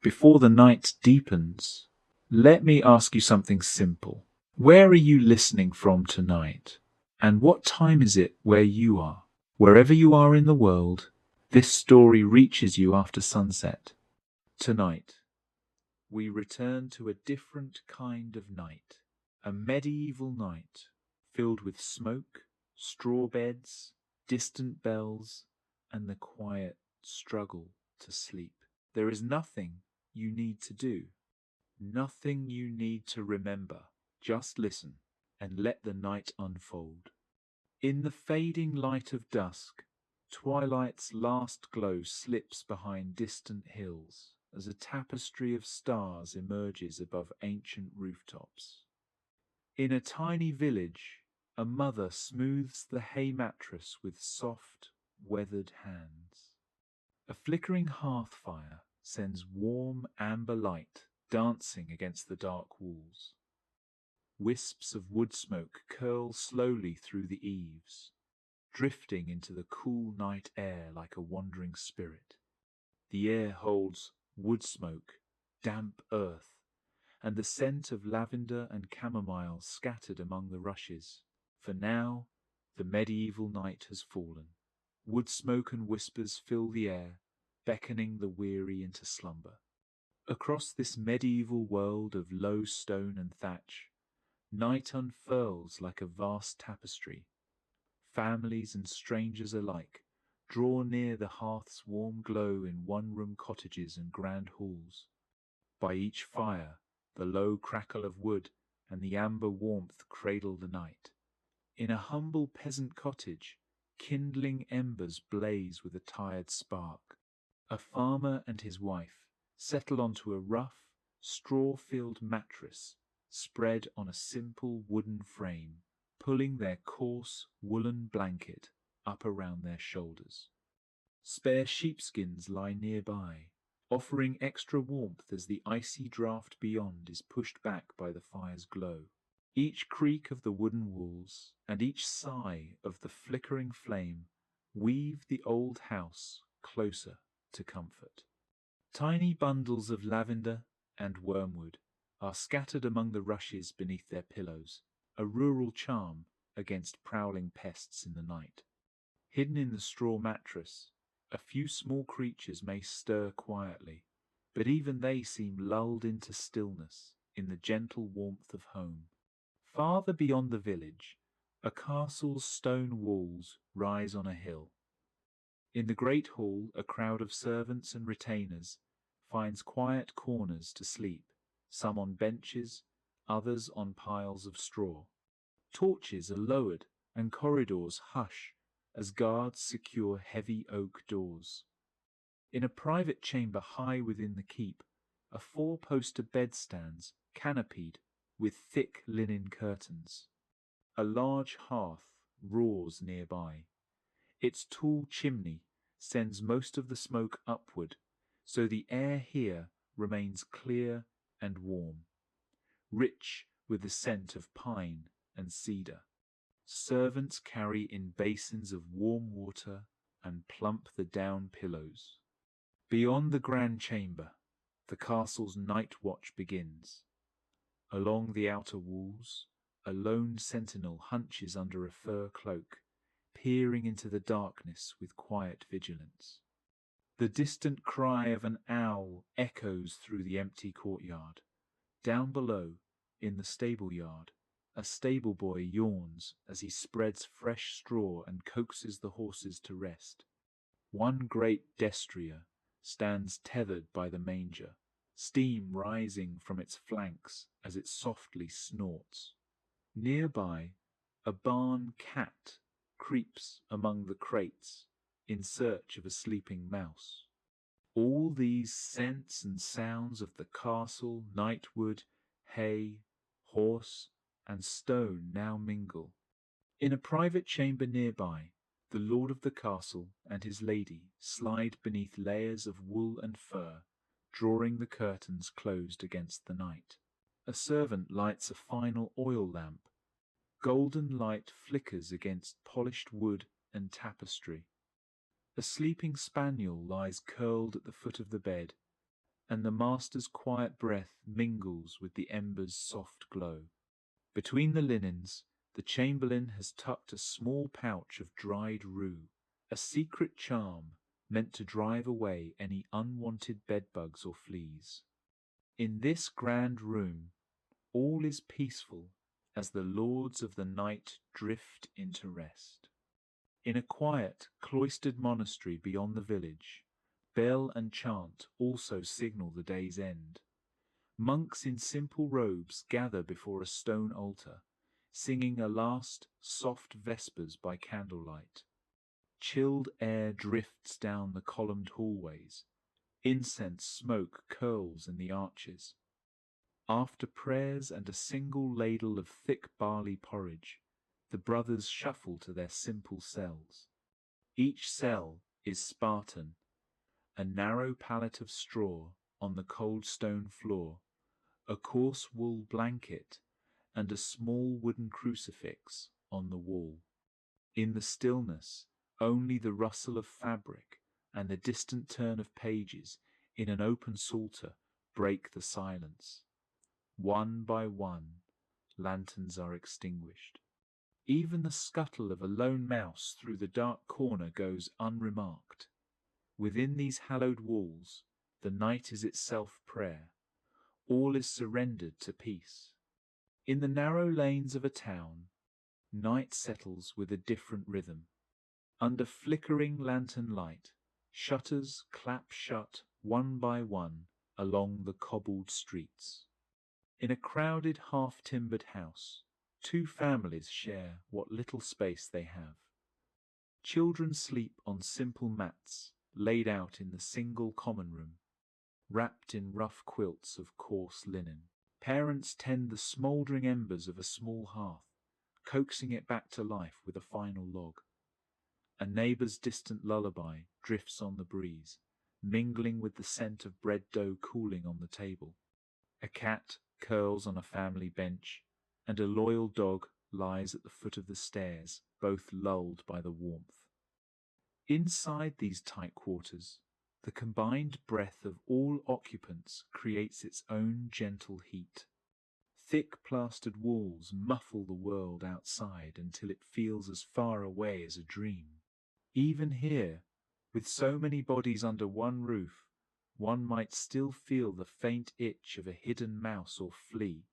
Before the night deepens, let me ask you something simple. Where are you listening from tonight? And what time is it where you are? Wherever you are in the world, this story reaches you after sunset. Tonight, we return to a different kind of night, a medieval night filled with smoke, straw beds, distant bells, and the quiet struggle to sleep. There is nothing you need to do, nothing you need to remember. Just listen and let the night unfold. In the fading light of dusk, twilight's last glow slips behind distant hills as a tapestry of stars emerges above ancient rooftops. In a tiny village, a mother smooths the hay mattress with soft, weathered hands. A flickering hearth fire sends warm amber light dancing against the dark walls. Wisps of wood smoke curl slowly through the eaves, drifting into the cool night air like a wandering spirit. The air holds wood smoke, damp earth, and the scent of lavender and chamomile scattered among the rushes. For now, the medieval night has fallen. Wood smoke and whispers fill the air, beckoning the weary into slumber. Across this medieval world of low stone and thatch, night unfurls like a vast tapestry. Families and strangers alike draw near the hearth's warm glow in one-room cottages and grand halls. By each fire, the low crackle of wood and the amber warmth cradle the night. In a humble peasant cottage, kindling embers blaze with a tired spark. A farmer and his wife settle onto a rough, straw-filled mattress spread on a simple wooden frame, pulling their coarse woolen blanket up around their shoulders. Spare sheepskins lie nearby, offering extra warmth as the icy draught beyond is pushed back by the fire's glow. Each creak of the wooden walls and each sigh of the flickering flame weave the old house closer to comfort. Tiny bundles of lavender and wormwood are scattered among the rushes beneath their pillows, a rural charm against prowling pests in the night. Hidden in the straw mattress, a few small creatures may stir quietly, but even they seem lulled into stillness in the gentle warmth of home. Farther beyond the village, a castle's stone walls rise on a hill. In the great hall, a crowd of servants and retainers finds quiet corners to sleep, some on benches, others on piles of straw. Torches are lowered and corridors hush as guards secure heavy oak doors. In a private chamber high within the keep, a four-poster bed stands, canopied with thick linen curtains. A large hearth roars nearby. Its tall chimney sends most of the smoke upward, so the air here remains clear and warm, rich with the scent of pine and cedar. Servants carry in basins of warm water and plump the down pillows. Beyond the grand chamber, the castle's night watch begins. Along the outer walls, a lone sentinel hunches under a fur cloak, peering into the darkness with quiet vigilance. The distant cry of an owl echoes through the empty courtyard. Down below, in the stable yard, a stable boy yawns as he spreads fresh straw and coaxes the horses to rest. One great destrier stands tethered by the manger, steam rising from its flanks as it softly snorts. Nearby, a barn cat creeps among the crates in search of a sleeping mouse. All these scents and sounds of the castle, nightwood, hay, horse, and stone now mingle. In a private chamber nearby, the lord of the castle and his lady slide beneath layers of wool and fur, drawing the curtains closed against the night. A servant lights a final oil lamp. Golden light flickers against polished wood and tapestry. A sleeping spaniel lies curled at the foot of the bed, and the master's quiet breath mingles with the ember's soft glow. Between the linens, the chamberlain has tucked a small pouch of dried rue, a secret charm meant to drive away any unwanted bedbugs or fleas. In this grand room, all is peaceful as the lords of the night drift into rest. In a quiet, cloistered monastery beyond the village, bell and chant also signal the day's end. Monks in simple robes gather before a stone altar, singing a last soft vespers by candlelight. Chilled air drifts down the columned hallways. Incense smoke curls in the arches. After prayers and a single ladle of thick barley porridge, the brothers shuffle to their simple cells. Each cell is Spartan, a narrow pallet of straw on the cold stone floor, a coarse wool blanket, and a small wooden crucifix on the wall. In the stillness, only the rustle of fabric and the distant turn of pages in an open psalter break the silence. One by one, lanterns are extinguished. Even the scuttle of a lone mouse through the dark corner goes unremarked. Within these hallowed walls, the night is itself prayer. All is surrendered to peace. In the narrow lanes of a town, night settles with a different rhythm. Under flickering lantern light, shutters clap shut one by one along the cobbled streets. In a crowded half-timbered house, two families share what little space they have. Children sleep on simple mats laid out in the single common room, wrapped in rough quilts of coarse linen. Parents tend the smouldering embers of a small hearth, coaxing it back to life with a final log. A neighbour's distant lullaby drifts on the breeze, mingling with the scent of bread dough cooling on the table. A cat curls on a family bench, and a loyal dog lies at the foot of the stairs, both lulled by the warmth. Inside these tight quarters, the combined breath of all occupants creates its own gentle heat. Thick plastered walls muffle the world outside until it feels as far away as a dream. Even here, with so many bodies under one roof, one might still feel the faint itch of a hidden mouse or flea.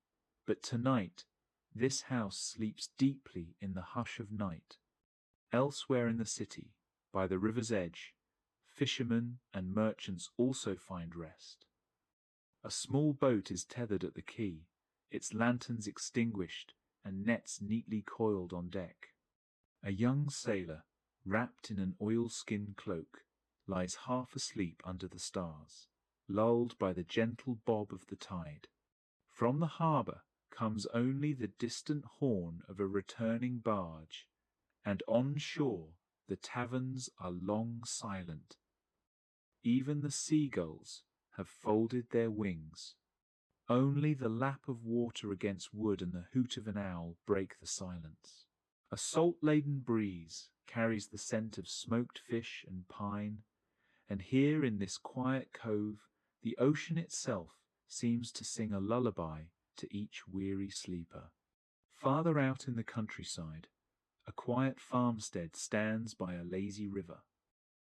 But tonight, this house sleeps deeply in the hush of night. Elsewhere in the city, by the river's edge, fishermen and merchants also find rest. A small boat is tethered at the quay, its lanterns extinguished and nets neatly coiled on deck. A young sailor, wrapped in an oilskin cloak, lies half asleep under the stars, lulled by the gentle bob of the tide. From the harbour comes only the distant horn of a returning barge, and on shore the taverns are long silent. Even the seagulls have folded their wings. Only the lap of water against wood and the hoot of an owl break the silence. A salt-laden breeze carries the scent of smoked fish and pine, and here in this quiet cove, the ocean itself seems to sing a lullaby to each weary sleeper. Farther out in the countryside, a quiet farmstead stands by a lazy river.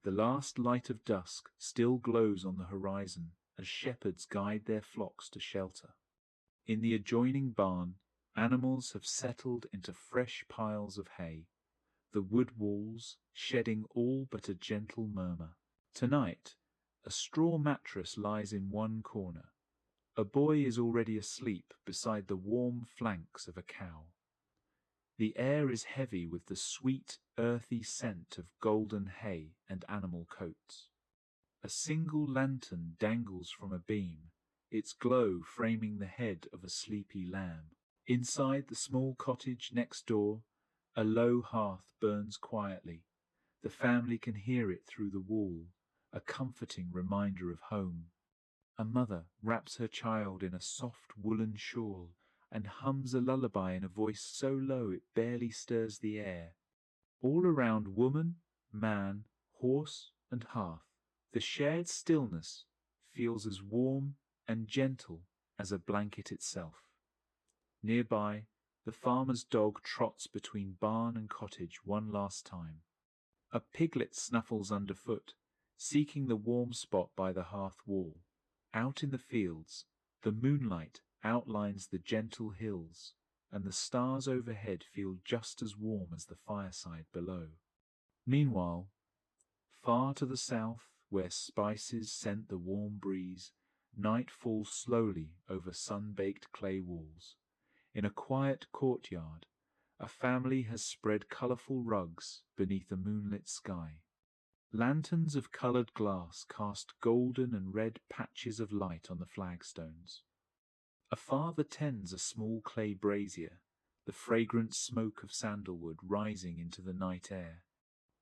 The last light of dusk still glows on the horizon as shepherds guide their flocks to shelter. In the adjoining barn, animals have settled into fresh piles of hay, the wood walls shedding all but a gentle murmur. Tonight, a straw mattress lies in one corner. A boy is already asleep beside the warm flanks of a cow. The air is heavy with the sweet, earthy scent of golden hay and animal coats. A single lantern dangles from a beam, its glow framing the head of a sleepy lamb. Inside the small cottage next door, a low hearth burns quietly. The family can hear it through the wall, a comforting reminder of home. A mother wraps her child in a soft woolen shawl and hums a lullaby in a voice so low it barely stirs the air. All around woman, man, horse, and hearth, the shared stillness feels as warm and gentle as a blanket itself. Nearby, the farmer's dog trots between barn and cottage one last time. A piglet snuffles underfoot, seeking the warm spot by the hearth wall. Out in the fields, the moonlight outlines the gentle hills, and the stars overhead feel just as warm as the fireside below. Meanwhile, far to the south, where spices scent the warm breeze, night falls slowly over sun-baked clay walls. In a quiet courtyard, a family has spread colourful rugs beneath a moonlit sky. Lanterns of coloured glass cast golden and red patches of light on the flagstones. A father tends a small clay brazier, the fragrant smoke of sandalwood rising into the night air.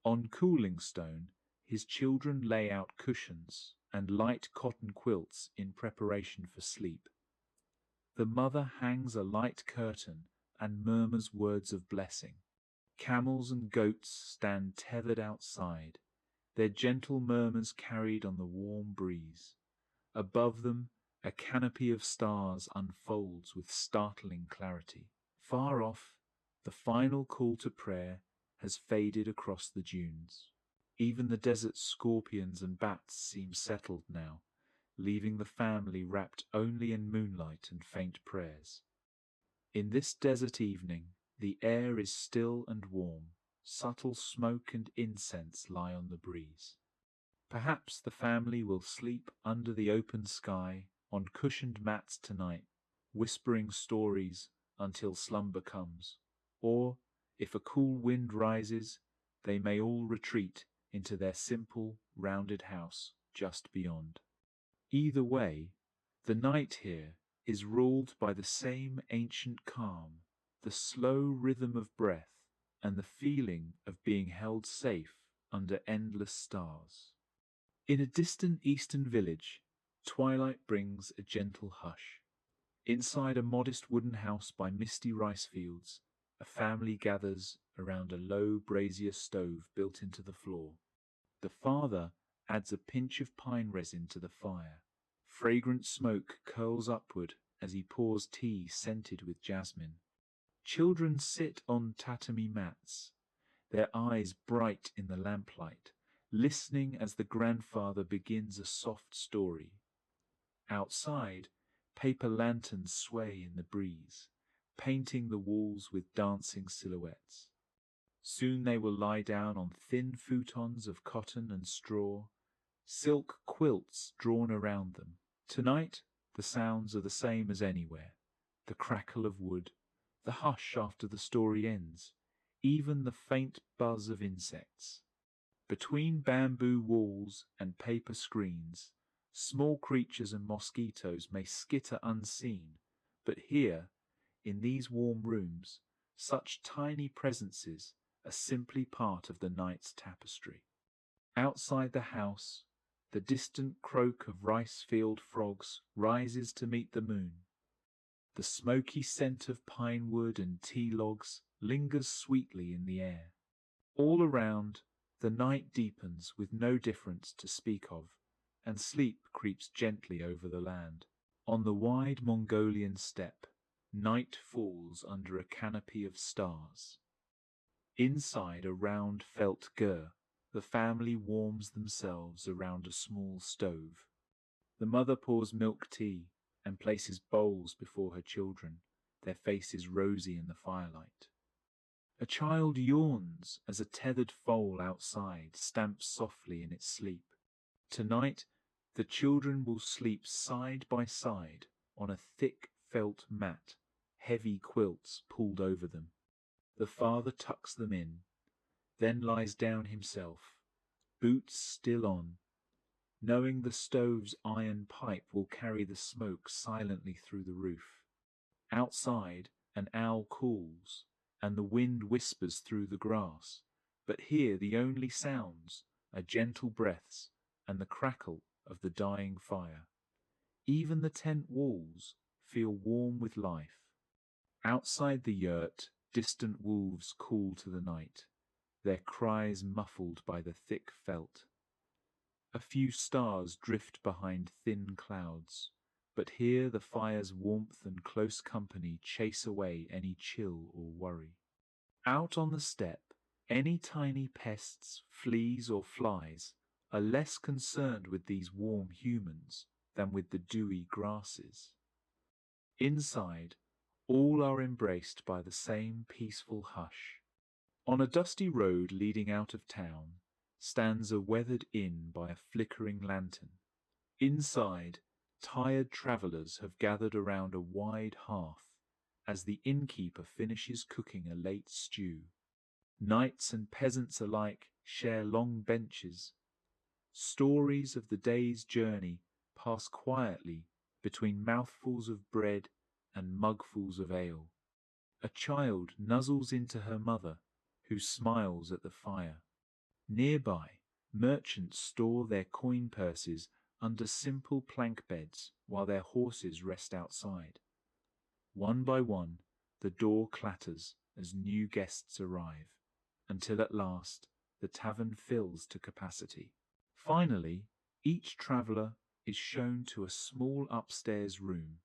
On cooling stone, his children lay out cushions and light cotton quilts in preparation for sleep. The mother hangs a light curtain and murmurs words of blessing. Camels and goats stand tethered outside, their gentle murmurs carried on the warm breeze. Above them, a canopy of stars unfolds with startling clarity. Far off, the final call to prayer has faded across the dunes. Even the desert scorpions and bats seem settled now, leaving the family wrapped only in moonlight and faint prayers. In this desert evening, the air is still and warm. Subtle smoke and incense lie on the breeze. Perhaps the family will sleep under the open sky on cushioned mats tonight, whispering stories until slumber comes. Or, if a cool wind rises, they may all retreat into their simple, rounded house just beyond. Either way, the night here is ruled by the same ancient calm, the slow rhythm of breath, and the feeling of being held safe under endless stars. In a distant eastern village, twilight brings a gentle hush. Inside a modest wooden house by misty rice fields, a family gathers around a low brazier stove built into the floor. The father adds a pinch of pine resin to the fire. Fragrant smoke curls upward as he pours tea scented with jasmine. Children sit on tatami mats, their eyes bright in the lamplight, listening as the grandfather begins a soft story. Outside, paper lanterns sway in the breeze, painting the walls with dancing silhouettes. Soon they will lie down on thin futons of cotton and straw, silk quilts drawn around them. Tonight, the sounds are the same as anywhere. The crackle of wood, the hush after the story ends, even the faint buzz of insects. Between bamboo walls and paper screens, small creatures and mosquitoes may skitter unseen, but here, in these warm rooms, such tiny presences are simply part of the night's tapestry. Outside the house, the distant croak of rice-field frogs rises to meet the moon. The smoky scent of pine wood and tea logs lingers sweetly in the air. All around, the night deepens with no difference to speak of, and sleep creeps gently over the land. On the wide Mongolian steppe, night falls under a canopy of stars. Inside a round felt gur, the family warms themselves around a small stove. The mother pours milk tea and places bowls before her children, their faces rosy in the firelight. A child yawns as a tethered foal outside stamps softly in its sleep. Tonight, the children will sleep side by side on a thick felt mat, heavy quilts pulled over them. The father tucks them in, then lies down himself, boots still on, knowing the stove's iron pipe will carry the smoke silently through the roof. Outside, an owl calls, and the wind whispers through the grass, but here the only sounds are gentle breaths and the crackle of the dying fire. Even the tent walls feel warm with life. Outside the yurt, distant wolves call to the night, their cries muffled by the thick felt. A few stars drift behind thin clouds, but here the fire's warmth and close company chase away any chill or worry. Out on the steppe, any tiny pests, fleas or flies are less concerned with these warm humans than with the dewy grasses. Inside, all are embraced by the same peaceful hush. On a dusty road leading out of town stands a weathered inn by a flickering lantern. Inside, tired travellers have gathered around a wide hearth as the innkeeper finishes cooking a late stew. Knights and peasants alike share long benches. Stories of the day's journey pass quietly between mouthfuls of bread and mugfuls of ale. A child nuzzles into her mother, who smiles at the fire. Nearby, merchants store their coin purses under simple plank beds while their horses rest outside. One by one, the door clatters as new guests arrive, until at last the tavern fills to capacity. Finally, each traveller is shown to a small upstairs room,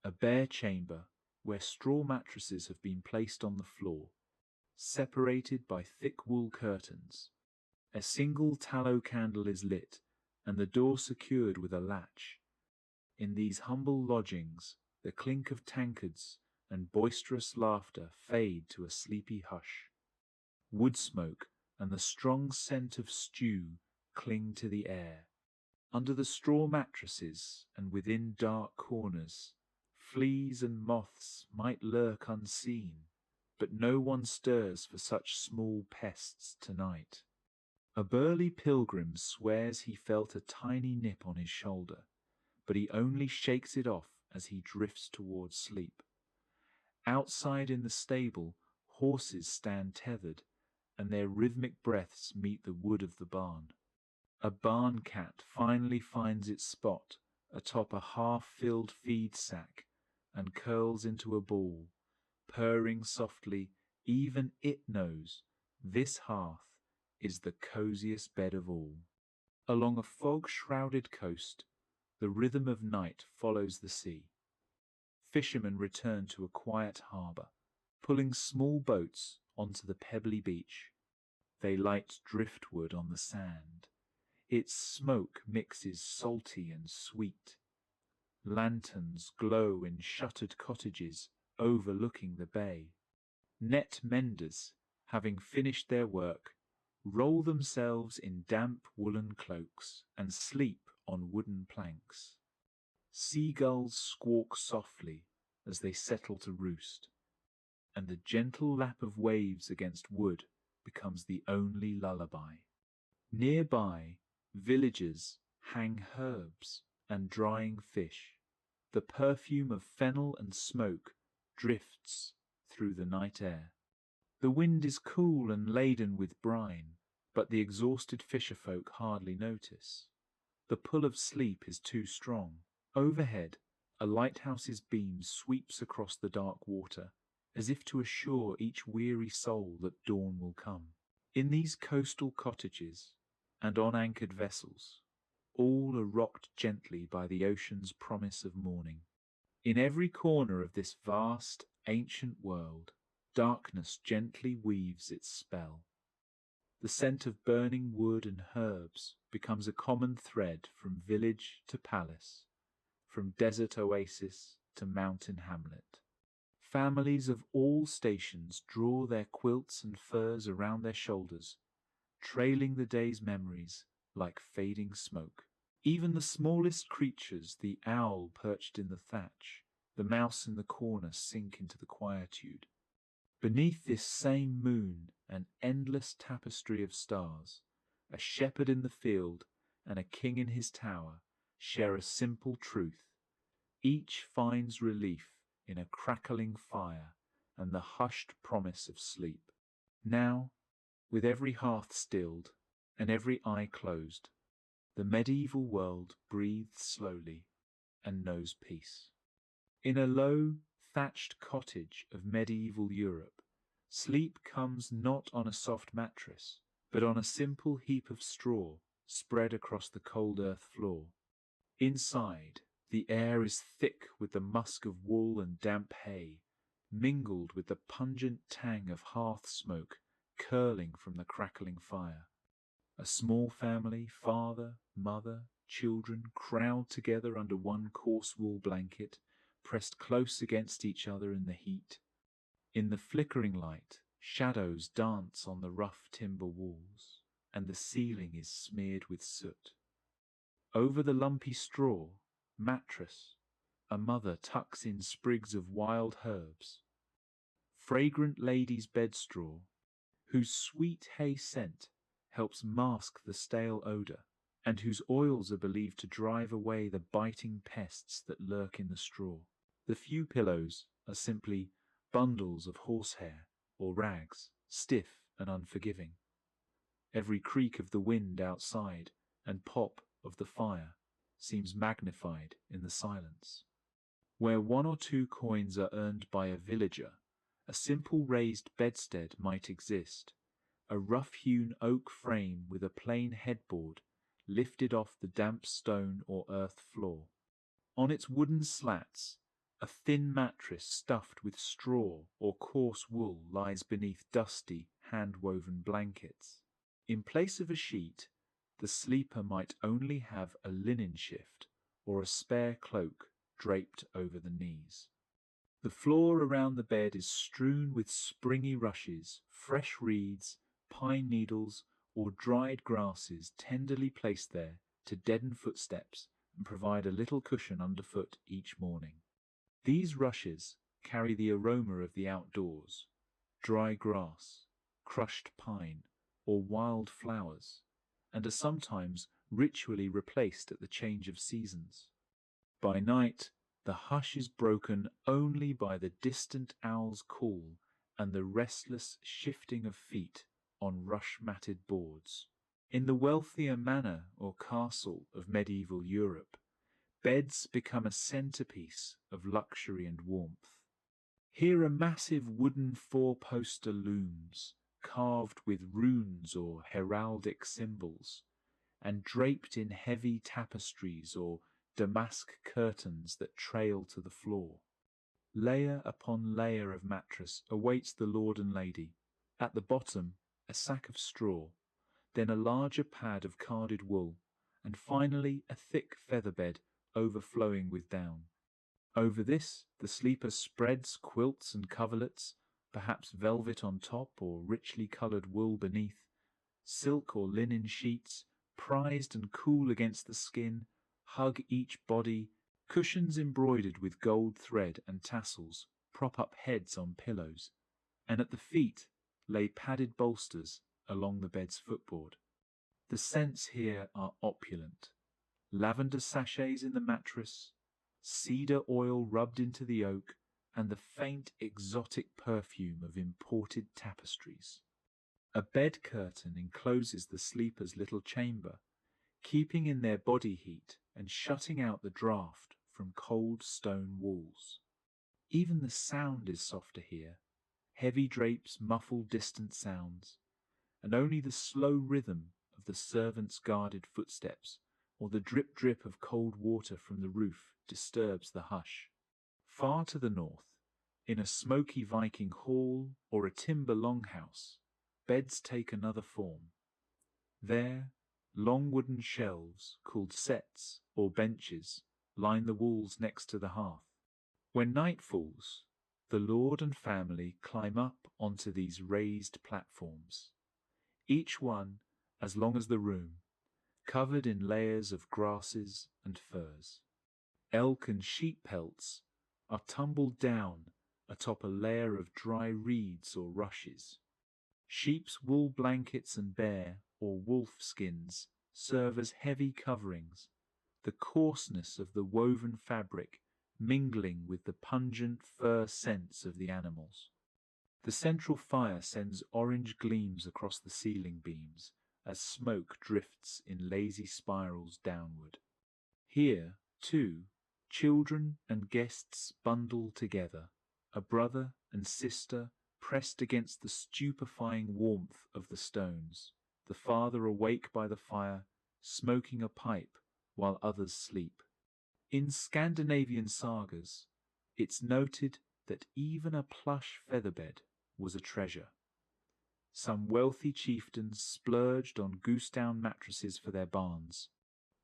a bare chamber where straw mattresses have been placed on the floor, separated by thick wool curtains. A single tallow candle is lit, and the door secured with a latch. In these humble lodgings, the clink of tankards and boisterous laughter fade to a sleepy hush. Wood smoke and the strong scent of stew cling to the air. Under the straw mattresses and within dark corners, fleas and moths might lurk unseen, but no one stirs for such small pests tonight. A burly pilgrim swears he felt a tiny nip on his shoulder, but he only shakes it off as he drifts towards sleep. Outside in the stable, horses stand tethered, and their rhythmic breaths meet the wood of the barn. A barn cat finally finds its spot atop a half-filled feed sack and curls into a ball, purring softly. Even it knows this hearth is the coziest bed of all. Along a fog-shrouded coast, the rhythm of night follows the sea. Fishermen return to a quiet harbour, pulling small boats onto the pebbly beach. They light driftwood on the sand. Its smoke mixes salty and sweet. Lanterns glow in shuttered cottages overlooking the bay. Net menders, having finished their work, roll themselves in damp woolen cloaks and sleep on wooden planks. Seagulls squawk softly as they settle to roost, and the gentle lap of waves against wood becomes the only lullaby. Nearby, villagers hang herbs and drying fish. The perfume of fennel and smoke drifts through the night air. The wind is cool and laden with brine, but the exhausted fisherfolk hardly notice. The pull of sleep is too strong. Overhead, a lighthouse's beam sweeps across the dark water, as if to assure each weary soul that dawn will come. In these coastal cottages, and on anchored vessels, all are rocked gently by the ocean's promise of morning. In every corner of this vast, ancient world, darkness gently weaves its spell. The scent of burning wood and herbs becomes a common thread from village to palace, from desert oasis to mountain hamlet. Families of all stations draw their quilts and furs around their shoulders, trailing the day's memories like fading smoke. Even the smallest creatures, the owl perched in the thatch, the mouse in the corner, sink into the quietude. Beneath this same moon, an endless tapestry of stars, a shepherd in the field and a king in his tower share a simple truth. Each finds relief in a crackling fire and the hushed promise of sleep. Now, with every hearth stilled and every eye closed, the medieval world breathes slowly and knows peace. In a low, thatched cottage of medieval Europe, sleep comes not on a soft mattress, but on a simple heap of straw, spread across the cold earth floor. Inside, the air is thick with the musk of wool and damp hay, mingled with the pungent tang of hearth smoke curling from the crackling fire. A small family, father, mother, children, crowd together under one coarse wool blanket, pressed close against each other in the heat. In the flickering light, shadows dance on the rough timber walls, and the ceiling is smeared with soot. Over the lumpy straw mattress, a mother tucks in sprigs of wild herbs. Fragrant lady's bedstraw, whose sweet hay scent helps mask the stale odor, and whose oils are believed to drive away the biting pests that lurk in the straw. The few pillows are simply bundles of horsehair or rags, stiff and unforgiving. Every creak of the wind outside and pop of the fire seems magnified in the silence. Where 1 or 2 coins are earned by a villager, a simple raised bedstead might exist, a rough-hewn oak frame with a plain headboard lifted off the damp stone or earth floor. On its wooden slats, a thin mattress stuffed with straw or coarse wool lies beneath dusty, hand-woven blankets. In place of a sheet, the sleeper might only have a linen shift or a spare cloak draped over the knees. The floor around the bed is strewn with springy rushes, fresh reeds, pine needles, or dried grasses tenderly placed there to deaden footsteps and provide a little cushion underfoot each morning. These rushes carry the aroma of the outdoors, dry grass, crushed pine, or wild flowers, and are sometimes ritually replaced at the change of seasons. By night, the hush is broken only by the distant owl's call and the restless shifting of feet on rush-matted boards. In the wealthier manor or castle of medieval Europe, beds become a centerpiece of luxury and warmth. Here are massive wooden 4-poster looms, carved with runes or heraldic symbols, and draped in heavy tapestries or damask curtains that trail to the floor. Layer upon layer of mattress awaits the lord and lady. At the bottom, a sack of straw, then a larger pad of carded wool, and finally a thick feather bed overflowing with down. Over this, the sleeper spreads quilts and coverlets, perhaps velvet on top or richly colored wool beneath, silk or linen sheets, prized and cool against the skin, hug each body, cushions embroidered with gold thread and tassels prop up heads on pillows, and at the feet lay padded bolsters along the bed's footboard. The scents here are opulent. Lavender sachets in the mattress, cedar oil rubbed into the oak, and the faint exotic perfume of imported tapestries. A bed curtain encloses the sleeper's little chamber, keeping in their body heat and shutting out the draught from cold stone walls. Even the sound is softer here. Heavy drapes muffle distant sounds, and only the slow rhythm of the servant's guarded footsteps or the drip-drip of cold water from the roof disturbs the hush. Far to the north, in a smoky Viking hall or a timber longhouse, beds take another form. There, long wooden shelves, called sets or benches, line the walls next to the hearth. When night falls, the lord and family climb up onto these raised platforms, each one as long as the room, covered in layers of grasses and furs. Elk and sheep pelts are tumbled down atop a layer of dry reeds or rushes. Sheep's wool blankets and bear or wolf skins serve as heavy coverings, the coarseness of the woven fabric mingling with the pungent fur scents of the animals. The central fire sends orange gleams across the ceiling beams as smoke drifts in lazy spirals downward. Here, too, children and guests bundle together, a brother and sister pressed against the stupefying warmth of the stones, the father awake by the fire, smoking a pipe while others sleep. In Scandinavian sagas, it's noted that even a plush featherbed was a treasure. Some wealthy chieftains splurged on goose-down mattresses for their barns,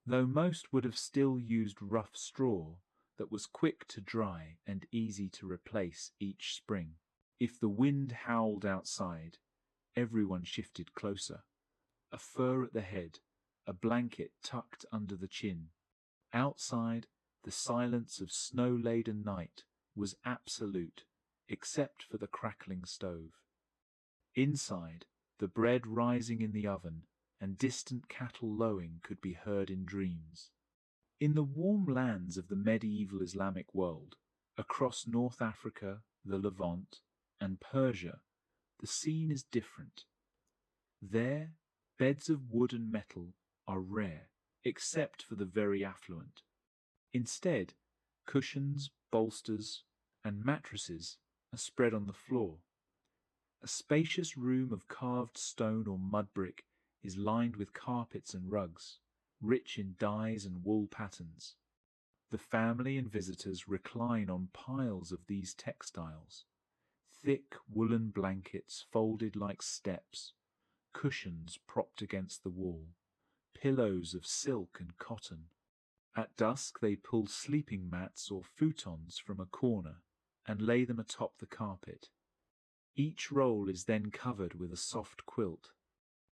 though most would have still used rough straw that was quick to dry and easy to replace each spring. If the wind howled outside, everyone shifted closer. A fur at the head, a blanket tucked under the chin. Outside, the silence of snow-laden night was absolute, except for the crackling stove. Inside, the bread rising in the oven and distant cattle lowing could be heard in dreams. In the warm lands of the medieval Islamic world, across North Africa, the Levant, and Persia, the scene is different. There, beds of wood and metal are rare, except for the very affluent. Instead, cushions, bolsters, and mattresses are spread on the floor. A spacious room of carved stone or mud brick is lined with carpets and rugs, rich in dyes and wool patterns. The family and visitors recline on piles of these textiles, thick woolen blankets folded like steps, cushions propped against the wall, pillows of silk and cotton. At dusk they pull sleeping mats or futons from a corner and lay them atop the carpet. Each roll is then covered with a soft quilt.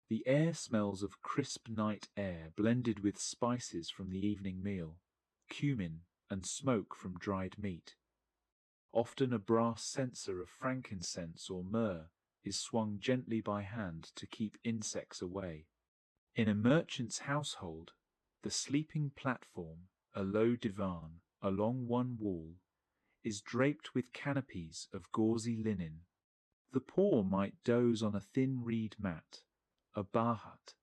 The air smells of crisp night air blended with spices from the evening meal, cumin and smoke from dried meat. Often a brass censer of frankincense or myrrh is swung gently by hand to keep insects away. In a merchant's household, the sleeping platform, a low divan along one wall, is draped with canopies of gauzy linen. The poor might doze on a thin reed mat, a bahat,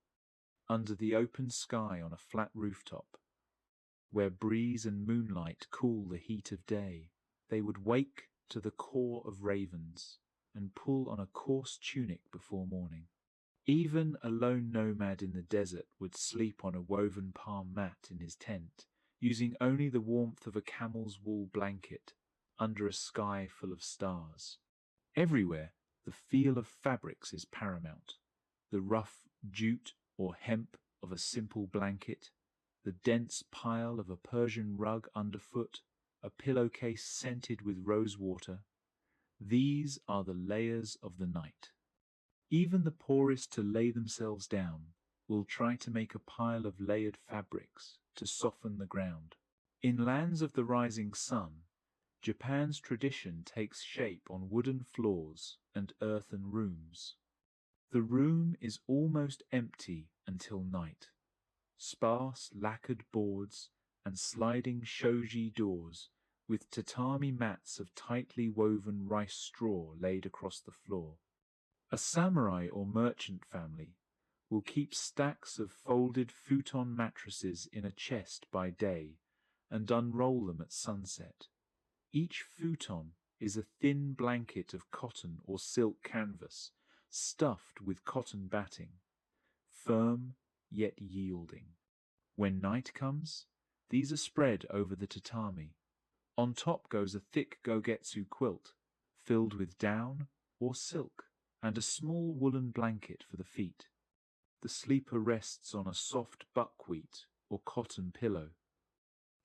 under the open sky on a flat rooftop, where breeze and moonlight cool the heat of day. They would wake to the caw of ravens and pull on a coarse tunic before morning. Even a lone nomad in the desert would sleep on a woven palm mat in his tent, using only the warmth of a camel's wool blanket under a sky full of stars. Everywhere, the feel of fabrics is paramount. The rough jute or hemp of a simple blanket, the dense pile of a Persian rug underfoot, a pillowcase scented with rose water. These are the layers of the night. Even the poorest to lay themselves down will try to make a pile of layered fabrics to soften the ground. In lands of the rising sun, Japan's tradition takes shape on wooden floors and earthen rooms. The room is almost empty until night. Sparse lacquered boards and sliding shoji doors with tatami mats of tightly woven rice straw laid across the floor. A samurai or merchant family will keep stacks of folded futon mattresses in a chest by day and unroll them at sunset. Each futon is a thin blanket of cotton or silk canvas stuffed with cotton batting, firm yet yielding. When night comes, these are spread over the tatami. On top goes a thick gogetsu quilt filled with down or silk, and a small woolen blanket for the feet. The sleeper rests on a soft buckwheat or cotton pillow.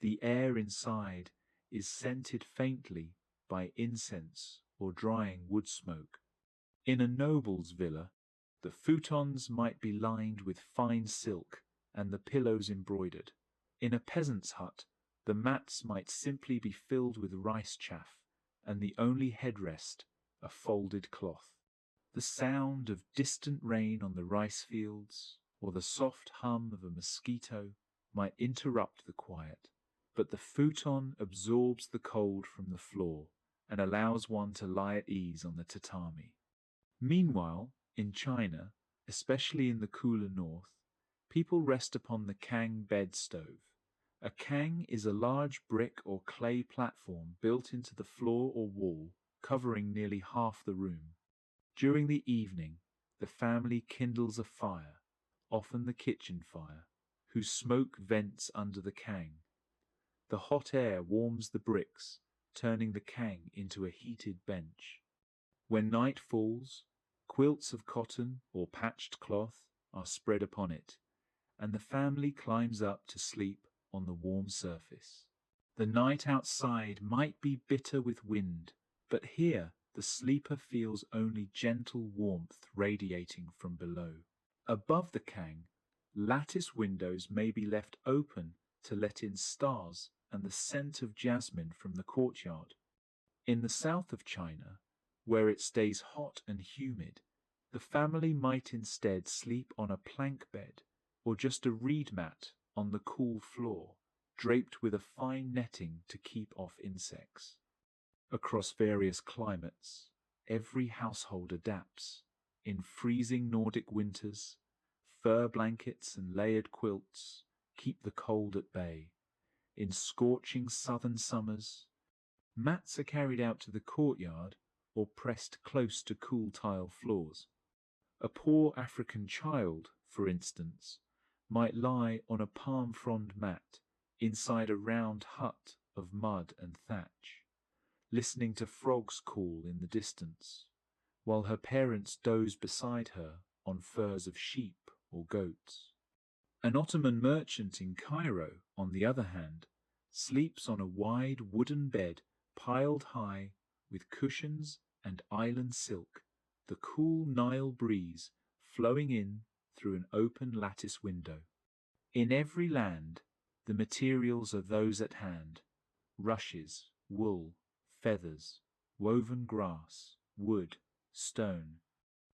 The air inside is scented faintly by incense or drying wood smoke. In a noble's villa, the futons might be lined with fine silk and the pillows embroidered. In a peasant's hut, the mats might simply be filled with rice chaff and the only headrest a folded cloth. The sound of distant rain on the rice fields or the soft hum of a mosquito might interrupt the quiet, but the futon absorbs the cold from the floor and allows one to lie at ease on the tatami. Meanwhile, in China, especially in the cooler north, people rest upon the kang bed stove. A kang is a large brick or clay platform built into the floor or wall, covering nearly half the room. During the evening, the family kindles a fire, often the kitchen fire, whose smoke vents under the kang. The hot air warms the bricks, turning the kang into a heated bench. When night falls, quilts of cotton or patched cloth are spread upon it, and the family climbs up to sleep on the warm surface. The night outside might be bitter with wind, but here the sleeper feels only gentle warmth radiating from below. Above the kang, lattice windows may be left open to let in stars and the scent of jasmine from the courtyard. In the south of China, where it stays hot and humid, the family might instead sleep on a plank bed or just a reed mat on the cool floor, draped with a fine netting to keep off insects. Across various climates, every household adapts. In freezing Nordic winters, fur blankets and layered quilts keep the cold at bay. In scorching southern summers, mats are carried out to the courtyard or pressed close to cool tile floors. A poor African child, for instance, might lie on a palm frond mat inside a round hut of mud and thatch, listening to frogs call in the distance, while her parents doze beside her on furs of sheep or goats. An Ottoman merchant in Cairo, on the other hand, sleeps on a wide wooden bed piled high with cushions and island silk, the cool Nile breeze flowing in through an open lattice window. In every land, the materials are those at hand: rushes, wool, feathers, woven grass, wood, stone.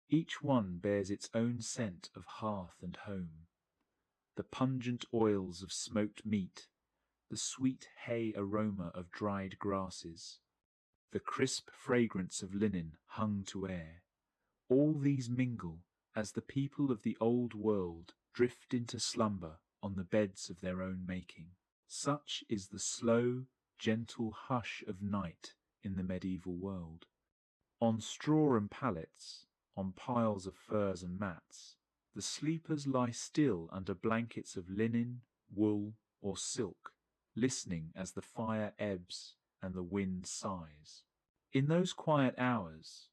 Each one bears its own scent of hearth and home. The pungent oils of smoked meat, the sweet hay aroma of dried grasses, the crisp fragrance of linen hung to air, all these mingle as the people of the old world drift into slumber on the beds of their own making. Such is the slow, gentle hush of night in the medieval world. On straw and pallets, on piles of furs and mats, the sleepers lie still under blankets of linen, wool, or silk, listening as the fire ebbs and the wind sighs. In those quiet hours,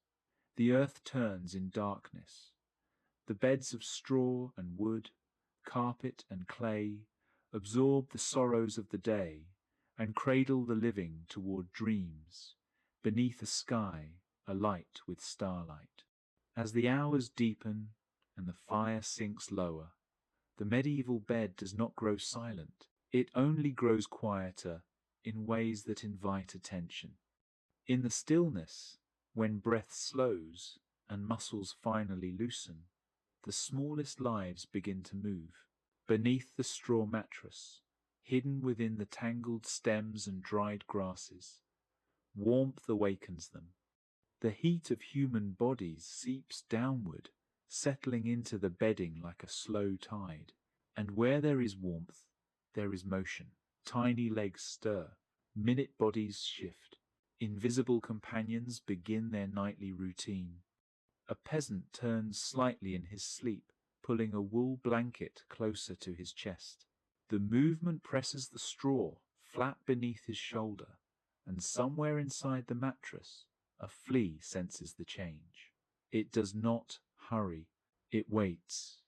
the earth turns in darkness. The beds of straw and wood, carpet and clay, absorb the sorrows of the day and cradle the living toward dreams, beneath a sky alight with starlight. As the hours deepen and the fire sinks lower, the medieval bed does not grow silent. It only grows quieter in ways that invite attention. In the stillness, when breath slows and muscles finally loosen, the smallest lives begin to move. Beneath the straw mattress, hidden within the tangled stems and dried grasses, warmth awakens them. The heat of human bodies seeps downward, settling into the bedding like a slow tide. And where there is warmth, there is motion. Tiny legs stir, minute bodies shift. Invisible companions begin their nightly routine. A peasant turns slightly in his sleep, pulling a wool blanket closer to his chest. The movement presses the straw flat beneath his shoulder, and somewhere inside the mattress, a flea senses the change. It does not hurry, it waits.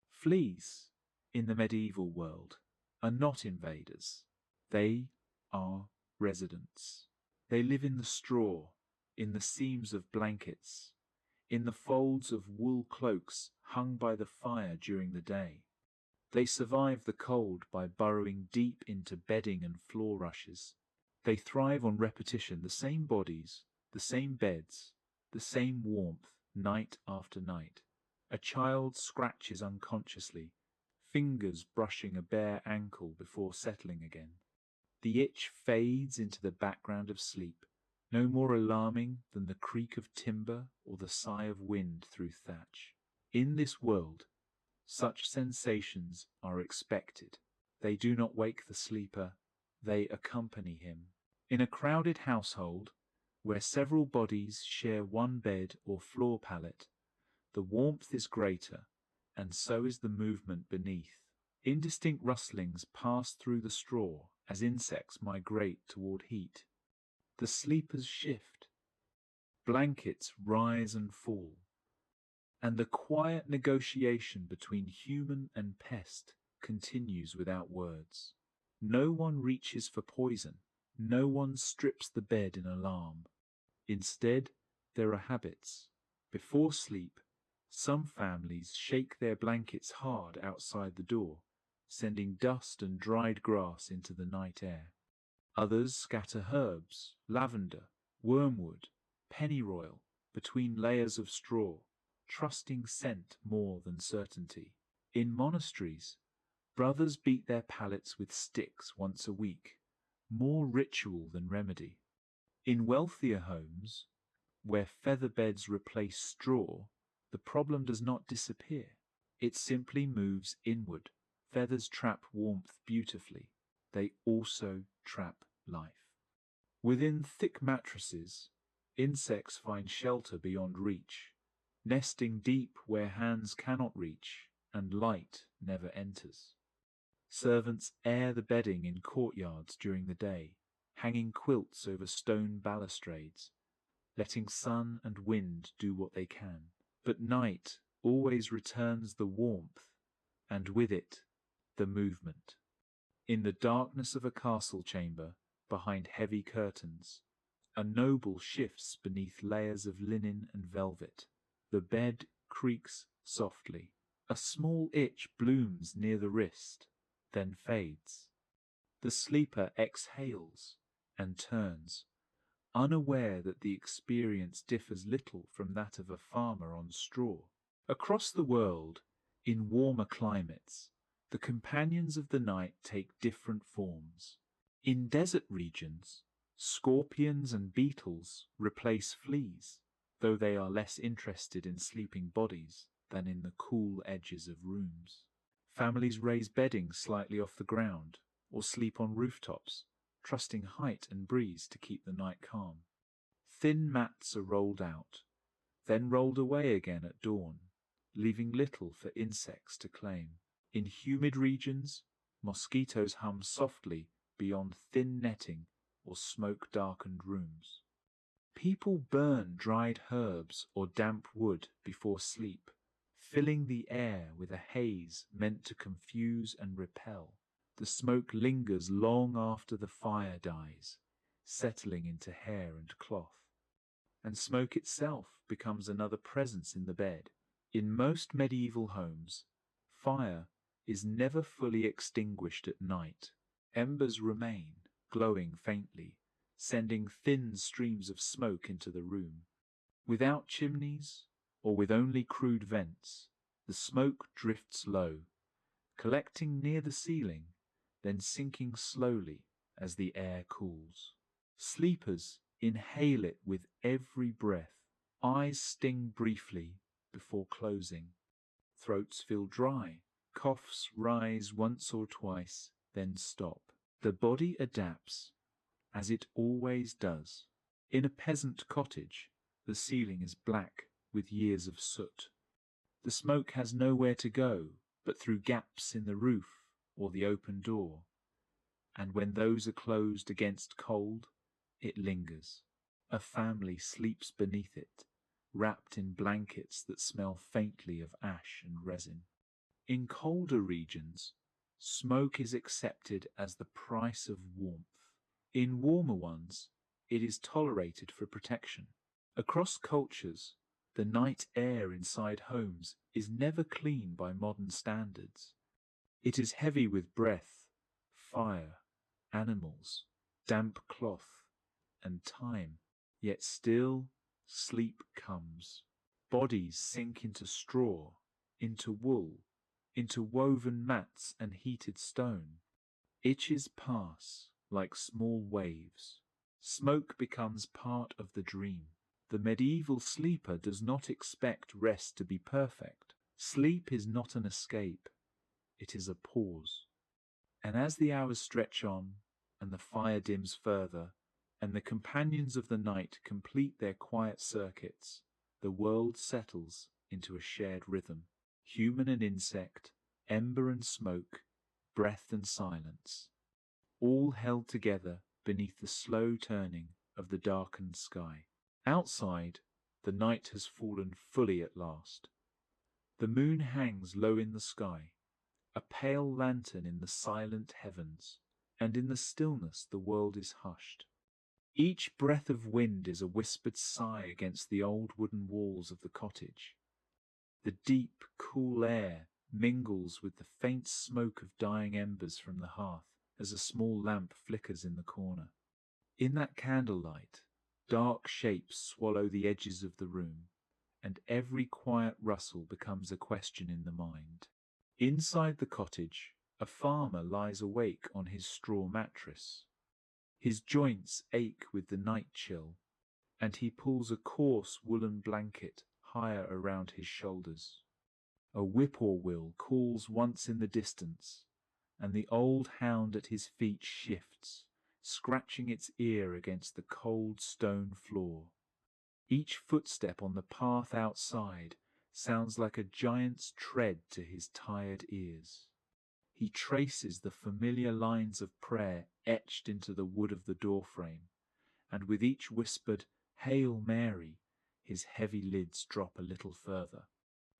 Fleas, in the medieval world, are not invaders. They are residents. They live in the straw, in the seams of blankets, in the folds of wool cloaks hung by the fire during the day. They survive the cold by burrowing deep into bedding and floor rushes. They thrive on repetition, the same bodies, the same beds, the same warmth, night after night. A child scratches unconsciously, fingers brushing a bare ankle before settling again. The itch fades into the background of sleep, no more alarming than the creak of timber or the sigh of wind through thatch. In this world, such sensations are expected. They do not wake the sleeper, they accompany him. In a crowded household, where several bodies share one bed or floor pallet, the warmth is greater, and so is the movement beneath. Indistinct rustlings pass through the straw as insects migrate toward heat. The sleepers shift. Blankets rise and fall. And the quiet negotiation between human and pest continues without words. No one reaches for poison. No one strips the bed in alarm. Instead, there are habits. Before sleep, some families shake their blankets hard outside the door, sending dust and dried grass into the night air. Others scatter herbs, lavender, wormwood, pennyroyal, between layers of straw, trusting scent more than certainty. In monasteries, brothers beat their pallets with sticks once a week, more ritual than remedy. In wealthier homes, where feather beds replace straw, the problem does not disappear. It simply moves inward. Feathers trap warmth beautifully. They also trap life. Within thick mattresses, insects find shelter beyond reach, nesting deep where hands cannot reach and light never enters. Servants air the bedding in courtyards during the day, hanging quilts over stone balustrades, letting sun and wind do what they can. But night always returns the warmth, and with it, the movement. In the darkness of a castle chamber, behind heavy curtains, a noble shifts beneath layers of linen and velvet. The bed creaks softly. A small itch blooms near the wrist, then fades. The sleeper exhales and turns, unaware that the experience differs little from that of a farmer on straw. Across the world, in warmer climates, the companions of the night take different forms. In desert regions, scorpions and beetles replace fleas, though they are less interested in sleeping bodies than in the cool edges of rooms. Families raise bedding slightly off the ground or sleep on rooftops, trusting height and breeze to keep the night calm. Thin mats are rolled out, then rolled away again at dawn, leaving little for insects to claim. In humid regions, mosquitoes hum softly beyond thin netting or smoke-darkened rooms. People burn dried herbs or damp wood before sleep, filling the air with a haze meant to confuse and repel. The smoke lingers long after the fire dies, settling into hair and cloth. And smoke itself becomes another presence in the bed. In most medieval homes, fire is never fully extinguished at night. Embers remain, glowing faintly, sending thin streams of smoke into the room. Without chimneys, or with only crude vents, the smoke drifts low, collecting near the ceiling, then sinking slowly as the air cools. Sleepers inhale it with every breath. Eyes sting briefly before closing. Throats feel dry. Coughs rise once or twice, then stop. The body adapts, as it always does. In a peasant cottage, the ceiling is black with years of soot. The smoke has nowhere to go but through gaps in the roof or the open door. And when those are closed against cold, it lingers. A family sleeps beneath it, wrapped in blankets that smell faintly of ash and resin. In colder regions, smoke is accepted as the price of warmth. In warmer ones, it is tolerated for protection. Across cultures, the night air inside homes is never clean by modern standards. It is heavy with breath, fire, animals, damp cloth, and time. Yet still, sleep comes. Bodies sink into straw, into wool, into woven mats and heated stone. Itches pass like small waves. Smoke becomes part of the dream. The medieval sleeper does not expect rest to be perfect. Sleep is not an escape. It is a pause. And as the hours stretch on, and the fire dims further, and the companions of the night complete their quiet circuits, the world settles into a shared rhythm. Human and insect, ember and smoke, breath and silence, all held together beneath the slow turning of the darkened sky. Outside, the night has fallen fully at last. The moon hangs low in the sky, a pale lantern in the silent heavens, and in the stillness the world is hushed. Each breath of wind is a whispered sigh against the old wooden walls of the cottage. The deep, cool air mingles with the faint smoke of dying embers from the hearth as a small lamp flickers in the corner. In that candlelight, dark shapes swallow the edges of the room, and every quiet rustle becomes a question in the mind. Inside the cottage, a farmer lies awake on his straw mattress. His joints ache with the night chill, and he pulls a coarse woolen blanket higher around his shoulders. A whippoorwill calls once in the distance, and the old hound at his feet shifts, scratching its ear against the cold stone floor. Each footstep on the path outside sounds like a giant's tread to his tired ears. He traces the familiar lines of prayer etched into the wood of the doorframe, and with each whispered "Hail Mary," his heavy lids drop a little further.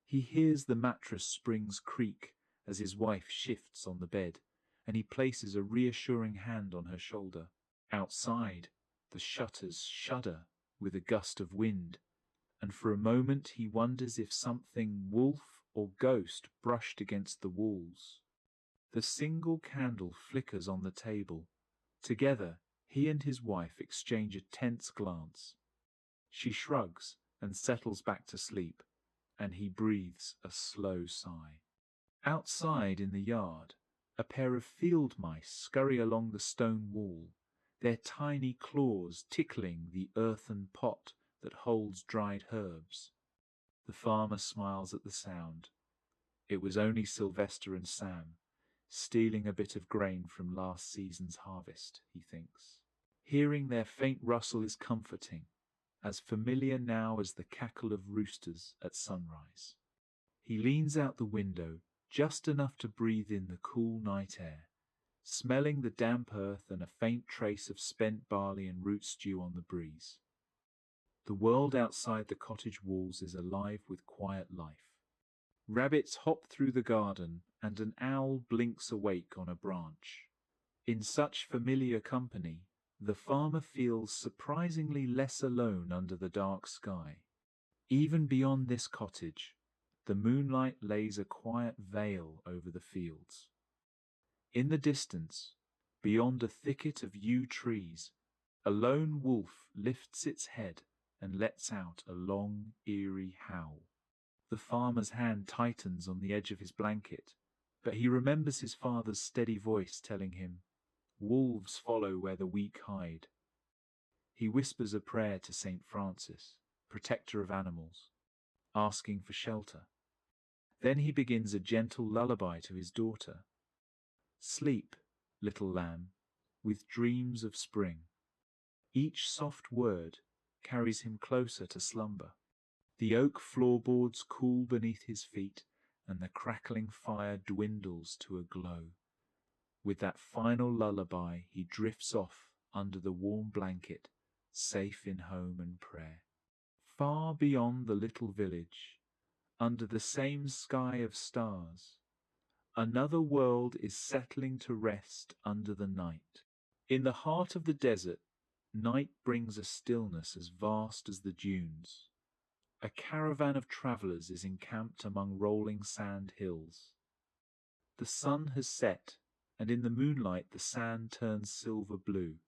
He hears the mattress springs creak as his wife shifts on the bed, and he places a reassuring hand on her shoulder. Outside, the shutters shudder with a gust of wind, and for a moment he wonders if something, wolf or ghost, brushed against the walls. The single candle flickers on the table. Together, he and his wife exchange a tense glance. She shrugs and settles back to sleep, and he breathes a slow sigh. Outside in the yard, a pair of field mice scurry along the stone wall, their tiny claws tickling the earthen pot that holds dried herbs. The farmer smiles at the sound. It was only Sylvester and Sam, stealing a bit of grain from last season's harvest, he thinks. Hearing their faint rustle is comforting, as familiar now as the cackle of roosters at sunrise. He leans out the window just enough to breathe in the cool night air, smelling the damp earth and a faint trace of spent barley and root stew on the breeze. The world outside the cottage walls is alive with quiet life. Rabbits hop through the garden, and an owl blinks awake on a branch. In such familiar company, the farmer feels surprisingly less alone under the dark sky. Even beyond this cottage, the moonlight lays a quiet veil over the fields. In the distance, beyond a thicket of yew trees, a lone wolf lifts its head and lets out a long, eerie howl. The farmer's hand tightens on the edge of his blanket, but he remembers his father's steady voice telling him, "Wolves follow where the weak hide." He whispers a prayer to Saint Francis, protector of animals, asking for shelter. Then he begins a gentle lullaby to his daughter. "Sleep, little lamb, with dreams of spring." Each soft word carries him closer to slumber. The oak floorboards cool beneath his feet, and the crackling fire dwindles to a glow. With that final lullaby, he drifts off under the warm blanket, safe in home and prayer. Far beyond the little village, under the same sky of stars, another world is settling to rest under the night. In the heart of the desert, night brings a stillness as vast as the dunes. A caravan of travelers is encamped among rolling sand hills. The sun has set, and in the moonlight the sand turns silver blue.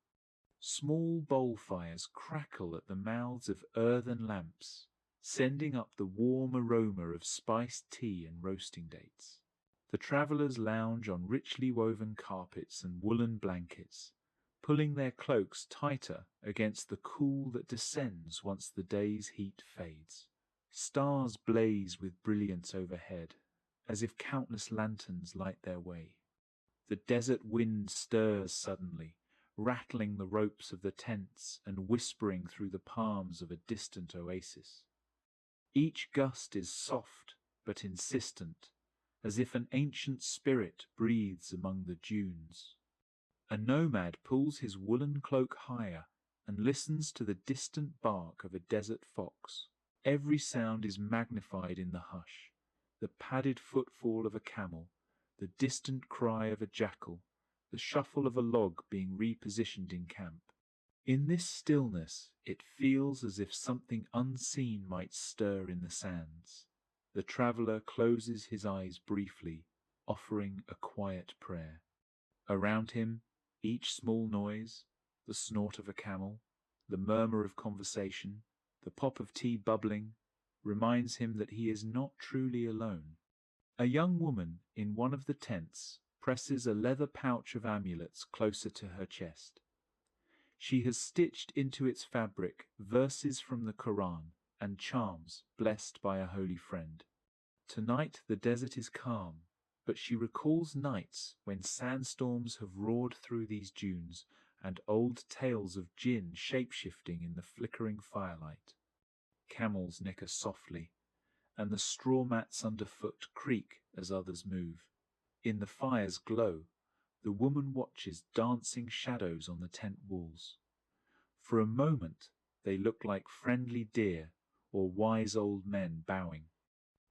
Small bowl fires crackle at the mouths of earthen lamps, sending up the warm aroma of spiced tea and roasting dates. The travelers lounge on richly woven carpets and woolen blankets, pulling their cloaks tighter against the cool that descends once the day's heat fades. Stars blaze with brilliance overhead, as if countless lanterns light their way. The desert wind stirs suddenly, rattling the ropes of the tents and whispering through the palms of a distant oasis. Each gust is soft but insistent, as if an ancient spirit breathes among the dunes. A nomad pulls his woolen cloak higher and listens to the distant bark of a desert fox. Every sound is magnified in the hush: the padded footfall of a camel, the distant cry of a jackal, the shuffle of a log being repositioned in camp. In this stillness, it feels as if something unseen might stir in the sands. The traveller closes his eyes briefly, offering a quiet prayer. Around him, each small noise, the snort of a camel, the murmur of conversation, the pop of tea bubbling, reminds him that he is not truly alone. A young woman in one of the tents presses a leather pouch of amulets closer to her chest. She has stitched into its fabric verses from the Quran and charms blessed by a holy friend. Tonight the desert is calm, but she recalls nights when sandstorms have roared through these dunes and old tales of jinn shape-shifting in the flickering firelight. Camels nicker softly, and the straw mats underfoot creak as others move. In the fire's glow, the woman watches dancing shadows on the tent walls. For a moment, they look like friendly deer or wise old men bowing.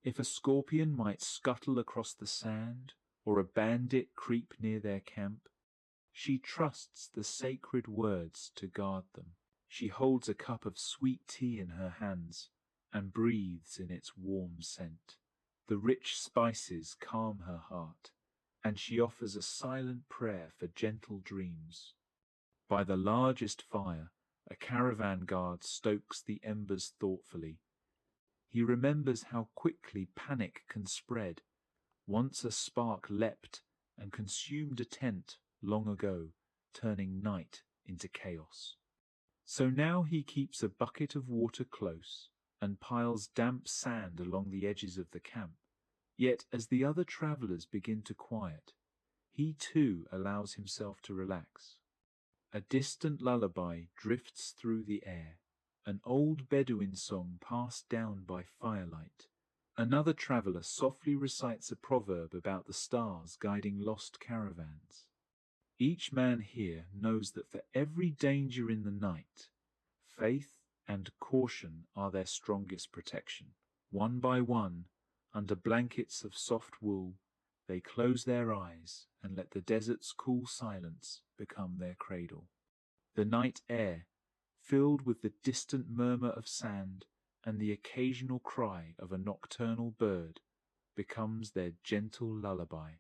If a scorpion might scuttle across the sand, or a bandit creep near their camp, she trusts the sacred words to guard them. She holds a cup of sweet tea in her hands and breathes in its warm scent. The rich spices calm her heart, and she offers a silent prayer for gentle dreams. By the largest fire, a caravan guard stokes the embers thoughtfully. He remembers how quickly panic can spread. Once a spark leapt and consumed a tent long ago, turning night into chaos. So now he keeps a bucket of water close and piles damp sand along the edges of the camp. Yet as the other travelers begin to quiet, he too allows himself to relax. A distant lullaby drifts through the air, an old Bedouin song passed down by firelight. Another traveller softly recites a proverb about the stars guiding lost caravans. Each man here knows that for every danger in the night, faith and caution are their strongest protection. One by one, under blankets of soft wool, they close their eyes and let the desert's cool silence become their cradle. The night air, filled with the distant murmur of sand and the occasional cry of a nocturnal bird, becomes their gentle lullaby.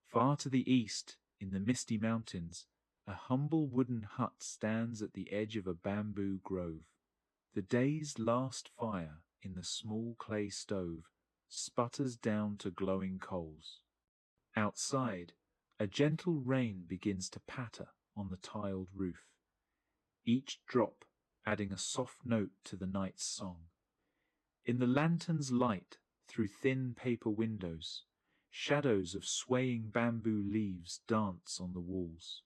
Far to the east, in the misty mountains, a humble wooden hut stands at the edge of a bamboo grove. The day's last fire in the small clay stove sputters down to glowing coals. Outside, a gentle rain begins to patter on the tiled roof, each drop adding a soft note to the night's song. In the lantern's light, through thin paper windows, shadows of swaying bamboo leaves dance on the walls.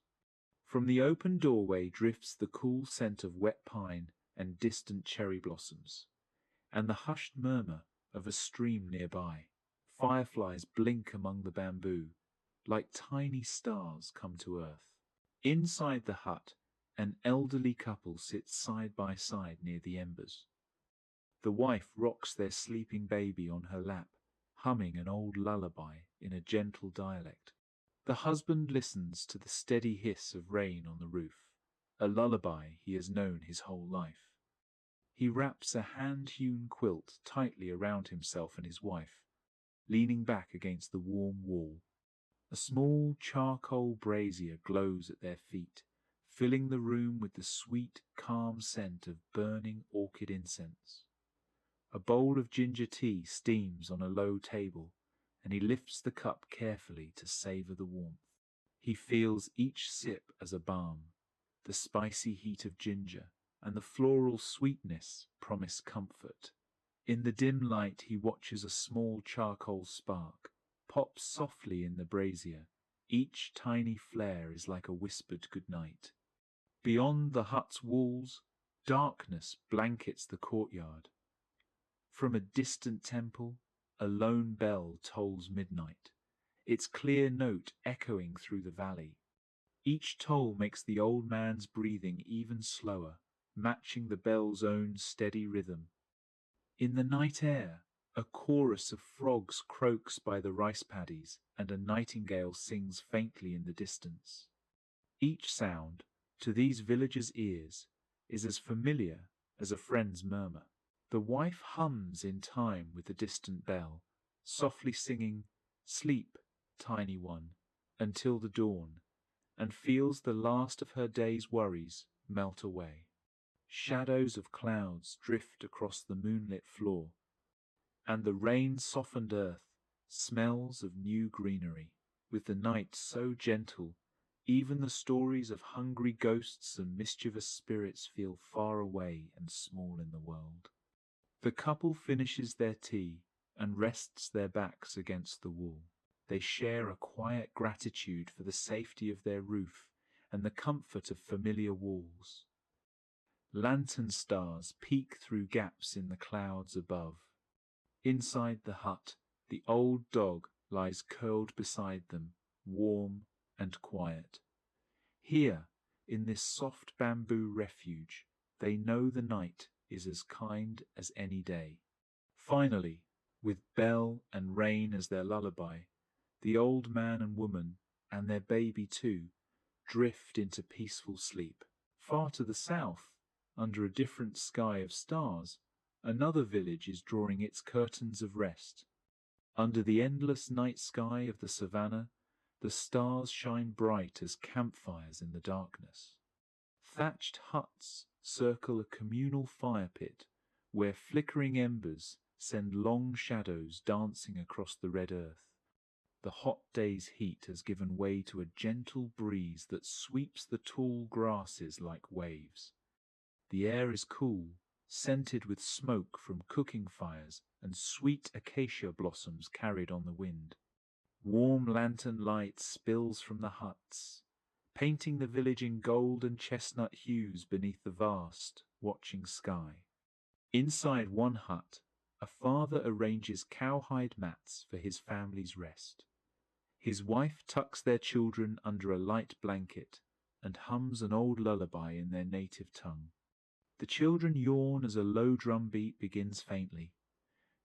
From the open doorway drifts the cool scent of wet pine and distant cherry blossoms, and the hushed murmur of a stream nearby. Fireflies blink among the bamboo, like tiny stars come to earth. Inside the hut, an elderly couple sits side by side near the embers. The wife rocks their sleeping baby on her lap, humming an old lullaby in a gentle dialect. The husband listens to the steady hiss of rain on the roof, a lullaby he has known his whole life. He wraps a hand-hewn quilt tightly around himself and his wife, leaning back against the warm wall. A small charcoal brazier glows at their feet, filling the room with the sweet, calm scent of burning orchid incense. A bowl of ginger tea steams on a low table, and he lifts the cup carefully to savor the warmth. He feels each sip as a balm. The spicy heat of ginger and the floral sweetness promise comfort. In the dim light he watches a small charcoal spark pop softly in the brazier. Each tiny flare is like a whispered goodnight. Beyond the hut's walls, darkness blankets the courtyard. From a distant temple, a lone bell tolls midnight, its clear note echoing through the valley. Each toll makes the old man's breathing even slower, matching the bell's own steady rhythm. In the night air, a chorus of frogs croaks by the rice paddies, and a nightingale sings faintly in the distance. Each sound, to these villagers' ears, is as familiar as a friend's murmur. The wife hums in time with the distant bell, softly singing, "Sleep, tiny one," until the dawn, and feels the last of her day's worries melt away. Shadows of clouds drift across the moonlit floor, and the rain-softened earth smells of new greenery. With the night so gentle, even the stories of hungry ghosts and mischievous spirits feel far away and small in the world. The couple finishes their tea and rests their backs against the wall. They share a quiet gratitude for the safety of their roof and the comfort of familiar walls. Lantern stars peek through gaps in the clouds above. Inside the hut, the old dog lies curled beside them, warm and quiet. Here, in this soft bamboo refuge, they know the night is as kind as any day. Finally, with bell and rain as their lullaby, the old man and woman, and their baby too, drift into peaceful sleep. Far to the south, under a different sky of stars, another village is drawing its curtains of rest. Under the endless night sky of the savannah, the stars shine bright as campfires in the darkness. Thatched huts circle a communal fire pit, where flickering embers send long shadows dancing across the red earth. The hot day's heat has given way to a gentle breeze that sweeps the tall grasses like waves. The air is cool, scented with smoke from cooking fires and sweet acacia blossoms carried on the wind. Warm lantern light spills from the huts, painting the village in gold and chestnut hues beneath the vast, watching sky. Inside one hut, a father arranges cowhide mats for his family's rest. His wife tucks their children under a light blanket and hums an old lullaby in their native tongue. The children yawn as a low drum beat begins faintly.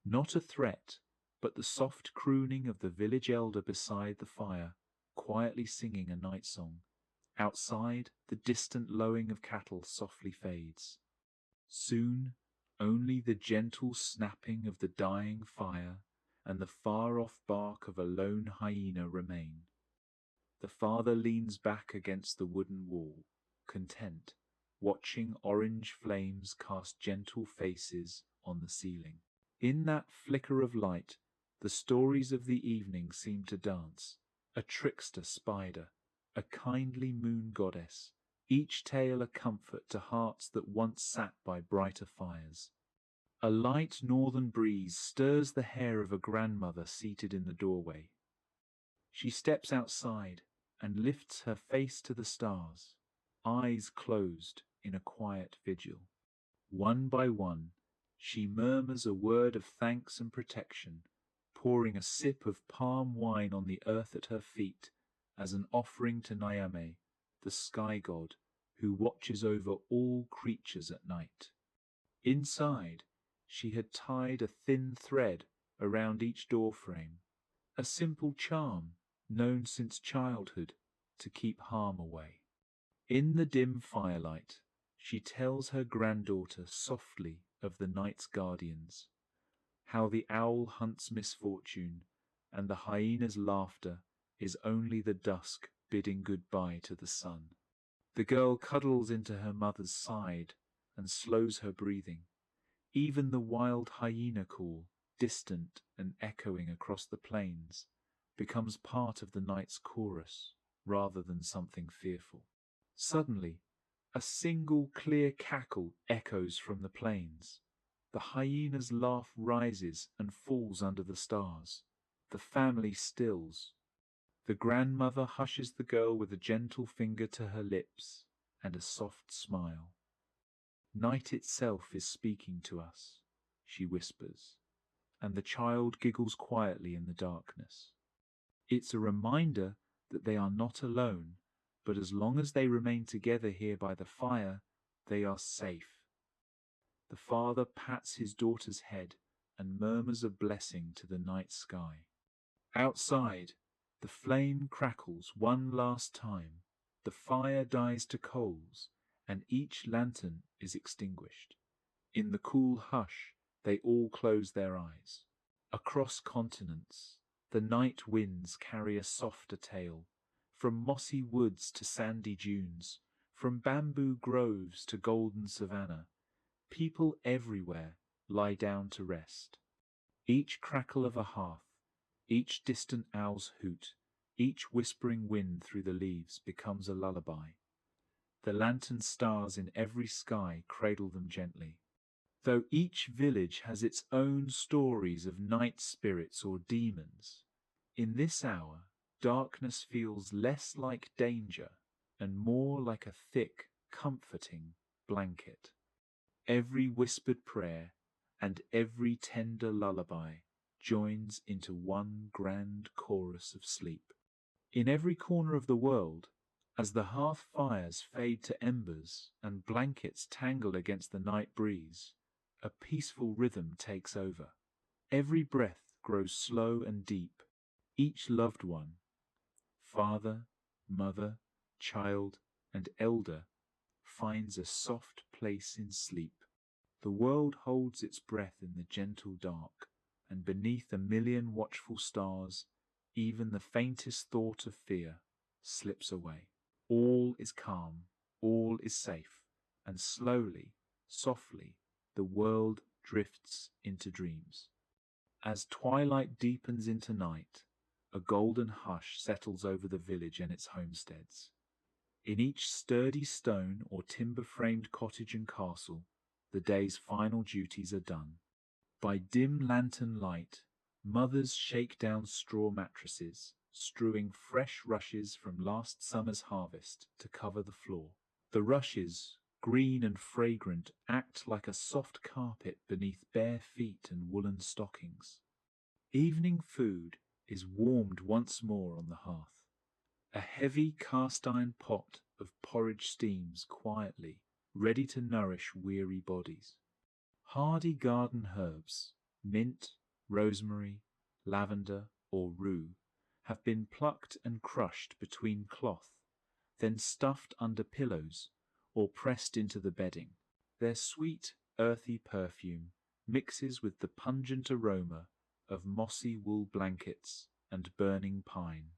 Not a threat, but the soft crooning of the village elder beside the fire, quietly singing a night song. Outside, the distant lowing of cattle softly fades. Soon, only the gentle snapping of the dying fire and the far-off bark of a lone hyena remain. The father leans back against the wooden wall, content, watching orange flames cast gentle faces on the ceiling. In that flicker of light, the stories of the evening seem to dance. A trickster spider, a kindly moon goddess, each tale a comfort to hearts that once sat by brighter fires. A light northern breeze stirs the hair of a grandmother seated in the doorway. She steps outside and lifts her face to the stars, eyes closed in a quiet vigil. One by one, she murmurs a word of thanks and protection, pouring a sip of palm wine on the earth at her feet as an offering to Nyame, the sky god, who watches over all creatures at night. Inside, she had tied a thin thread around each doorframe, a simple charm known since childhood to keep harm away. In the dim firelight, she tells her granddaughter softly of the night's guardians, how the owl hunts misfortune, and the hyena's laughter is only the dusk bidding goodbye to the sun. The girl cuddles into her mother's side and slows her breathing. Even the wild hyena call, distant and echoing across the plains, becomes part of the night's chorus rather than something fearful. Suddenly, a single clear cackle echoes from the plains. The hyena's laugh rises and falls under the stars. The family stills. The grandmother hushes the girl with a gentle finger to her lips and a soft smile. Night itself is speaking to us, she whispers. and the child giggles quietly in the darkness. It's a reminder that they are not alone, but as long as they remain together here by the fire, they are safe. The father pats his daughter's head and murmurs a blessing to the night sky. Outside, the flame crackles one last time, the fire dies to coals, and each lantern is extinguished. In the cool hush, they all close their eyes. Across continents, the night winds carry a softer tale, from mossy woods to sandy dunes, from bamboo groves to golden savanna. People everywhere lie down to rest. Each crackle of a hearth, each distant owl's hoot, each whispering wind through the leaves becomes a lullaby. The lantern stars in every sky cradle them gently. Though each village has its own stories of night spirits or demons, in this hour darkness feels less like danger and more like a thick, comforting blanket. Every whispered prayer and every tender lullaby joins into one grand chorus of sleep. In every corner of the world, as the hearth fires fade to embers and blankets tangle against the night breeze, a peaceful rhythm takes over. Every breath grows slow and deep. Each loved one, father, mother, child, and elder, finds a soft place in sleep. The world holds its breath in the gentle dark, and beneath a million watchful stars, even the faintest thought of fear slips away. All is calm, all is safe, and slowly, softly, the world drifts into dreams. As twilight deepens into night, a golden hush settles over the village and its homesteads. In each sturdy stone or timber-framed cottage and castle, the day's final duties are done. By dim lantern light, mothers shake down straw mattresses, strewing fresh rushes from last summer's harvest to cover the floor. The rushes, green and fragrant, act like a soft carpet beneath bare feet and woolen stockings. Evening food is warmed once more on the hearth. A heavy cast-iron pot of porridge steams quietly, ready to nourish weary bodies. Hardy garden herbs, mint, rosemary, lavender, or rue, have been plucked and crushed between cloth, then stuffed under pillows or pressed into the bedding. Their sweet, earthy perfume mixes with the pungent aroma of mossy wool blankets and burning pine.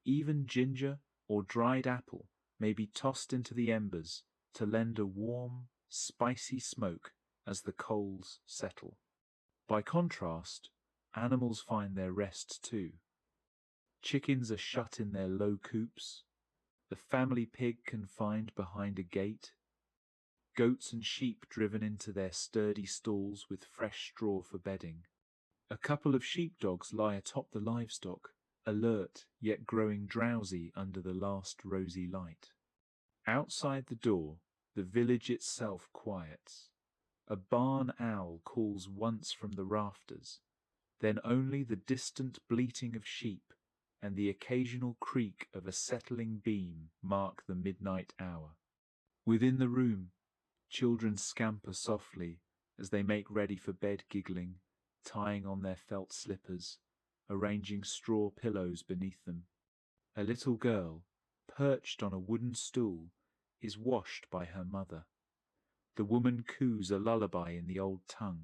Even ginger or dried apple may be tossed into the embers to lend a warm, spicy smoke as the coals settle. By contrast, animals find their rest too. Chickens are shut in their low coops, the family pig confined behind a gate, goats and sheep driven into their sturdy stalls with fresh straw for bedding. A couple of sheepdogs lie atop the livestock, alert yet growing drowsy under the last rosy light. Outside the door, the village itself quiets. A barn owl calls once from the rafters, then only the distant bleating of sheep and the occasional creak of a settling beam mark the midnight hour. Within the room, children scamper softly as they make ready for bed, giggling, tying on their felt slippers, arranging straw pillows beneath them. A little girl, perched on a wooden stool, is washed by her mother. The woman coos a lullaby in the old tongue.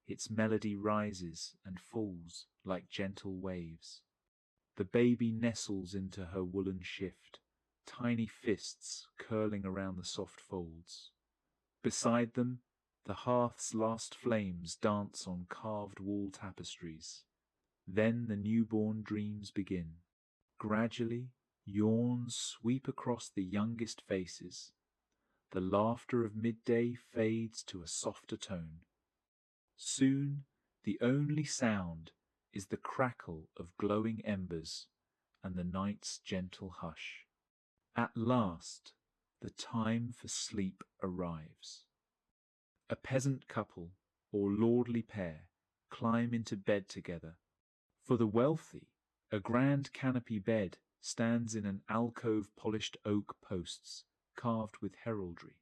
Its melody rises and falls like gentle waves. The baby nestles into her woolen shift, tiny fists curling around the soft folds. Beside them, the hearth's last flames dance on carved wall tapestries. Then the newborn dreams begin. Gradually, yawns sweep across the youngest faces. The laughter of midday fades to a softer tone. Soon, the only sound is the crackle of glowing embers and the night's gentle hush. At last, the time for sleep arrives. A peasant couple, or lordly pair, climb into bed together. For the wealthy, a grand canopy bed stands in an alcove, polished oak posts carved with heraldry.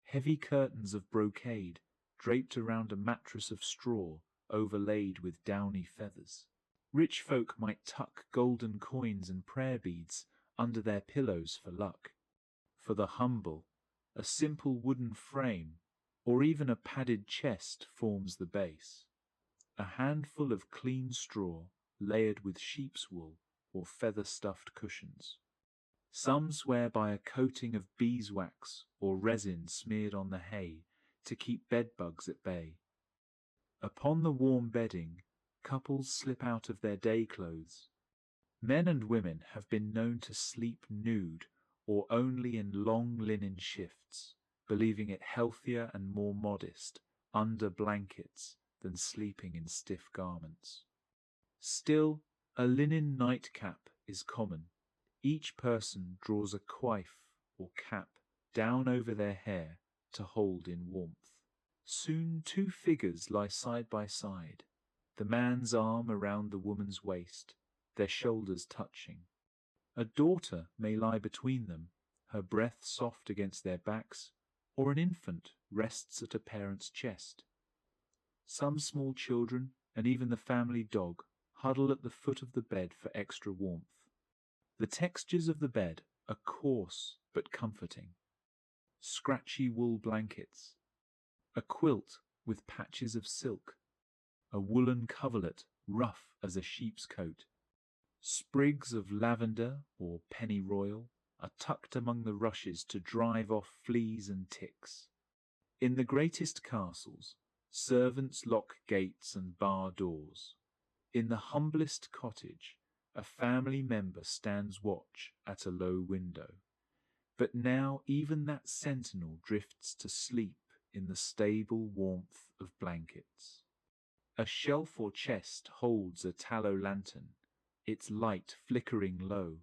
Heavy curtains of brocade draped around a mattress of straw overlaid with downy feathers. Rich folk might tuck golden coins and prayer beads under their pillows for luck. For the humble, a simple wooden frame or even a padded chest forms the base. A handful of clean straw layered with sheep's wool or feather-stuffed cushions. Some swear by a coating of beeswax or resin smeared on the hay to keep bedbugs at bay. Upon the warm bedding, couples slip out of their day clothes. Men and women have been known to sleep nude or only in long linen shifts, believing it healthier and more modest under blankets than sleeping in stiff garments. Still, a linen nightcap is common. Each person draws a coif or cap down over their hair to hold in warmth. Soon 2 figures lie side by side, the man's arm around the woman's waist, their shoulders touching. A daughter may lie between them, her breath soft against their backs, or an infant rests at a parent's chest. Some small children, and even the family dog, huddle at the foot of the bed for extra warmth. The textures of the bed are coarse but comforting. Scratchy wool blankets, a quilt with patches of silk, a woolen coverlet rough as a sheep's coat. Sprigs of lavender or pennyroyal are tucked among the rushes to drive off fleas and ticks. In the greatest castles, servants lock gates and bar doors. In the humblest cottage, a family member stands watch at a low window. But now even that sentinel drifts to sleep in the stable warmth of blankets. A shelf or chest holds a tallow lantern, its light flickering low.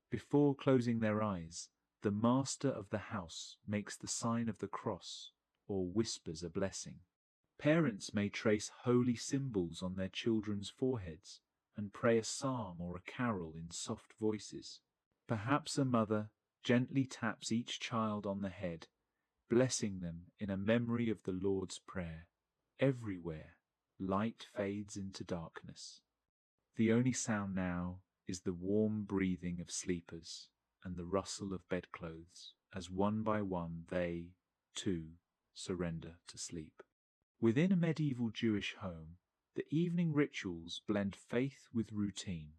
Before closing their eyes, the master of the house makes the sign of the cross or whispers a blessing. Parents may trace holy symbols on their children's foreheads and pray a psalm or a carol in soft voices. Perhaps a mother gently taps each child on the head, blessing them in a memory of the Lord's Prayer. Everywhere, light fades into darkness. The only sound now is the warm breathing of sleepers and the rustle of bedclothes as one by one they, too, surrender to sleep. Within a medieval Jewish home, the evening rituals blend faith with routine.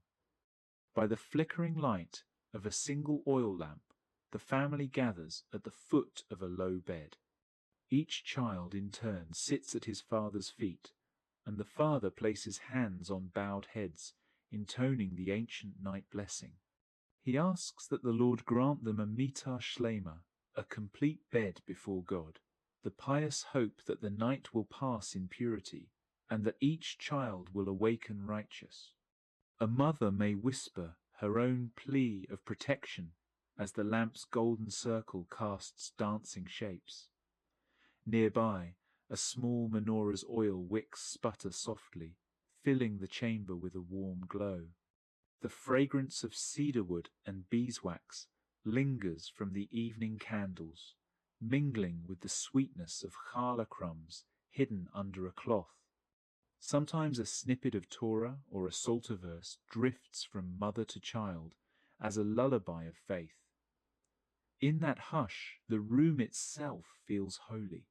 By the flickering light of a single oil lamp, the family gathers at the foot of a low bed. Each child in turn sits at his father's feet, and the father places hands on bowed heads, intoning the ancient night blessing. He asks that the Lord grant them a mitar shlema, a complete bed before God, the pious hope that the night will pass in purity, and that each child will awaken righteous. A mother may whisper her own plea of protection as the lamp's golden circle casts dancing shapes. Nearby, a small menorah's oil wicks sputter softly, filling the chamber with a warm glow. The fragrance of cedarwood and beeswax lingers from the evening candles, mingling with the sweetness of challah crumbs hidden under a cloth. Sometimes a snippet of Torah or a psalter verse drifts from mother to child as a lullaby of faith. In that hush, the room itself feels holy.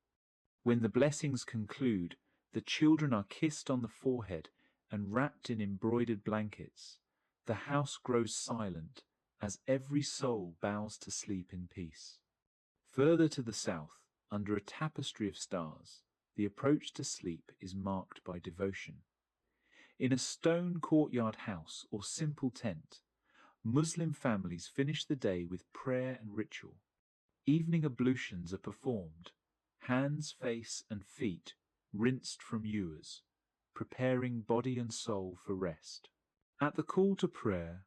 When the blessings conclude, the children are kissed on the forehead and wrapped in embroidered blankets. The house grows silent as every soul bows to sleep in peace. Further to the south, under a tapestry of stars, the approach to sleep is marked by devotion. In a stone courtyard house or simple tent, Muslim families finish the day with prayer and ritual. Evening ablutions are performed, hands, face, and feet rinsed from ewers, preparing body and soul for rest. At the call to prayer,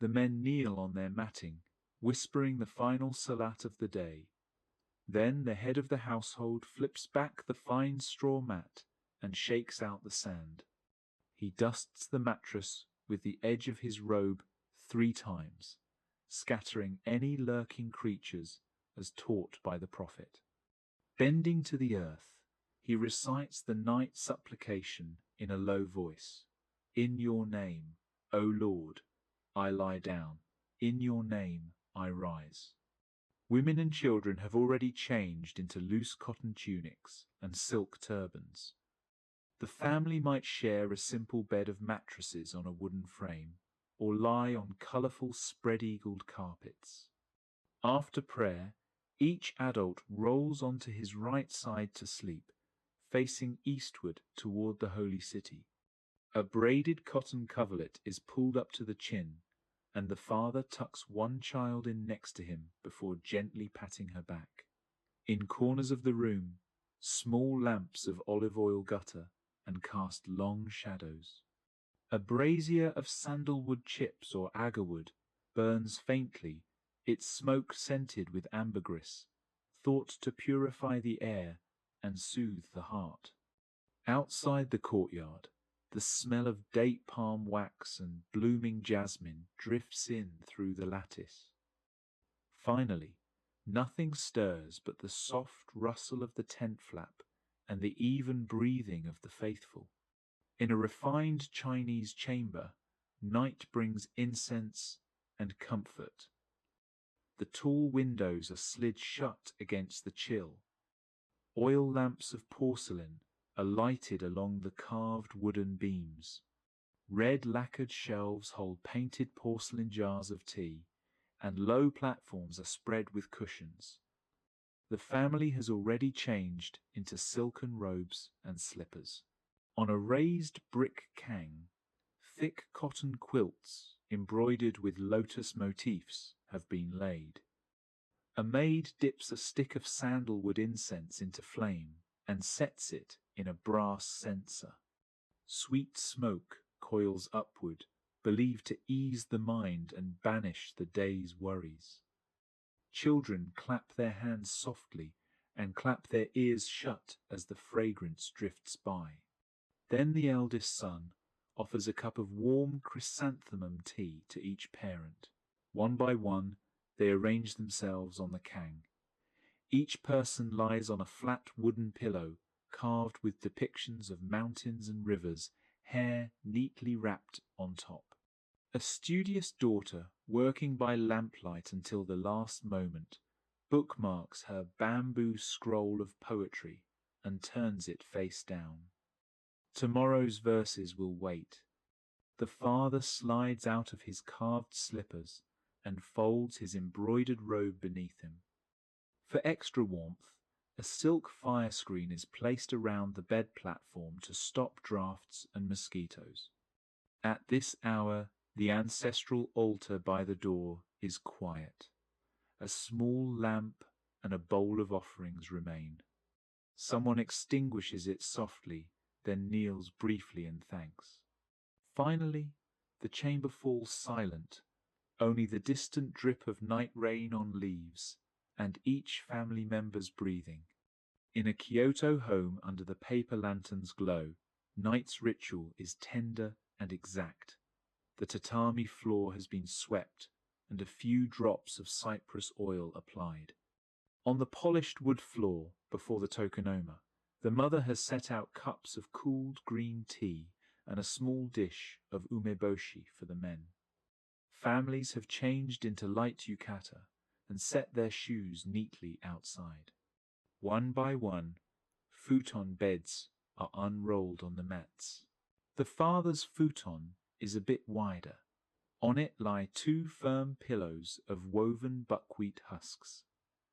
the men kneel on their matting, whispering the final salat of the day. Then the head of the household flips back the fine straw mat, and shakes out the sand. He dusts the mattress with the edge of his robe 3 times, scattering any lurking creatures as taught by the prophet. Bending to the earth, he recites the night supplication in a low voice. In your name, O Lord, I lie down. In your name, I rise. Women and children have already changed into loose cotton tunics and silk turbans. The family might share a simple bed of mattresses on a wooden frame, or lie on colorful spread-eagled carpets. After prayer, each adult rolls onto his right side to sleep, facing eastward toward the holy city. A braided cotton coverlet is pulled up to the chin, and the father tucks one child in next to him before gently patting her back. In corners of the room, small lamps of olive oil gutter and cast long shadows. A brazier of sandalwood chips or agarwood burns faintly, its smoke scented with ambergris, thought to purify the air and soothe the heart. Outside the courtyard, the smell of date palm wax and blooming jasmine drifts in through the lattice. Finally, nothing stirs but the soft rustle of the tent flap and the even breathing of the faithful. In a refined Chinese chamber, night brings incense and comfort. The tall windows are slid shut against the chill. Oil lamps of porcelain are lighted along the carved wooden beams. Red lacquered shelves hold painted porcelain jars of tea, and low platforms are spread with cushions. The family has already changed into silken robes and slippers. On a raised brick kang, thick cotton quilts embroidered with lotus motifs have been laid. A maid dips a stick of sandalwood incense into flame and sets it in a brass censer. Sweet smoke coils upward, believed to ease the mind and banish the day's worries. Children clap their hands softly and clap their ears shut as the fragrance drifts by. Then the eldest son offers a cup of warm chrysanthemum tea to each parent. One by one, they arrange themselves on the kang. Each person lies on a flat wooden pillow carved with depictions of mountains and rivers, hair neatly wrapped on top. A studious daughter, working by lamplight until the last moment, bookmarks her bamboo scroll of poetry and turns it face down. Tomorrow's verses will wait. The father slides out of his carved slippers and folds his embroidered robe beneath him. For extra warmth, a silk fire screen is placed around the bed platform to stop drafts and mosquitoes. At this hour, the ancestral altar by the door is quiet. A small lamp and a bowl of offerings remain. Someone extinguishes it softly, then kneels briefly in thanks. Finally, the chamber falls silent, only the distant drip of night rain on leaves, and each family member's breathing. In a Kyoto home under the paper lantern's glow, night's ritual is tender and exact. The tatami floor has been swept, and a few drops of cypress oil applied. On the polished wood floor, before the tokonoma, the mother has set out cups of cooled green tea and a small dish of umeboshi for the men. Families have changed into light yukata and set their shoes neatly outside. One by one, futon beds are unrolled on the mats. The father's futon is a bit wider. On it lie 2 firm pillows of woven buckwheat husks,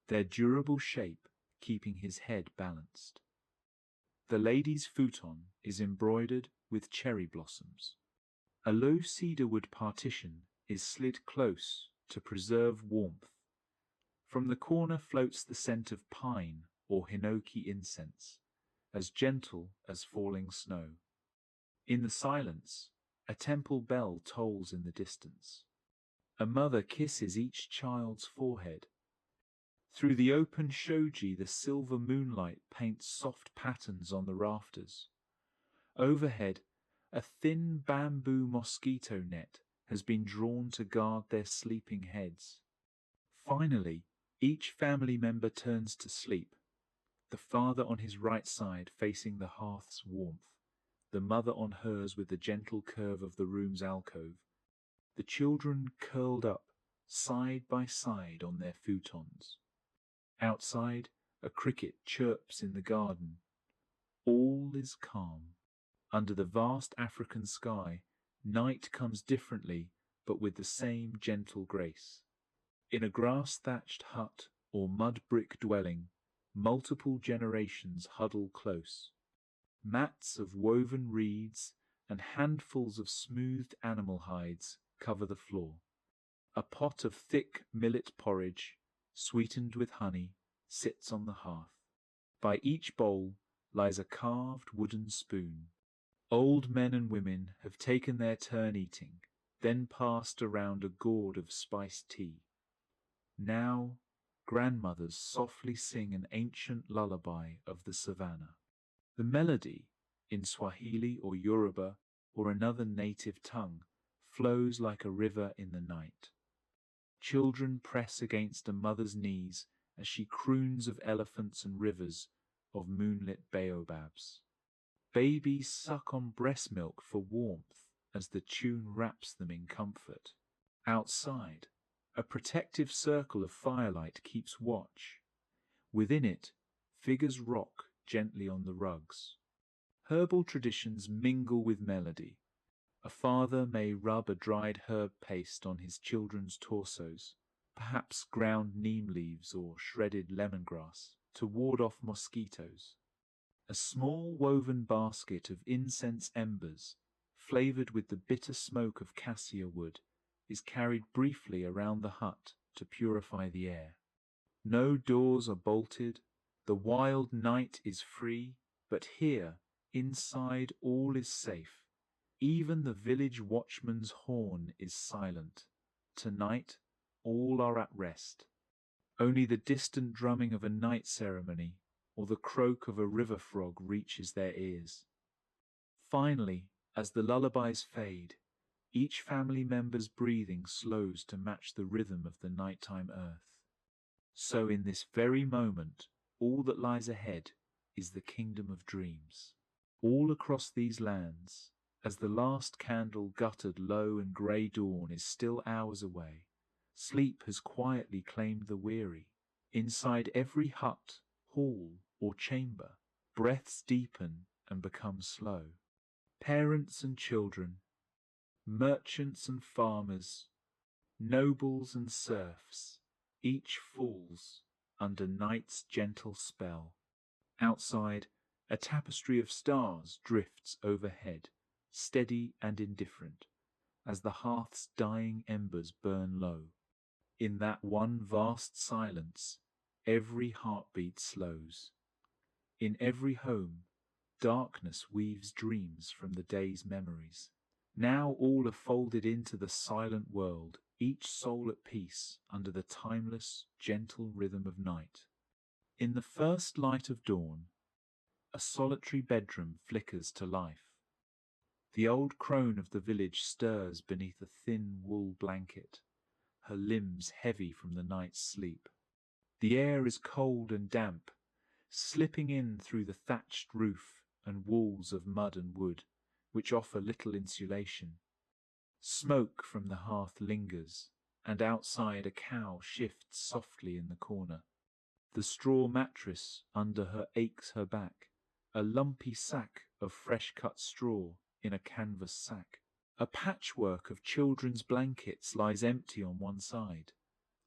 their durable shape keeping his head balanced. The lady's futon is embroidered with cherry blossoms. A low cedarwood partition is slid close to preserve warmth. From the corner floats the scent of pine or hinoki incense, as gentle as falling snow. In the silence, a temple bell tolls in the distance. A mother kisses each child's forehead. Through the open shoji, the silver moonlight paints soft patterns on the rafters. Overhead, a thin bamboo mosquito net has been drawn to guard their sleeping heads. Finally, each family member turns to sleep, the father on his right side facing the hearth's warmth, the mother on hers with the gentle curve of the room's alcove, the children curled up, side by side on their futons. Outside, a cricket chirps in the garden. All is calm. Under the vast African sky, night comes differently, but with the same gentle grace. In a grass-thatched hut or mud-brick dwelling, multiple generations huddle close. Mats of woven reeds and handfuls of smoothed animal hides cover the floor. A pot of thick millet porridge, sweetened with honey, sits on the hearth. By each bowl lies a carved wooden spoon. Old men and women have taken their turn eating, then passed around a gourd of spiced tea. Now, grandmothers softly sing an ancient lullaby of the savannah. The melody, in Swahili or Yoruba or another native tongue, flows like a river in the night. Children press against a mother's knees as she croons of elephants and rivers, of moonlit baobabs. Babies suck on breast milk for warmth as the tune wraps them in comfort. Outside, a protective circle of firelight keeps watch. Within it, figures rock gently on the rugs. Herbal traditions mingle with melody. A father may rub a dried herb paste on his children's torsos, perhaps ground neem leaves or shredded lemongrass, to ward off mosquitoes. A small woven basket of incense embers, flavored with the bitter smoke of cassia wood, is carried briefly around the hut to purify the air. No doors are bolted, the wild night is free, but here, inside, all is safe. Even the village watchman's horn is silent. Tonight, all are at rest. Only the distant drumming of a night ceremony or the croak of a river frog reaches their ears. Finally, as the lullabies fade, each family member's breathing slows to match the rhythm of the nighttime earth. So in this very moment, all that lies ahead is the kingdom of dreams. All across these lands, as the last candle guttered low and grey dawn is still hours away, sleep has quietly claimed the weary. Inside every hut, hall, or chamber, breaths deepen and become slow. Parents and children, merchants and farmers, nobles and serfs, each falls under night's gentle spell. Outside, a tapestry of stars drifts overhead, steady and indifferent, as the hearth's dying embers burn low. In that one vast silence, every heartbeat slows. In every home, darkness weaves dreams from the day's memories. Now all are folded into the silent world, each soul at peace under the timeless, gentle rhythm of night. In the first light of dawn, a solitary bedroom flickers to life. The old crone of the village stirs beneath a thin wool blanket, her limbs heavy from the night's sleep. The air is cold and damp, slipping in through the thatched roof and walls of mud and wood, which offer little insulation. Smoke from the hearth lingers, and outside a cow shifts softly in the corner. The straw mattress under her aches her back, a lumpy sack of fresh-cut straw in a canvas sack. A patchwork of children's blankets lies empty on one side.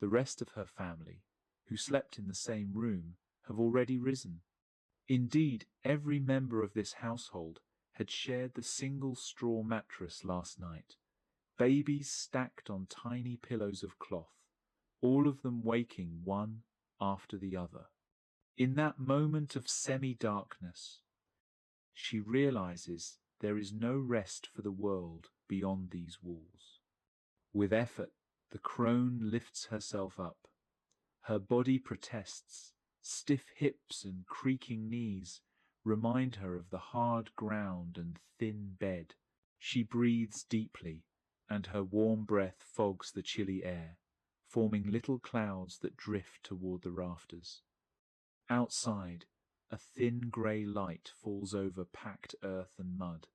The rest of her family, who slept in the same room, have already risen. Indeed, every member of this household had shared the single straw mattress last night. Babies stacked on tiny pillows of cloth, all of them waking one after the other. In that moment of semi-darkness, she realizes there is no rest for the world beyond these walls. With effort, the crone lifts herself up. Her body protests, stiff hips and creaking knees remind her of the hard ground and thin bed. She breathes deeply, and her warm breath fogs the chilly air, forming little clouds that drift toward the rafters. Outside, a thin grey light falls over packed earth and mud.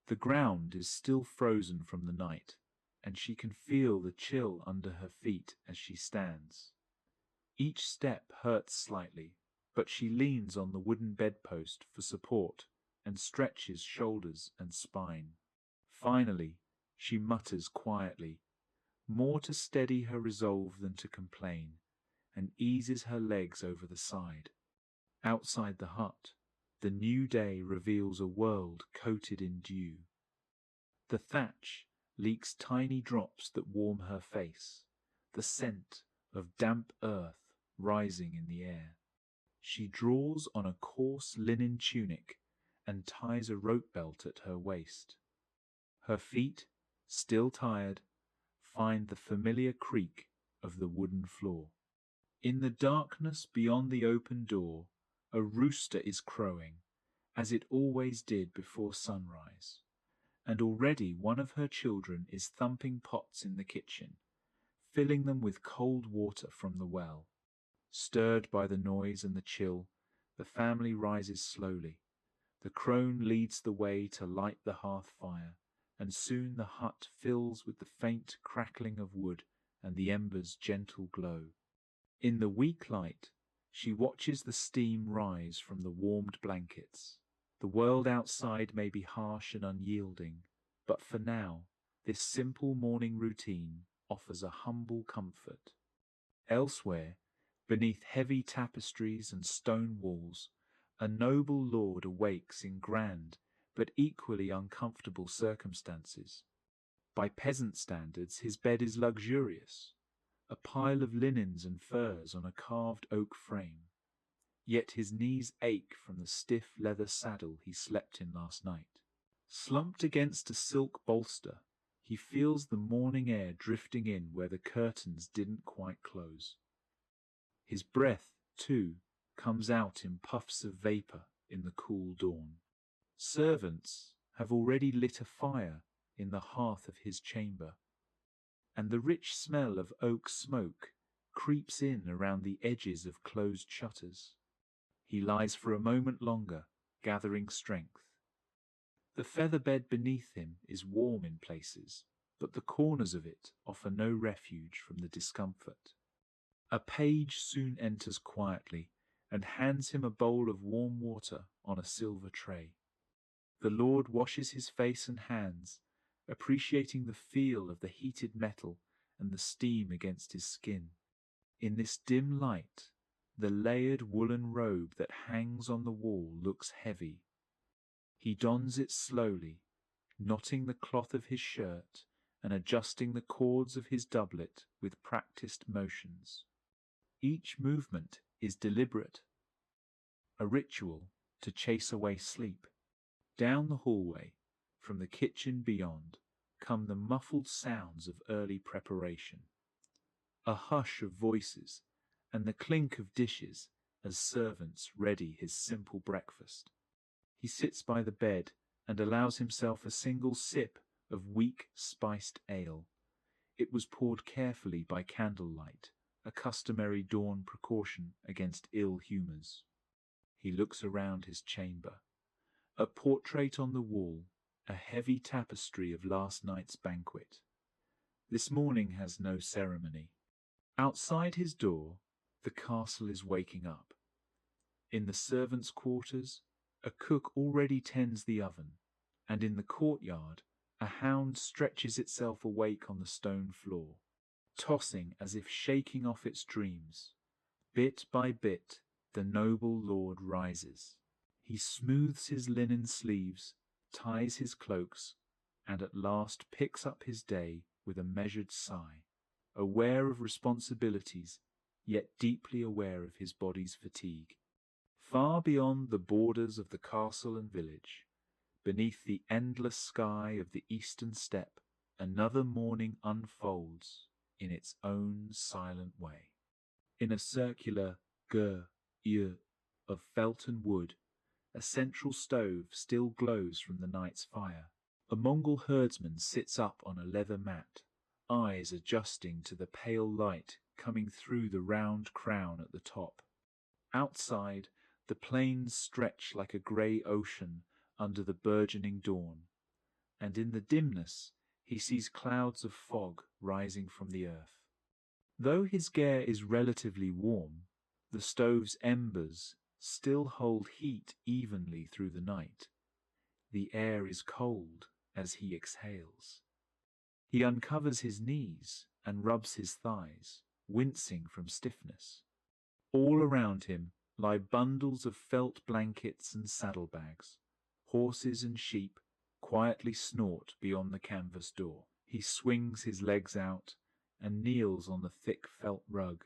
The ground is still frozen from the night, and she can feel the chill under her feet as she stands. Each step hurts slightly, but she leans on the wooden bedpost for support and stretches shoulders and spine. Finally, she mutters quietly, more to steady her resolve than to complain, and eases her legs over the side. Outside the hut, the new day reveals a world coated in dew. The thatch leaks tiny drops that warm her face, the scent of damp earth rising in the air. She draws on a coarse linen tunic and ties a rope belt at her waist. Her feet, still tired, find the familiar creak of the wooden floor. In the darkness beyond the open door, a rooster is crowing, as it always did before sunrise, and already one of her children is thumping pots in the kitchen, filling them with cold water from the well. Stirred by the noise and the chill, the family rises slowly. The crone leads the way to light the hearth fire, and soon the hut fills with the faint crackling of wood and the embers' gentle glow. In the weak light, she watches the steam rise from the warmed blankets. The world outside may be harsh and unyielding, but for now, this simple morning routine offers a humble comfort. Elsewhere, beneath heavy tapestries and stone walls, a noble lord awakes in grand but equally uncomfortable circumstances. By peasant standards, his bed is luxurious, a pile of linens and furs on a carved oak frame. Yet his knees ache from the stiff leather saddle he slept in last night. Slumped against a silk bolster, he feels the morning air drifting in where the curtains didn't quite close. His breath, too, comes out in puffs of vapour in the cool dawn. Servants have already lit a fire in the hearth of his chamber, and the rich smell of oak smoke creeps in around the edges of closed shutters. He lies for a moment longer, gathering strength. The feather bed beneath him is warm in places, but the corners of it offer no refuge from the discomfort. A page soon enters quietly and hands him a bowl of warm water on a silver tray. The lord washes his face and hands, appreciating the feel of the heated metal and the steam against his skin. In this dim light, the layered woolen robe that hangs on the wall looks heavy. He dons it slowly, knotting the cloth of his shirt and adjusting the cords of his doublet with practiced motions. Each movement is deliberate, a ritual to chase away sleep. Down the hallway, from the kitchen beyond, come the muffled sounds of early preparation. A hush of voices and the clink of dishes as servants ready his simple breakfast. He sits by the bed and allows himself a single sip of weak, spiced ale. It was poured carefully by candlelight, a customary dawn precaution against ill humours. He looks around his chamber. A portrait on the wall, a heavy tapestry of last night's banquet. This morning has no ceremony. Outside his door, the castle is waking up. In the servants' quarters, a cook already tends the oven, and in the courtyard, a hound stretches itself awake on the stone floor, tossing as if shaking off its dreams. Bit by bit, the noble lord rises. He smooths his linen sleeves, ties his cloaks, and at last picks up his day with a measured sigh, aware of responsibilities, yet deeply aware of his body's fatigue. Far beyond the borders of the castle and village, beneath the endless sky of the eastern steppe, another morning unfolds in its own silent way. In a circular of felt and wood, A central stove still glows from the night's fire. A Mongol herdsman sits up on a leather mat, eyes adjusting to the pale light coming through the round crown at the top. Outside, the plains stretch like a grey ocean under the burgeoning dawn, and in the dimness he sees clouds of fog rising from the earth. Though his gear is relatively warm, the stove's embers still hold heat evenly through the night. The air is cold as he exhales. He uncovers his knees and rubs his thighs, wincing from stiffness. All around him lie bundles of felt blankets and saddlebags. Horses and sheep quietly snort beyond the canvas door. He swings his legs out and kneels on the thick felt rug.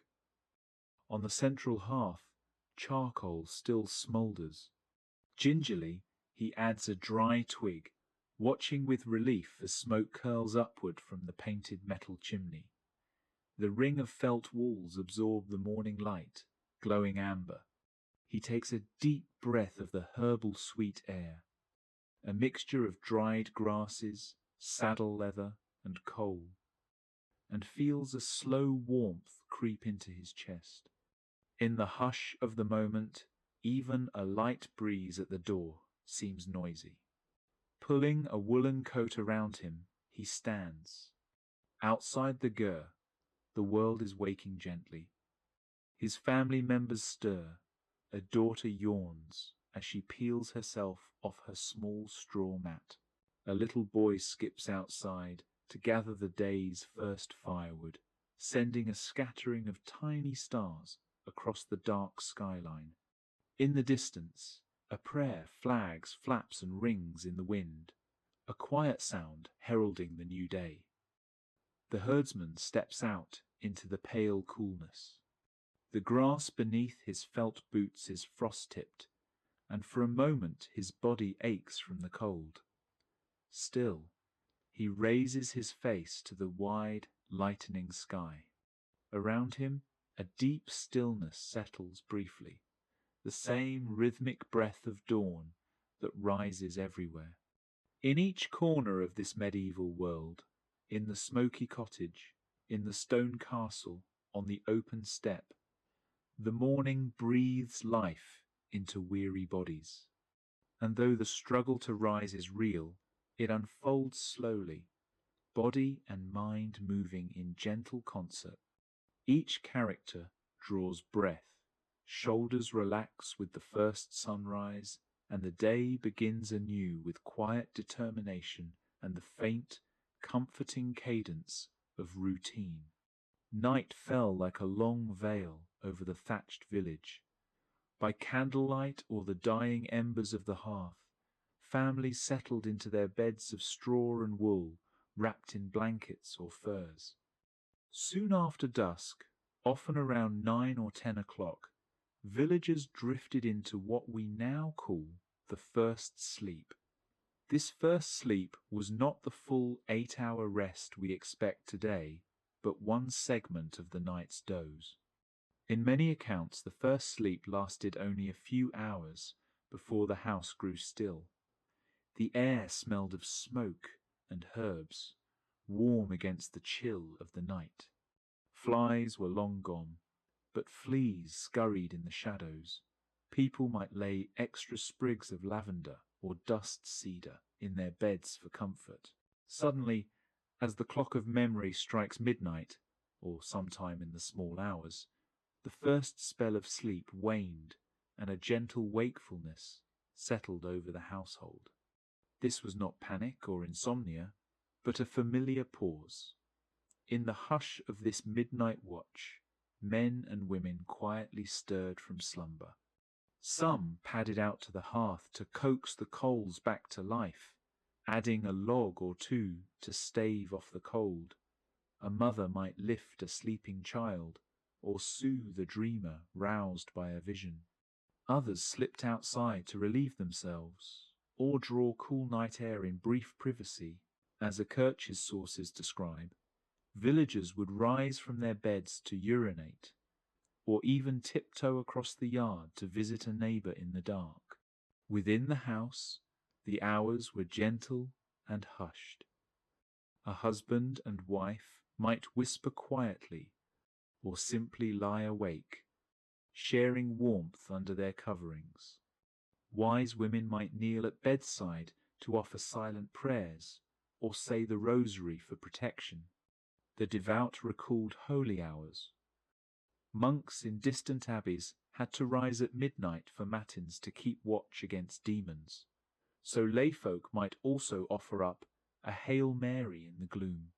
On the central hearth, charcoal still smoulders. Gingerly, he adds a dry twig, watching with relief as smoke curls upward from the painted metal chimney. The ring of felt walls absorb the morning light, glowing amber. He takes a deep breath of the herbal sweet air, a mixture of dried grasses, saddle leather, and coal, and feels a slow warmth creep into his chest. In the hush of the moment, even a light breeze at the door seems noisy. Pulling a woolen coat around him, he stands. Outside the ger, the world is waking gently. His family members stir. A daughter yawns as she peels herself off her small straw mat. A little boy skips outside to gather the day's first firewood, sending a scattering of tiny stars across the dark skyline. In the distance, a prayer flags, flaps, and rings in the wind, a quiet sound heralding the new day. The herdsman steps out into the pale coolness. The grass beneath his felt boots is frost-tipped, and for a moment his body aches from the cold. Still, he raises his face to the wide, lightening sky. Around him, a deep stillness settles briefly, the same rhythmic breath of dawn that rises everywhere. In each corner of this medieval world, in the smoky cottage, in the stone castle, on the open steppe, the morning breathes life into weary bodies. And though the struggle to rise is real, it unfolds slowly, body and mind moving in gentle concert. Each character draws breath, shoulders relax with the first sunrise, and the day begins anew with quiet determination and the faint, comforting cadence of routine. Night fell like a long veil over the thatched village. By candlelight or the dying embers of the hearth, families settled into their beds of straw and wool, wrapped in blankets or furs. Soon after dusk, often around 9 or 10 o'clock, villagers drifted into what we now call the first sleep. This first sleep was not the full 8-hour rest we expect today, but one segment of the night's doze. In many accounts, the first sleep lasted only a few hours before the house grew still. The air smelled of smoke and herbs, warm against the chill of the night. Flies were long gone, but fleas scurried in the shadows. People might lay extra sprigs of lavender or dust cedar in their beds for comfort. Suddenly, as the clock of memory strikes midnight, or sometime in the small hours, the first spell of sleep waned, and a gentle wakefulness settled over the household. This was not panic or insomnia, but a familiar pause. In the hush of this midnight watch, men and women quietly stirred from slumber. Some padded out to the hearth to coax the coals back to life, adding a log or two to stave off the cold. A mother might lift a sleeping child, or soothe a dreamer roused by a vision. Others slipped outside to relieve themselves, or draw cool night air in brief privacy. As Kirch's sources describe, villagers would rise from their beds to urinate, or even tiptoe across the yard to visit a neighbor in the dark. Within the house, the hours were gentle and hushed. A husband and wife might whisper quietly or simply lie awake, sharing warmth under their coverings. Wise women might kneel at bedside to offer silent prayers or say the rosary for protection. The devout recalled holy hours. Monks in distant abbeys had to rise at midnight for matins to keep watch against demons, so layfolk might also offer up a Hail Mary in the gloom.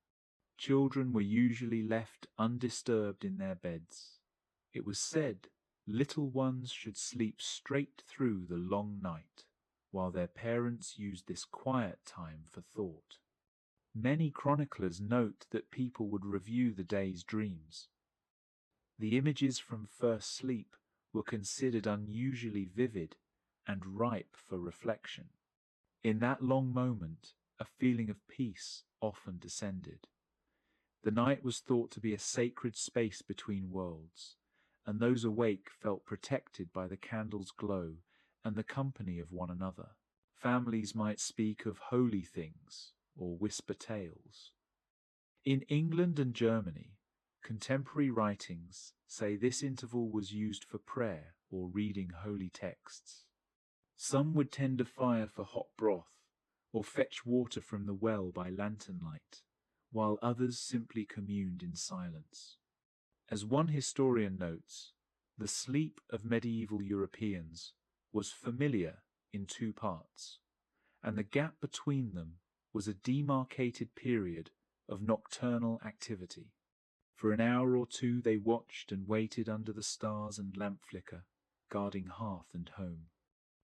Children were usually left undisturbed in their beds. It was said little ones should sleep straight through the long night, while their parents used this quiet time for thought. Many chroniclers note that people would review the day's dreams. The images from first sleep were considered unusually vivid and ripe for reflection. In that long moment, a feeling of peace often descended. The night was thought to be a sacred space between worlds, and those awake felt protected by the candle's glow and the company of one another. Families might speak of holy things or whisper tales. In England and Germany, contemporary writings say this interval was used for prayer or reading holy texts. Some would tend a fire for hot broth or fetch water from the well by lantern light, while others simply communed in silence. As one historian notes, the sleep of medieval Europeans was familiar in two parts, and the gap between them was a demarcated period of nocturnal activity. For an hour or two they watched and waited under the stars and lamp flicker, guarding hearth and home.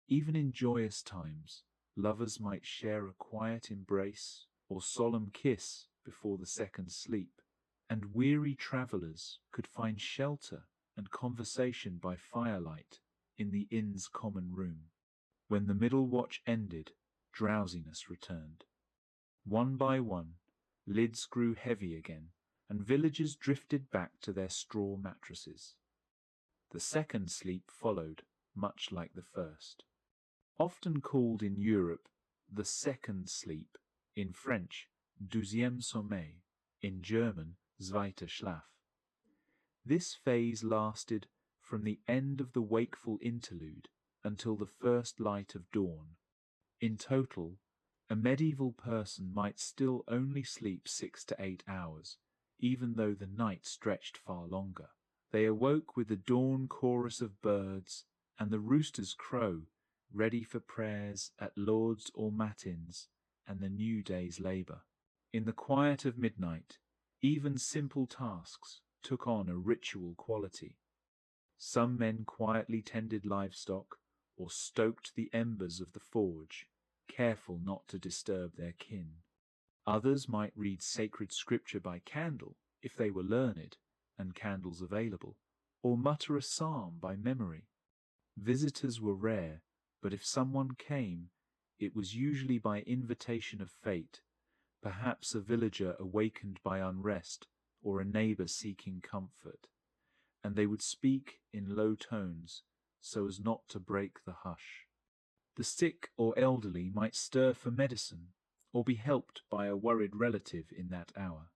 Even in joyous times, lovers might share a quiet embrace or solemn kiss before the second sleep, and weary travellers could find shelter and conversation by firelight in the inn's common room. When the middle watch ended, drowsiness returned. One by one, lids grew heavy again, and villagers drifted back to their straw mattresses. The second sleep followed, much like the first. Often called in Europe the second sleep, in French deuxième sommeil, in German zweiter Schlaf. This phase lasted from the end of the wakeful interlude until the first light of dawn. In total, a medieval person might still only sleep 6 to 8 hours, even though the night stretched far longer. They awoke with the dawn chorus of birds and the rooster's crow, ready for prayers at lauds or matins and the new day's labour. In the quiet of midnight, even simple tasks took on a ritual quality. Some men quietly tended livestock or stoked the embers of the forge, careful not to disturb their kin. Others might read sacred scripture by candle, if they were learned and candles available, or mutter a psalm by memory. Visitors were rare, but if someone came, it was usually by invitation of fate, perhaps a villager awakened by unrest or a neighbour seeking comfort, and they would speak in low tones so as not to break the hush. The sick or elderly might stir for medicine or be helped by a worried relative in that hour.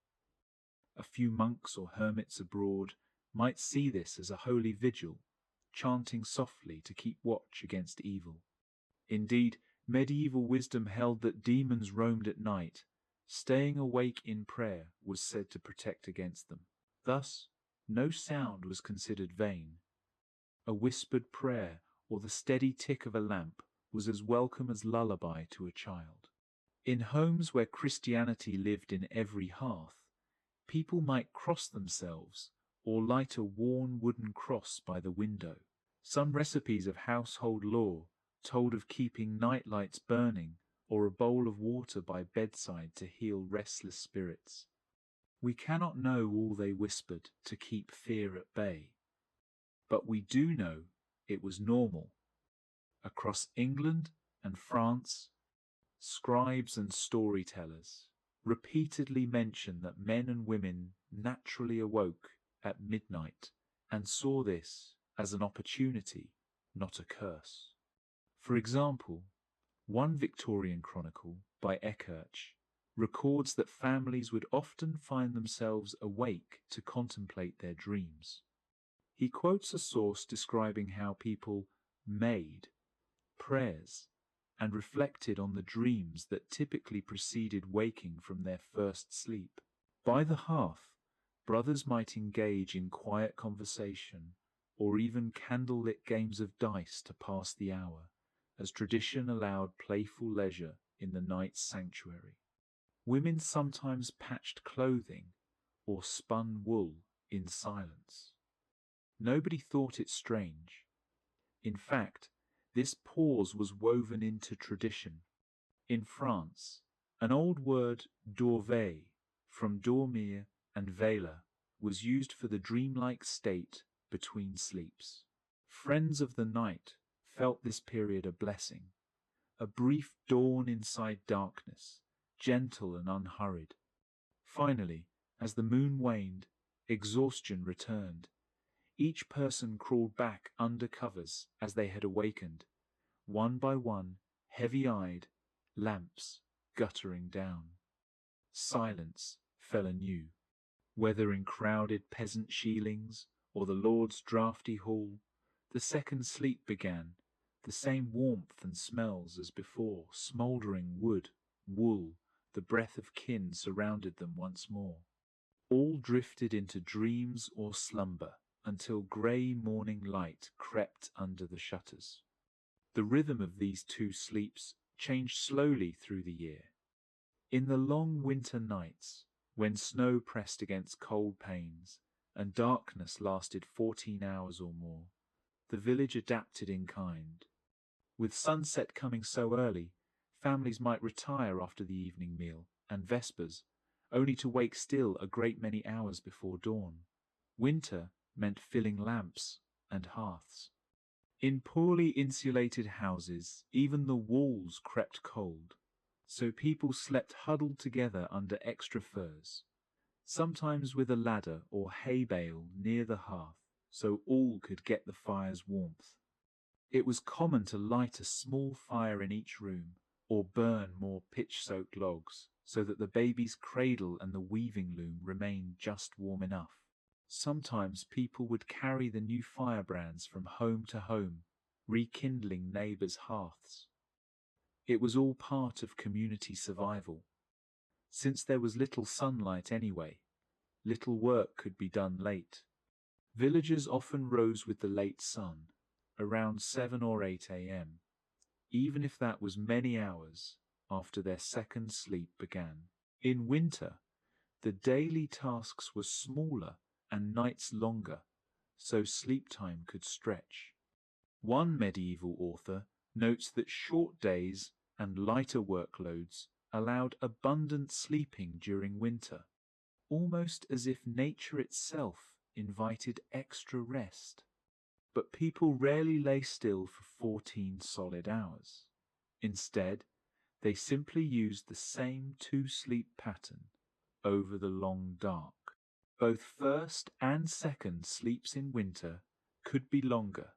A few monks or hermits abroad might see this as a holy vigil, chanting softly to keep watch against evil. Indeed, medieval wisdom held that demons roamed at night. Staying awake in prayer was said to protect against them. Thus, no sound was considered vain. A whispered prayer or the steady tick of a lamp was as welcome as lullaby to a child. In homes where Christianity lived in every hearth, people might cross themselves or light a worn wooden cross by the window. Some recipes of household lore told of keeping night lights burning or a bowl of water by bedside to heal restless spirits. We cannot know all they whispered to keep fear at bay, but we do know it was normal. Across England and France, scribes and storytellers repeatedly mention that men and women naturally awoke at midnight and saw this as an opportunity, not a curse. For example, one Victorian chronicle by Eckhurch records that families would often find themselves awake to contemplate their dreams. He quotes a source describing how people made prayers and reflected on the dreams that typically preceded waking from their first sleep. By the hearth, brothers might engage in quiet conversation or even candlelit games of dice to pass the hour, as tradition allowed playful leisure in the night's sanctuary. Women sometimes patched clothing or spun wool in silence. Nobody thought it strange. In fact, this pause was woven into tradition. In France, an old word dorveil, from dormir and veiller, was used for the dreamlike state between sleeps. Friends of the night felt this period a blessing, a brief dawn inside darkness, gentle and unhurried. Finally, as the moon waned, exhaustion returned. Each person crawled back under covers as they had awakened, one by one, heavy-eyed, lamps guttering down. Silence fell anew. Whether in crowded peasant sheilings or the Lord's draughty hall, the second sleep began, the same warmth and smells as before, smouldering wood, wool, the breath of kin surrounded them once more. All drifted into dreams or slumber until grey morning light crept under the shutters. The rhythm of these two sleeps changed slowly through the year. In the long winter nights, when snow pressed against cold panes and darkness lasted 14 hours or more, the village adapted in kind. With sunset coming so early, families might retire after the evening meal and vespers, only to wake still a great many hours before dawn. Winter meant filling lamps and hearths. In poorly insulated houses, even the walls crept cold, so people slept huddled together under extra furs, sometimes with a ladder or hay bale near the hearth, so all could get the fire's warmth. It was common to light a small fire in each room, or burn more pitch-soaked logs, so that the baby's cradle and the weaving loom remained just warm enough. Sometimes people would carry the new firebrands from home to home, rekindling neighbors' hearths. It was all part of community survival. Since there was little sunlight anyway, little work could be done late. Villagers often rose with the late sun, around 7 or 8 a.m., even if that was many hours after their second sleep began. In winter, the daily tasks were smaller and nights longer, so sleep time could stretch. One medieval author notes that short days and lighter workloads allowed abundant sleeping during winter, almost as if nature itself invited extra rest. But people rarely lay still for 14 solid hours. Instead, they simply used the same two-sleep pattern over the long dark. Both first and second sleeps in winter could be longer,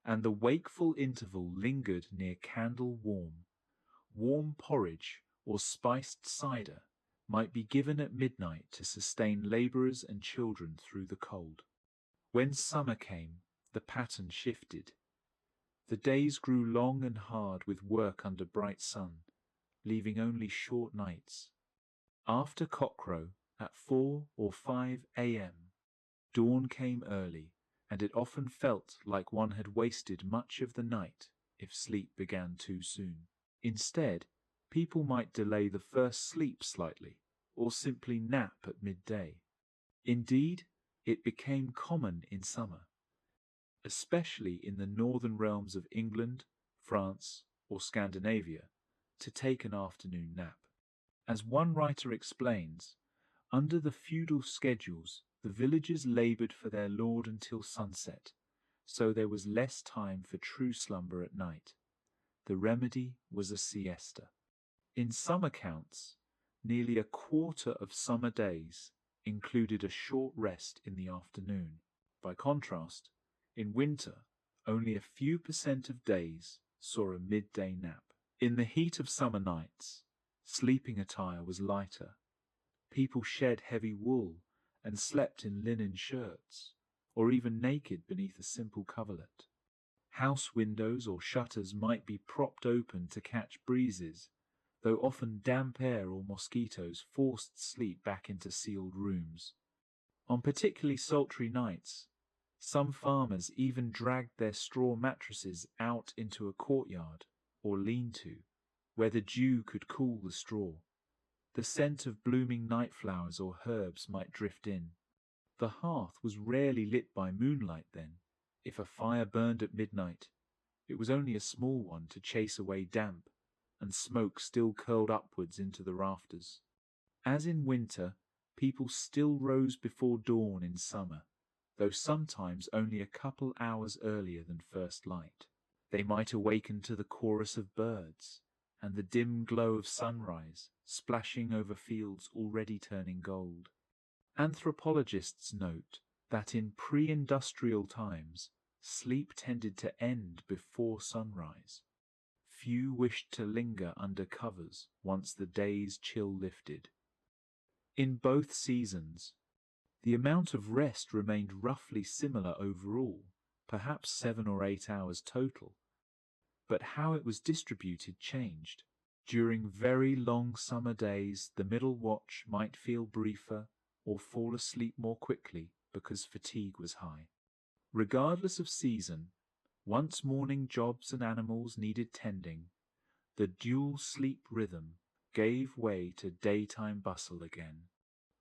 and the wakeful interval lingered near candle warm. Warm porridge or spiced cider might be given at midnight to sustain laborers and children through the cold. When summer came, the pattern shifted. The days grew long and hard with work under bright sun, leaving only short nights. After cockcrow, at 4 or 5 a.m., dawn came early, and it often felt like one had wasted much of the night if sleep began too soon. Instead, people might delay the first sleep slightly, or simply nap at midday. Indeed, it became common in summer, especially in the northern realms of England, France, or Scandinavia, to take an afternoon nap. As one writer explains, under the feudal schedules, the villagers labored for their lord until sunset, so there was less time for true slumber at night. The remedy was a siesta. In some accounts, nearly a quarter of summer days included a short rest in the afternoon. By contrast, in winter, only a few % of days saw a midday nap. In the heat of summer nights, sleeping attire was lighter. People shed heavy wool and slept in linen shirts, or even naked beneath a simple coverlet. House windows or shutters might be propped open to catch breezes, though often damp air or mosquitoes forced sleep back into sealed rooms. On particularly sultry nights, some farmers even dragged their straw mattresses out into a courtyard or lean-to, where the dew could cool the straw. The scent of blooming night flowers or herbs might drift in. The hearth was rarely lit by moonlight then. If a fire burned at midnight, it was only a small one to chase away damp, and smoke still curled upwards into the rafters. As in winter, people still rose before dawn in summer, though sometimes only a couple hours earlier than first light. They might awaken to the chorus of birds, and the dim glow of sunrise splashing over fields already turning gold. Anthropologists note that in pre-industrial times, sleep tended to end before sunrise. Few wished to linger under covers once the day's chill lifted. In both seasons, the amount of rest remained roughly similar overall, perhaps 7 or 8 hours total, but how it was distributed changed. During very long summer days, the middle watch might feel briefer or fall asleep more quickly because fatigue was high. Regardless of season, once morning jobs and animals needed tending, the dual sleep rhythm gave way to daytime bustle again.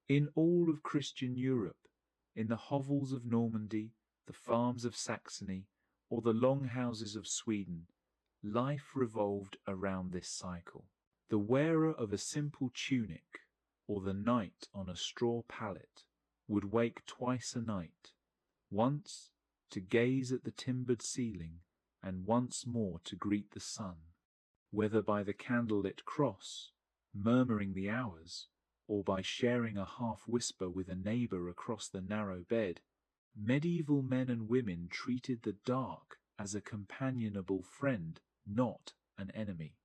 In all of Christian Europe, in the hovels of Normandy, the farms of Saxony, or the longhouses of Sweden, life revolved around this cycle. The wearer of a simple tunic, or the knight on a straw pallet, would wake twice a night, once to gaze at the timbered ceiling, and once more to greet the sun, whether by the candlelit cross, murmuring the hours, or by sharing a half-whisper with a neighbor across the narrow bed. Medieval men and women treated the dark as a companionable friend, not an enemy.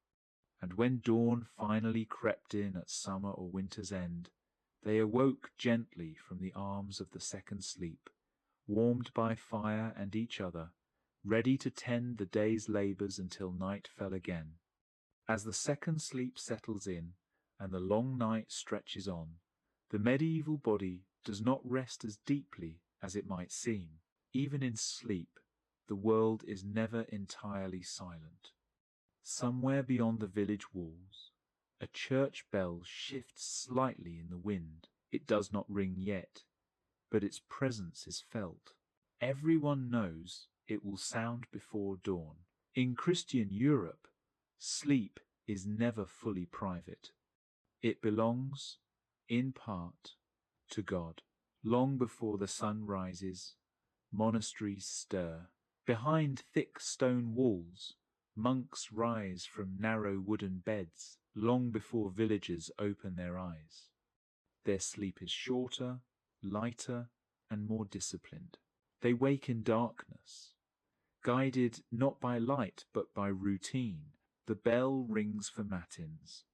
And when dawn finally crept in at summer or winter's end, they awoke gently from the arms of the second sleep, warmed by fire and each other, ready to tend the day's labors until night fell again. As the second sleep settles in, and the long night stretches on, the medieval body does not rest as deeply as it might seem. Even in sleep, the world is never entirely silent. Somewhere beyond the village walls, a church bell shifts slightly in the wind. It does not ring yet, but its presence is felt. Everyone knows it will sound before dawn. In Christian Europe, sleep is never fully private. It belongs, in part, to God. Long before the sun rises, monasteries stir. Behind thick stone walls, monks rise from narrow wooden beds. Long before villagers open their eyes, their sleep is shorter, lighter, and more disciplined. They wake in darkness, guided not by light but by routine. The bell rings for matins.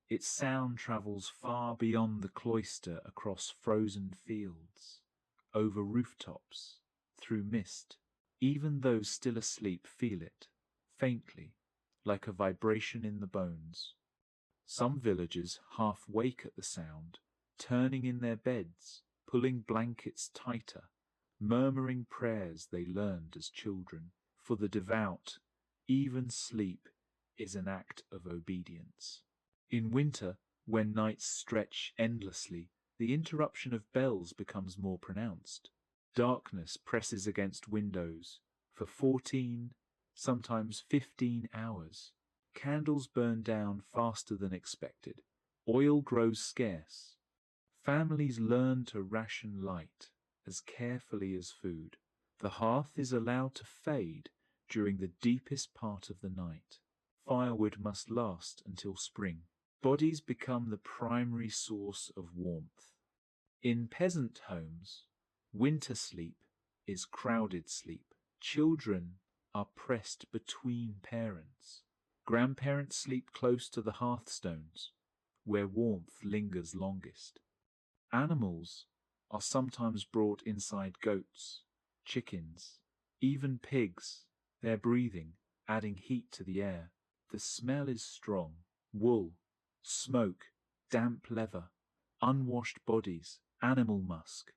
Its sound travels far beyond the cloister, across frozen fields, over rooftops, through mist. Even those still asleep feel it, faintly, like a vibration in the bones. Some villagers half wake at the sound, turning in their beds, pulling blankets tighter, murmuring prayers they learned as children. For the devout, even sleep is an act of obedience. In winter, when nights stretch endlessly, the interruption of bells becomes more pronounced. Darkness presses against windows for 14, sometimes 15 hours. Candles burn down faster than expected. Oil grows scarce. Families learn to ration light as carefully as food. The hearth is allowed to fade during the deepest part of the night. Firewood must last until spring. Bodies become the primary source of warmth. In peasant homes, winter sleep is crowded sleep. Children are pressed between parents. Grandparents sleep close to the hearthstones, where warmth lingers longest. Animals are sometimes brought inside goats, chickens, even pigs, their breathing adding heat to the air. The smell is strong: wool, smoke, damp leather, unwashed bodies, animal musk.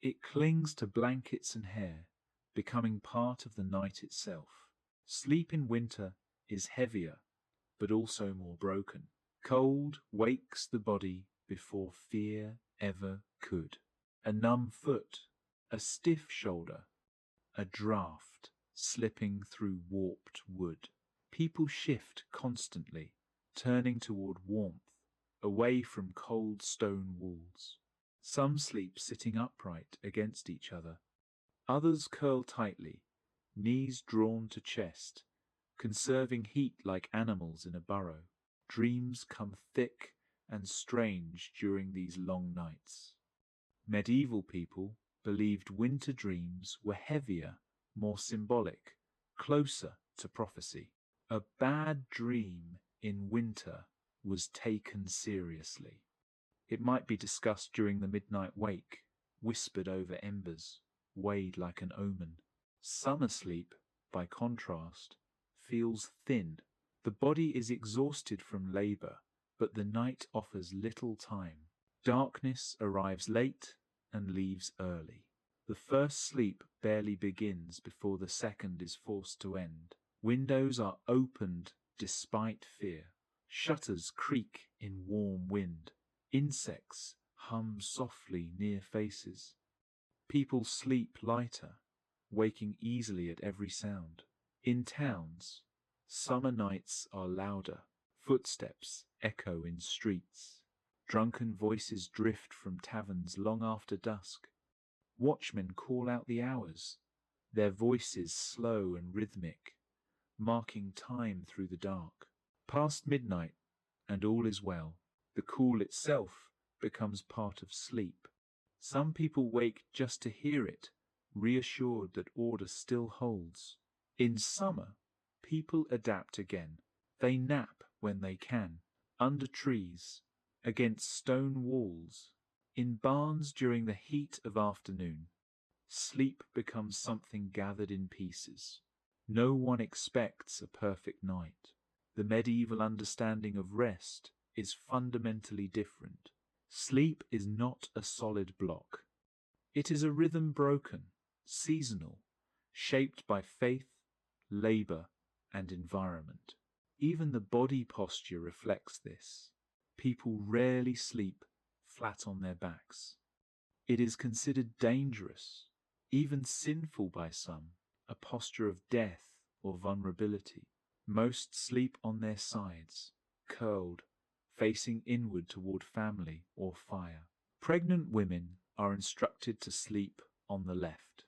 It clings to blankets and hair, becoming part of the night itself. Sleep in winter is heavier, but also more broken. Cold wakes the body before fear ever could. A numb foot, a stiff shoulder, a draft slipping through warped wood. People shift constantly, turning toward warmth, away from cold stone walls. Some sleep sitting upright against each other. Others curl tightly, knees drawn to chest, conserving heat like animals in a burrow. Dreams come thick and strange during these long nights. Medieval people believed winter dreams were heavier, more symbolic, closer to prophecy. A bad dream in winter was taken seriously. It might be discussed during the midnight wake, whispered over embers, weighed like an omen. Summer sleep, by contrast, feels thin. The body is exhausted from labor, but the night offers little time. Darkness arrives late and leaves early. The first sleep barely begins before the second is forced to end. Windows are opened despite fear. Shutters creak in warm wind. Insects hum softly near faces. People sleep lighter, waking easily at every sound. In towns, summer nights are louder. Footsteps echo in streets. Drunken voices drift from taverns long after dusk. Watchmen call out the hours, their voices slow and rhythmic, marking time through the dark. Past midnight, and all is well. The call itself becomes part of sleep. Some people wake just to hear it, reassured that order still holds. In summer, people adapt again. They nap when they can, under trees, against stone walls, in barns during the heat of afternoon. Sleep becomes something gathered in pieces. No one expects a perfect night. The medieval understanding of rest is fundamentally different. Sleep is not a solid block. It is a rhythm broken, seasonal, shaped by faith, labor, and environment. Even the body posture reflects this. People rarely sleep flat on their backs. It is considered dangerous, even sinful by some, a posture of death or vulnerability. Most sleep on their sides, curled, facing inward toward family or fire. Pregnant women are instructed to sleep on the left.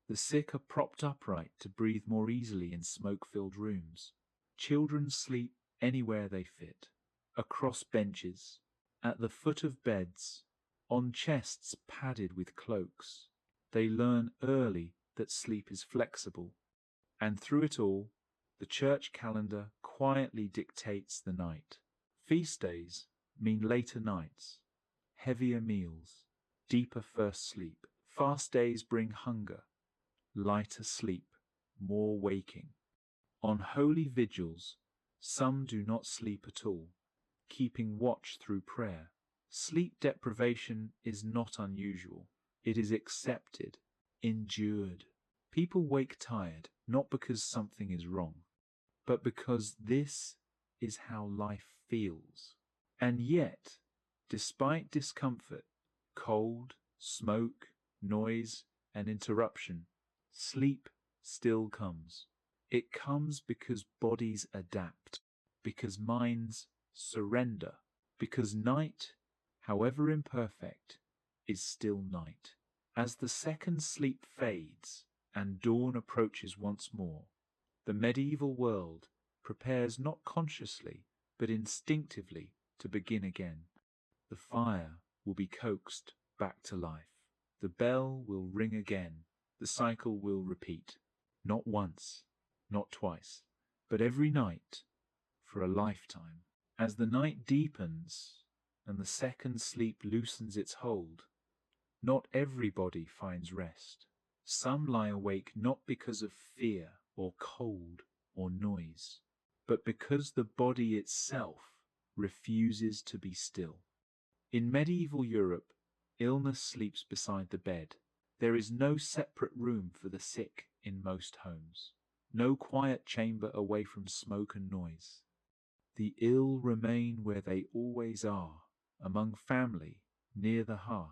The sick are propped upright to breathe more easily in smoke-filled rooms. Children sleep anywhere they fit, across benches, at the foot of beds, on chests padded with cloaks. They learn early that sleep is flexible, and through it all, the church calendar quietly dictates the night. Feast days mean later nights, heavier meals, deeper first sleep. Fast days bring hunger, lighter sleep, more waking. On holy vigils, some do not sleep at all, keeping watch through prayer. Sleep deprivation is not unusual. It is accepted, endured. People wake tired, not because something is wrong, but because this is how life feels. And yet, despite discomfort, cold, smoke, noise, and interruption, sleep still comes. It comes because bodies adapt, because minds surrender, because night, however imperfect, is still night. As the second sleep fades and dawn approaches once more, the medieval world prepares not consciously, but instinctively to begin again. The fire will be coaxed back to life. The bell will ring again. The cycle will repeat, not once, not twice, but every night, for a lifetime. As the night deepens and the second sleep loosens its hold, not everybody finds rest. Some lie awake not because of fear or cold or noise, but because the body itself refuses to be still. In medieval Europe, illness sleeps beside the bed. There is no separate room for the sick in most homes, no quiet chamber away from smoke and noise. The ill remain where they always are, among family, near the hearth.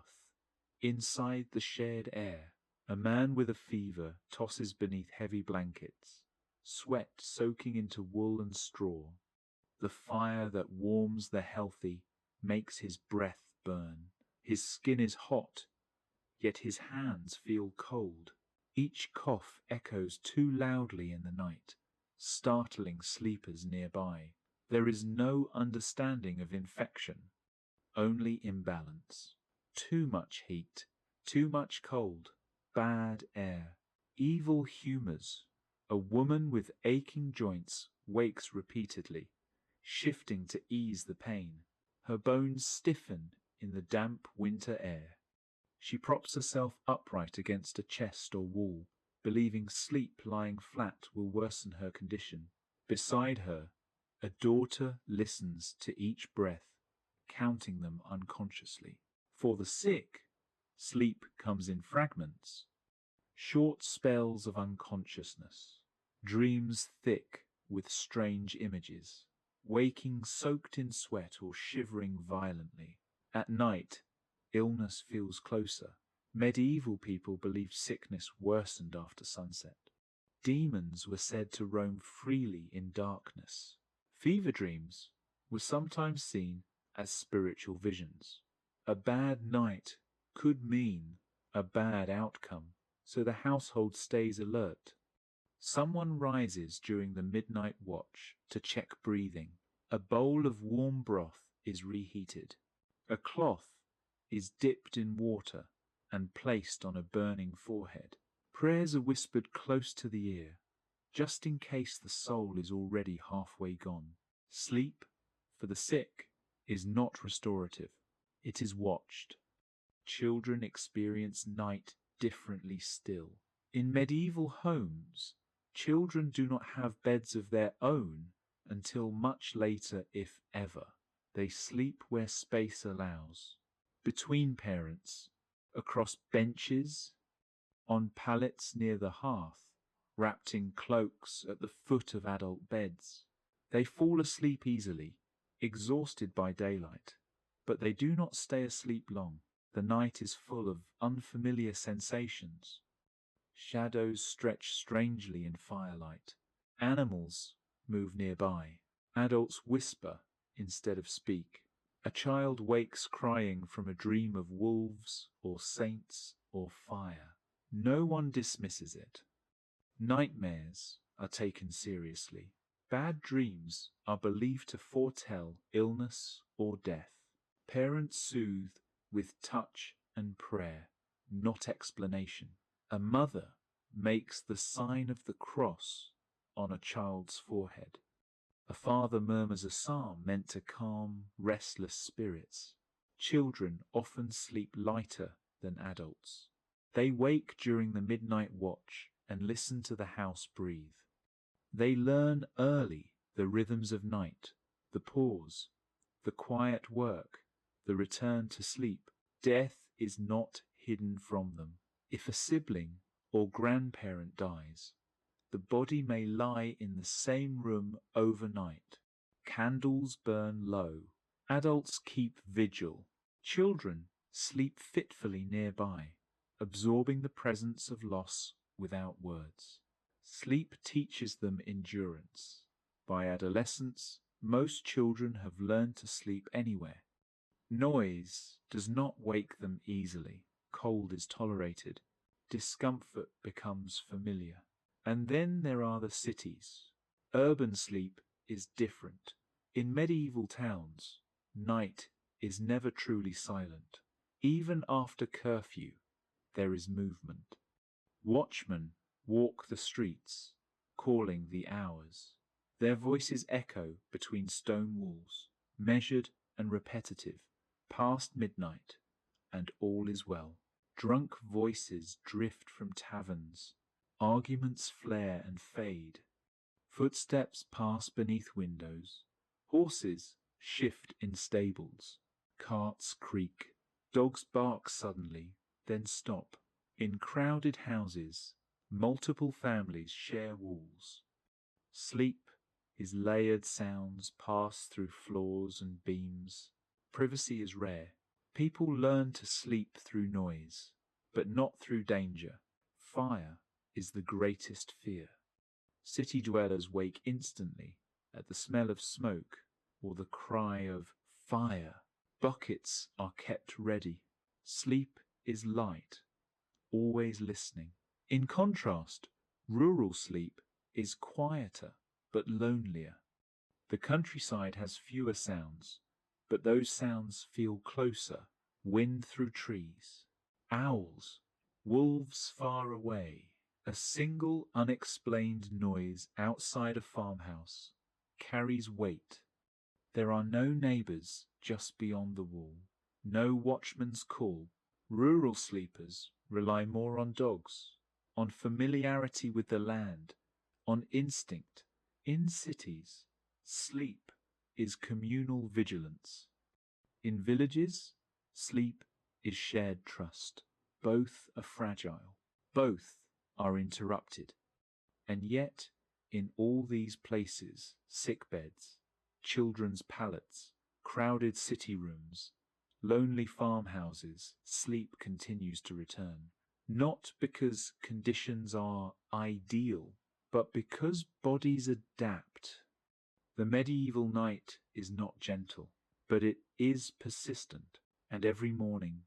Inside the shared air, a man with a fever tosses beneath heavy blankets, sweat soaking into wool and straw. The fire that warms the healthy makes his breath burn. His skin is hot, yet his hands feel cold. Each cough echoes too loudly in the night, startling sleepers nearby. There is no understanding of infection, only imbalance. Too much heat, too much cold, bad air, evil humors. A woman with aching joints wakes repeatedly, shifting to ease the pain. Her bones stiffen in the damp winter air. She props herself upright against a chest or wall, believing sleep lying flat will worsen her condition. Beside her, a daughter listens to each breath, counting them unconsciously. For the sick, sleep comes in fragments, short spells of unconsciousness, dreams thick with strange images, waking soaked in sweat or shivering violently. At night, illness feels closer. Medieval people believed sickness worsened after sunset. Demons were said to roam freely in darkness. Fever dreams were sometimes seen as spiritual visions. A bad night could mean a bad outcome, so the household stays alert. Someone rises during the midnight watch to check breathing. A bowl of warm broth is reheated. A cloth is dipped in water and placed on a burning forehead. Prayers are whispered close to the ear, just in case the soul is already halfway gone. Sleep, for the sick, is not restorative. It is watched. Children experience night differently still. In medieval homes, children do not have beds of their own until much later, if ever. They sleep where space allows, between parents, across benches, on pallets near the hearth, wrapped in cloaks at the foot of adult beds. They fall asleep easily, exhausted by daylight, but they do not stay asleep long. The night is full of unfamiliar sensations. Shadows stretch strangely in firelight. Animals move nearby. Adults whisper instead of speak. A child wakes crying from a dream of wolves or saints or fire. No one dismisses it. Nightmares are taken seriously. Bad dreams are believed to foretell illness or death. Parents soothe with touch and prayer, not explanation. A mother makes the sign of the cross on a child's forehead. A father murmurs a psalm meant to calm restless spirits. Children often sleep lighter than adults. They wake during the midnight watch and listen to the house breathe. They learn early the rhythms of night, the pause, the quiet work, the return to sleep. Death is not hidden from them. If a sibling or grandparent dies, the body may lie in the same room overnight. Candles burn low. Adults keep vigil. Children sleep fitfully nearby, absorbing the presence of loss without words. Sleep teaches them endurance. By adolescence, most children have learned to sleep anywhere. Noise does not wake them easily. Cold is tolerated. Discomfort becomes familiar. And then there are the cities. Urban sleep is different. In medieval towns, night is never truly silent. Even after curfew, there is movement. Watchmen walk the streets. calling the hours. Their voices echo between stone walls, measured and repetitive, past midnight, and all is well. Drunk voices drift from taverns, arguments flare and fade. Footsteps pass beneath windows, horses shift in stables, carts creak, dogs bark suddenly, then stop. In crowded houses, multiple families share walls. Sleep is layered sounds pass through floors and beams. Privacy is rare. People learn to sleep through noise, but not through danger. Fire is the greatest fear. City dwellers wake instantly at the smell of smoke or the cry of fire. Buckets are kept ready. Sleep is light, always listening. In contrast, rural sleep is quieter but lonelier. The countryside has fewer sounds, but those sounds feel closer. Wind through trees, owls, wolves far away. A single unexplained noise outside a farmhouse carries weight. There are no neighbors just beyond the wall, no watchman's call. Rural sleepers rely more on dogs, on familiarity with the land, on instinct. In cities, sleep is communal vigilance. In villages, sleep is shared trust. Both are fragile. Both are interrupted. And yet, in all these places, sick beds, children's pallets, crowded city rooms, lonely farmhouses, sleep continues to return. Not because conditions are ideal, but because bodies adapt. The medieval night is not gentle, but it is persistent, and every morning,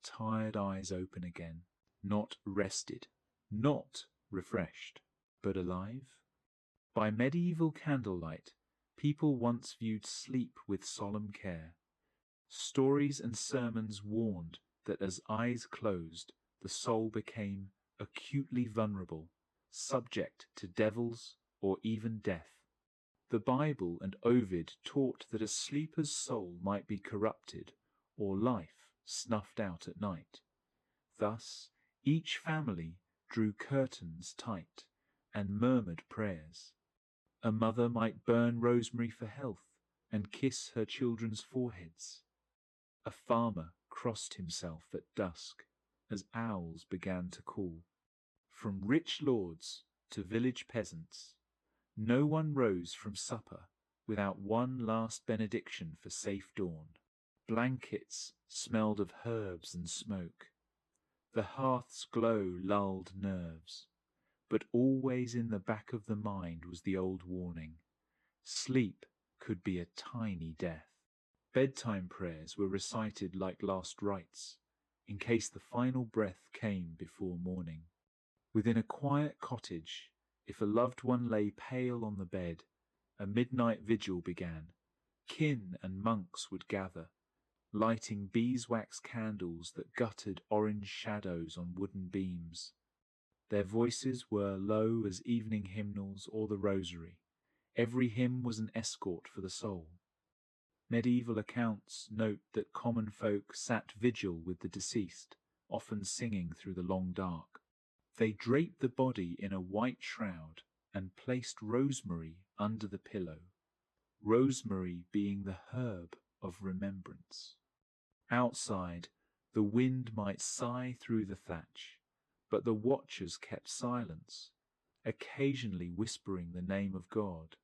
tired eyes open again, not rested, not refreshed, but alive. By medieval candlelight, people once viewed sleep with solemn care. Stories and sermons warned that as eyes closed, the soul became acutely vulnerable, subject to devils or even death. The Bible and Ovid taught that a sleeper's soul might be corrupted or life snuffed out at night. Thus, each family drew curtains tight and murmured prayers. A mother might burn rosemary for health and kiss her children's foreheads. A farmer crossed himself at dusk as owls began to call. From rich lords to village peasants, no one rose from supper without one last benediction for safe dawn. Blankets smelled of herbs and smoke. The hearth's glow lulled nerves. But always in the back of the mind was the old warning. Sleep could be a tiny death. Bedtime prayers were recited like last rites, in case the final breath came before morning. Within a quiet cottage, if a loved one lay pale on the bed, a midnight vigil began. Kin and monks would gather, lighting beeswax candles that guttered orange shadows on wooden beams. Their voices were low as evening hymnals or the rosary. Every hymn was an escort for the soul. Medieval accounts note that common folk sat vigil with the deceased, often singing through the long dark. They draped the body in a white shroud and placed rosemary under the pillow, rosemary being the herb of remembrance. Outside, the wind might sigh through the thatch, but the watchers kept silence, occasionally whispering the name of God.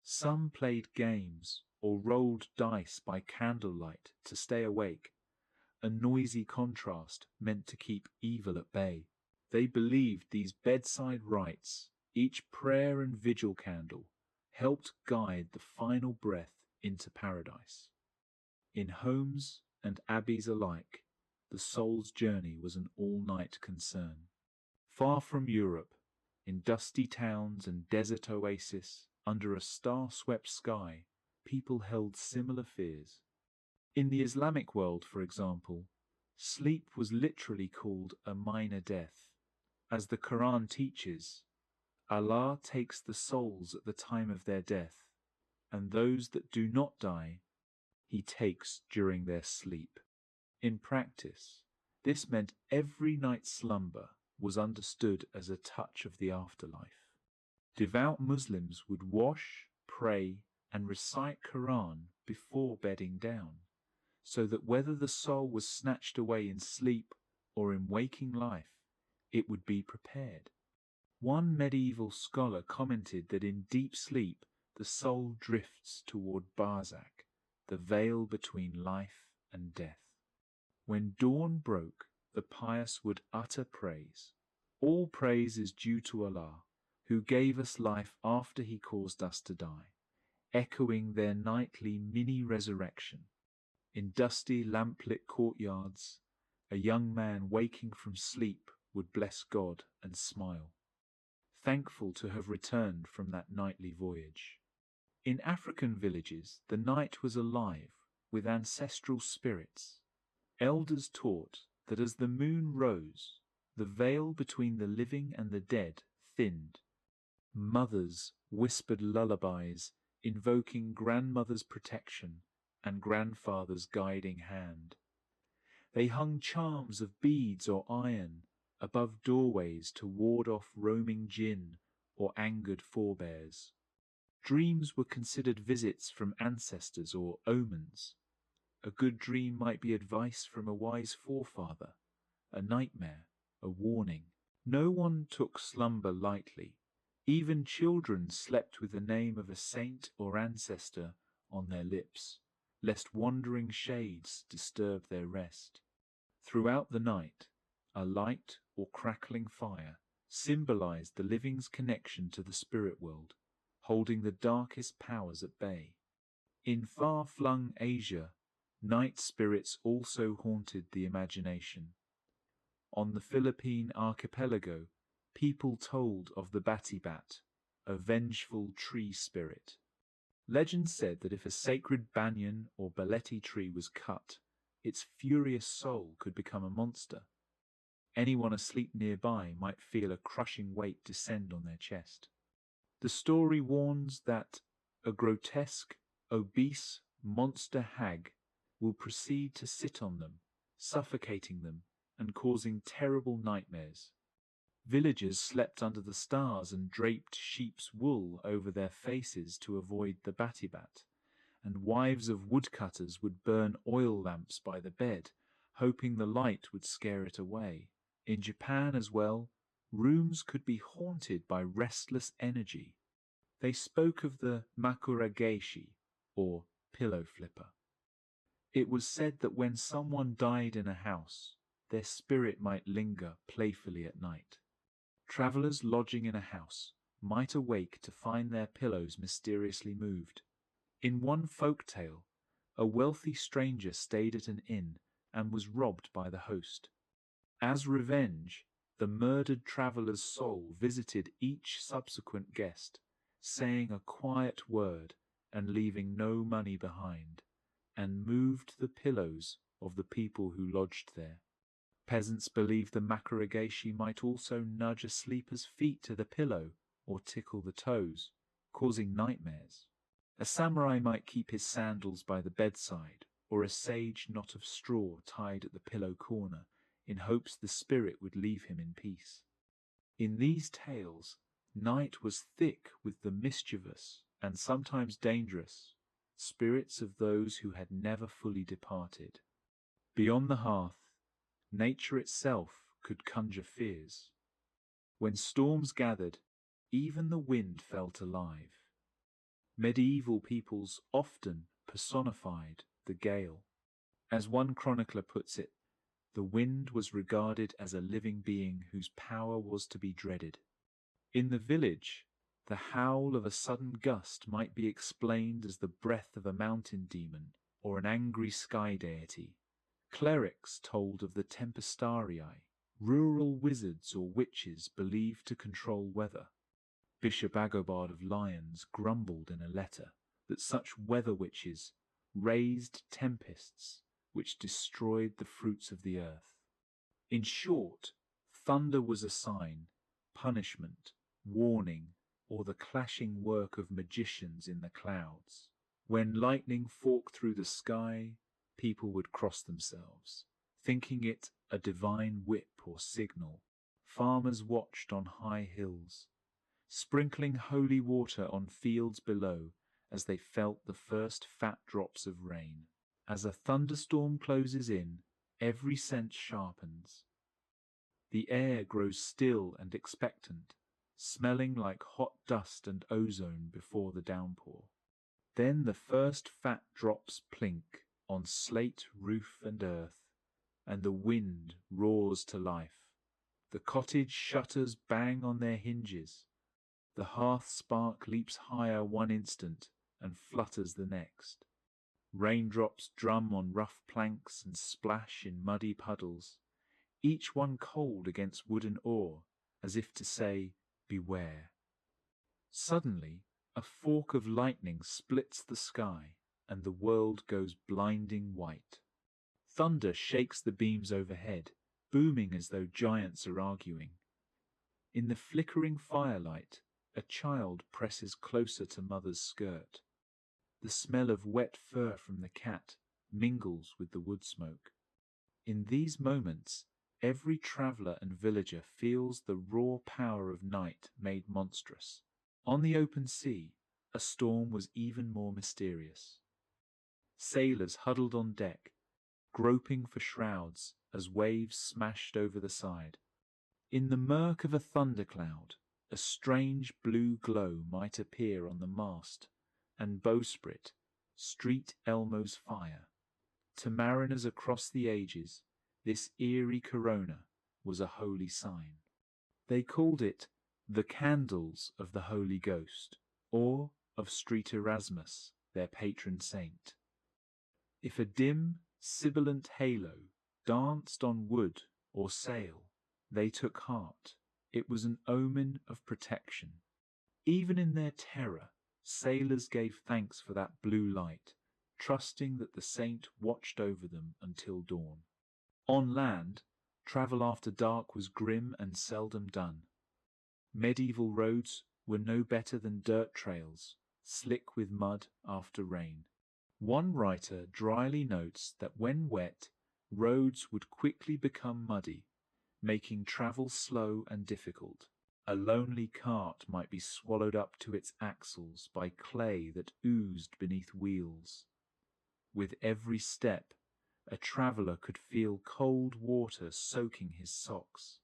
Some played games or rolled dice by candlelight to stay awake, a noisy contrast meant to keep evil at bay. They believed these bedside rites, each prayer and vigil candle, helped guide the final breath into paradise. In homes and abbeys alike, the soul's journey was an all-night concern. Far from Europe, in dusty towns and desert oasis, under a star-swept sky, people held similar fears. In the Islamic world, for example, sleep was literally called a minor death. As the Quran teaches, Allah takes the souls at the time of their death, and those that do not die, He takes during their sleep. In practice, this meant every night's slumber was understood as a touch of the afterlife. Devout Muslims would wash, pray, and recite Quran before bedding down, so that whether the soul was snatched away in sleep or in waking life, it would be prepared. One medieval scholar commented that in deep sleep the soul drifts toward Barzakh, the veil between life and death. When dawn broke, the pious would utter praise. All praise is due to Allah, who gave us life after He caused us to die, echoing their nightly mini-resurrection. In dusty, lamplit courtyards, a young man waking from sleep would bless God and smile, thankful to have returned from that nightly voyage. In African villages, the night was alive with ancestral spirits. Elders taught that as the moon rose, the veil between the living and the dead thinned. Mothers whispered lullabies, invoking grandmother's protection and grandfather's guiding hand. They hung charms of beads or iron above doorways to ward off roaming jinn or angered forebears. Dreams were considered visits from ancestors or omens. A good dream might be advice from a wise forefather, a nightmare, a warning. No one took slumber lightly. Even children slept with the name of a saint or ancestor on their lips, lest wandering shades disturb their rest. Throughout the night, a light or crackling fire symbolized the living's connection to the spirit world, holding the darkest powers at bay. In far-flung Asia, night spirits also haunted the imagination. On the Philippine archipelago, people told of the batibat, a vengeful tree spirit. Legend said that if a sacred banyan or baleti tree was cut, its furious soul could become a monster. Anyone asleep nearby might feel a crushing weight descend on their chest. The story warns that a grotesque, obese monster hag will proceed to sit on them, suffocating them and causing terrible nightmares. Villagers slept under the stars and draped sheep's wool over their faces to avoid the batibat, and wives of woodcutters would burn oil lamps by the bed, hoping the light would scare it away. In Japan as well, rooms could be haunted by restless energy. They spoke of the makurageishi, or pillow flipper. It was said that when someone died in a house, their spirit might linger playfully at night. Travelers lodging in a house might awake to find their pillows mysteriously moved. In one folk tale, a wealthy stranger stayed at an inn and was robbed by the host. As revenge, the murdered traveler's soul visited each subsequent guest, saying a quiet word and leaving no money behind, and moved the pillows of the people who lodged there. Peasants believed the makurageishi might also nudge a sleeper's feet to the pillow or tickle the toes, causing nightmares. A samurai might keep his sandals by the bedside, or a sage knot of straw tied at the pillow corner, in hopes the spirit would leave him in peace. In these tales, night was thick with the mischievous, and sometimes dangerous, spirits of those who had never fully departed. Beyond the hearth, nature itself could conjure fears. When storms gathered, even the wind felt alive. Medieval peoples often personified the gale. As one chronicler puts it, the wind was regarded as a living being whose power was to be dreaded. In the village, the howl of a sudden gust might be explained as the breath of a mountain demon or an angry sky deity. Clerics told of the tempestarii, rural wizards or witches believed to control weather. Bishop Agobard of Lyons grumbled in a letter that such weather witches raised tempests which destroyed the fruits of the earth. In short, thunder was a sign, punishment, warning, or the clashing work of magicians in the clouds. When lightning forked through the sky, people would cross themselves, thinking it a divine whip or signal. Farmers watched on high hills, sprinkling holy water on fields below as they felt the first fat drops of rain. As a thunderstorm closes in, every sense sharpens. The air grows still and expectant, smelling like hot dust and ozone before the downpour. Then the first fat drops plink on slate, roof, and earth, and the wind roars to life. The cottage shutters bang on their hinges. The hearth spark leaps higher one instant and flutters the next. Raindrops drum on rough planks and splash in muddy puddles, each one cold against wooden oar, as if to say, "Beware." Suddenly, a fork of lightning splits the sky, and the world goes blinding white. Thunder shakes the beams overhead, booming as though giants are arguing. In the flickering firelight, a child presses closer to mother's skirt. The smell of wet fur from the cat mingles with the wood smoke. In these moments, every traveller and villager feels the raw power of night made monstrous. On the open sea, a storm was even more mysterious. Sailors huddled on deck, groping for shrouds as waves smashed over the side. In the murk of a thundercloud, a strange blue glow might appear on the mast and bowsprit, street Elmo's fire. To mariners across the ages, this eerie corona was a holy sign. They called it the candles of the Holy Ghost, or of Street Erasmus, their patron saint. If a dim, sibilant halo danced on wood or sail, they took heart. It was an omen of protection. Even in their terror, sailors gave thanks for that blue light, trusting that the saint watched over them until dawn. On land, travel after dark was grim and seldom done. Medieval roads were no better than dirt trails, slick with mud after rain. One writer dryly notes that when wet, roads would quickly become muddy, making travel slow and difficult. A lonely cart might be swallowed up to its axles by clay that oozed beneath wheels. With every step, a traveller could feel cold water soaking his socks.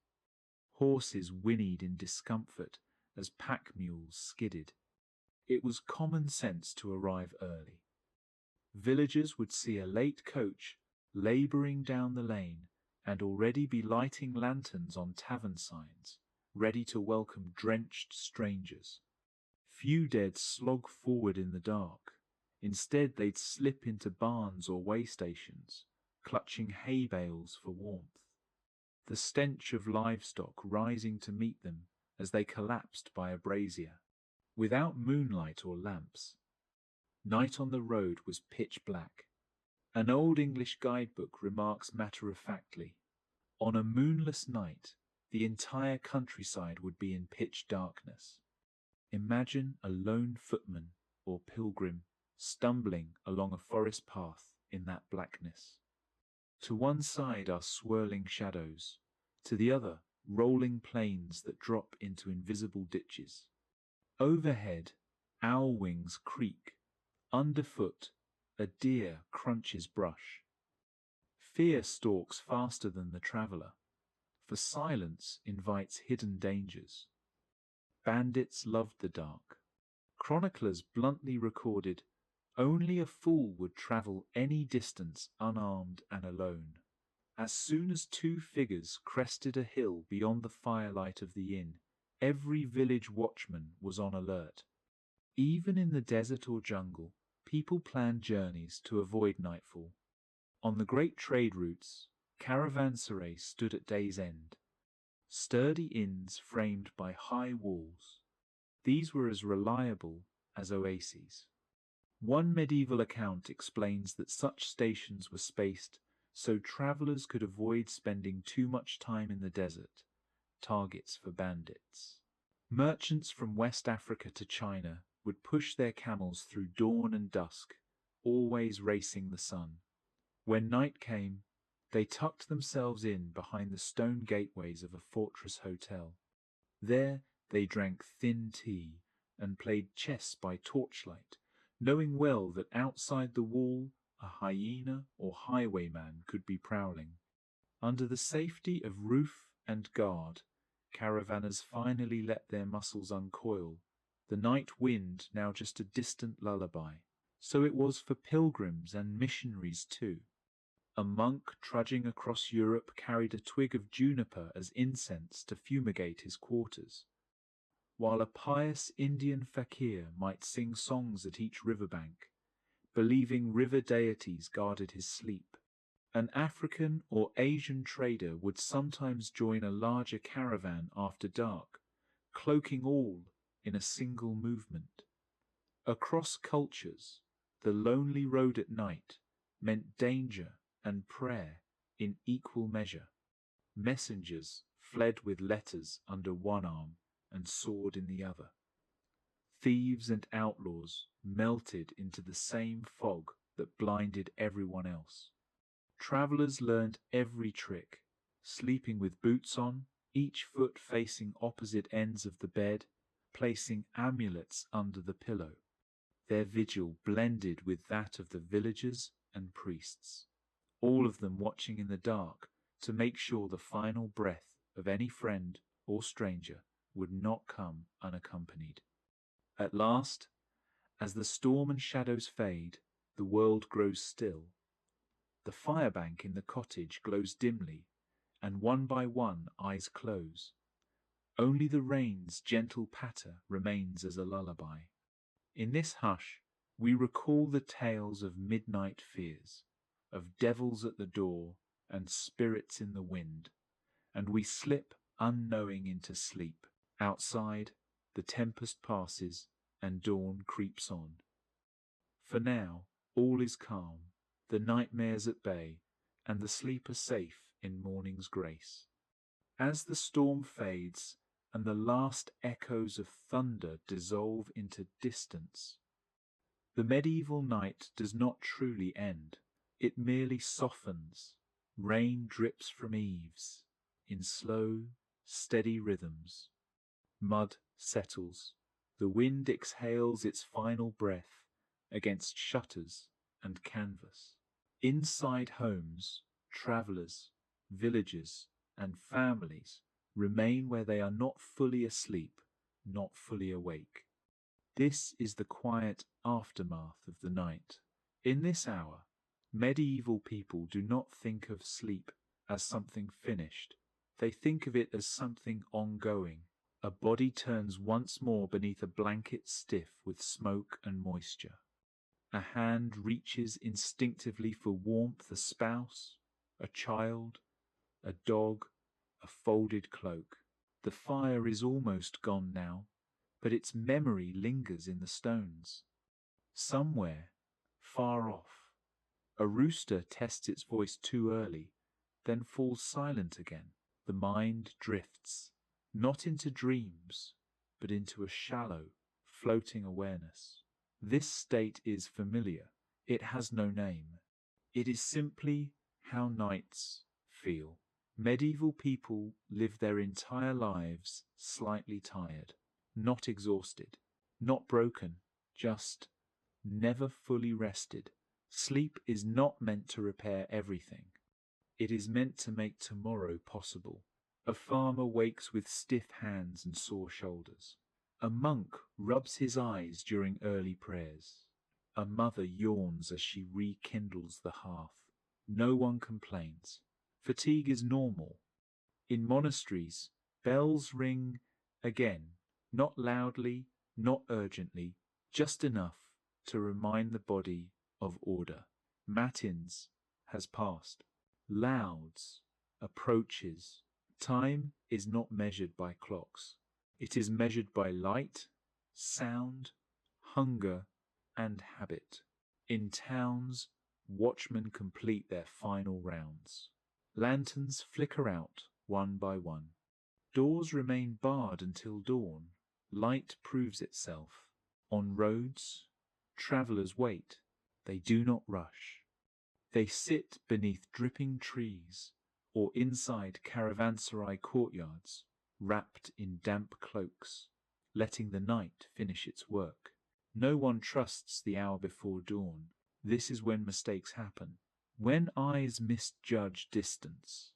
Horses whinnied in discomfort as pack mules skidded. It was common sense to arrive early. Villagers would see a late coach labouring down the lane and already be lighting lanterns on tavern signs, ready to welcome drenched strangers. Few dared slog forward in the dark. Instead, they'd slip into barns or way stations, clutching hay bales for warmth. The stench of livestock rising to meet them as they collapsed by a brazier. Without moonlight or lamps, night on the road was pitch black. An old English guidebook remarks matter-of-factly, "On a moonless night, the entire countryside would be in pitch darkness." Imagine a lone footman or pilgrim stumbling along a forest path in that blackness. To one side are swirling shadows, to the other rolling plains that drop into invisible ditches. Overhead, owl wings creak. Underfoot, a deer crunches brush. Fear stalks faster than the traveller, for silence invites hidden dangers. Bandits loved the dark. Chroniclers bluntly recorded, "Only a fool would travel any distance unarmed and alone." As soon as two figures crested a hill beyond the firelight of the inn, every village watchman was on alert. Even in the desert or jungle, people planned journeys to avoid nightfall. On the great trade routes, caravanserais stood at day's end, sturdy inns framed by high walls. These were as reliable as oases. One medieval account explains that such stations were spaced so travelers could avoid spending too much time in the desert, targets for bandits. Merchants from West Africa to China would push their camels through dawn and dusk, always racing the sun. When night came, they tucked themselves in behind the stone gateways of a fortress hotel. There they drank thin tea and played chess by torchlight, knowing well that outside the wall a hyena or highwayman could be prowling. Under the safety of roof and guard, caravanners finally let their muscles uncoil, the night wind now just a distant lullaby. So it was for pilgrims and missionaries too. A monk trudging across Europe carried a twig of juniper as incense to fumigate his quarters, while a pious Indian fakir might sing songs at each riverbank, believing river deities guarded his sleep. An African or Asian trader would sometimes join a larger caravan after dark, cloaking all in a single movement. Across cultures, the lonely road at night meant danger and prayer in equal measure. Messengers fled with letters under one arm and sword in the other. Thieves and outlaws melted into the same fog that blinded everyone else. Travelers learned every trick, sleeping with boots on, each foot facing opposite ends of the bed, placing amulets under the pillow. Their vigil blended with that of the villagers and priests, all of them watching in the dark to make sure the final breath of any friend or stranger would not come unaccompanied. At last, as the storm and shadows fade, the world grows still. The firebank in the cottage glows dimly, and one by one eyes close. Only the rain's gentle patter remains as a lullaby. In this hush, we recall the tales of midnight fears, of devils at the door and spirits in the wind, and we slip unknowing into sleep. Outside, the tempest passes and dawn creeps on. For now, all is calm, the nightmares at bay, and the sleeper safe in morning's grace. As the storm fades and the last echoes of thunder dissolve into distance, the medieval night does not truly end. It merely softens. Rain drips from eaves in slow, steady rhythms. Mud settles. The wind exhales its final breath against shutters and canvas. Inside homes, travelers, villagers, and families remain where they are not fully asleep, not fully awake. This is the quiet aftermath of the night. In this hour, medieval people do not think of sleep as something finished. They think of it as something ongoing. A body turns once more beneath a blanket stiff with smoke and moisture. A hand reaches instinctively for warmth, a spouse, a child, a dog, a folded cloak. The fire is almost gone now, but its memory lingers in the stones. Somewhere, far off, a rooster tests its voice too early, then falls silent again. The mind drifts, not into dreams, but into a shallow, floating awareness. This state is familiar. It has no name. It is simply how nights feel. Medieval people live their entire lives slightly tired, not exhausted, not broken, just never fully rested. Sleep is not meant to repair everything. It is meant to make tomorrow possible. A farmer wakes with stiff hands and sore shoulders. A monk rubs his eyes during early prayers. A mother yawns as she rekindles the hearth. No one complains. Fatigue is normal. In monasteries, bells ring again, not loudly, not urgently, just enough to remind the body of order. Matins has passed. Louds approaches. Time is not measured by clocks. It is measured by light, sound, hunger, and habit. In towns, watchmen complete their final rounds. Lanterns flicker out one by one. Doors remain barred until dawn. Light proves itself. On roads, travelers wait. They do not rush. They sit beneath dripping trees or inside caravanserai courtyards, wrapped in damp cloaks, letting the night finish its work. No one trusts the hour before dawn. This is when mistakes happen. When eyes misjudge distance.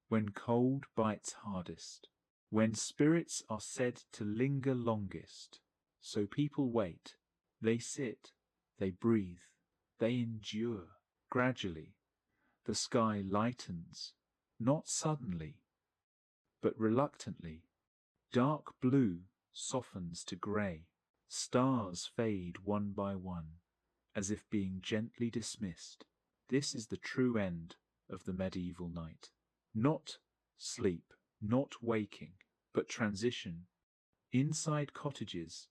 When cold bites hardest. When spirits are said to linger longest. So people wait. They sit. They breathe. They endure. Gradually, the sky lightens, not suddenly, but reluctantly. Dark blue softens to grey. Stars fade one by one, as if being gently dismissed. This is the true end of the medieval night. Not sleep, not waking, but transition. Inside cottages,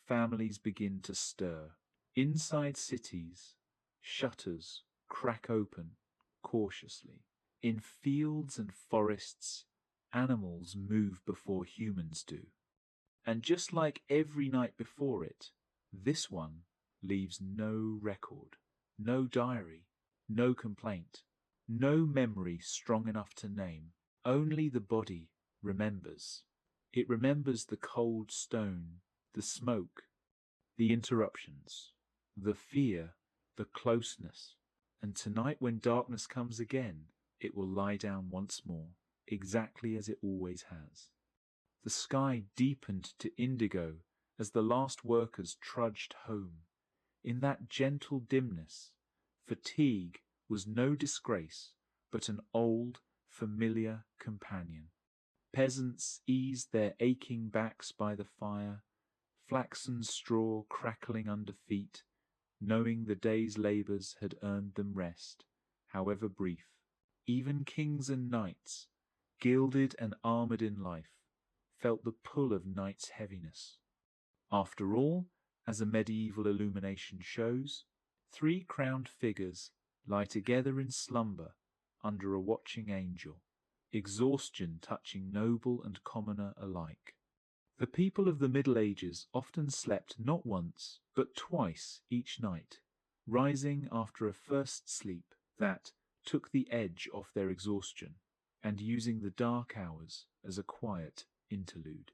families begin to stir. Inside cities, shutters crack open cautiously. In fields and forests, animals move before humans do. And just like every night before it, this one leaves no record, no diary, no complaint, no memory strong enough to name. Only the body remembers. It remembers the cold stone, the smoke, the interruptions, the fear, the closeness. And tonight, when darkness comes again, it will lie down once more, exactly as it always has. The sky deepened to indigo as the last workers trudged home. In that gentle dimness, fatigue was no disgrace, but an old, familiar companion. Peasants eased their aching backs by the fire, flaxen straw crackling under feet, knowing the day's labours had earned them rest, however brief. Even kings and knights, gilded and armoured in life, felt the pull of night's heaviness. After all, as a medieval illumination shows, three crowned figures lie together in slumber under a watching angel, exhaustion touching noble and commoner alike. The people of the Middle Ages often slept not once, but twice each night, rising after a first sleep that took the edge off their exhaustion, and using the dark hours as a quiet interlude.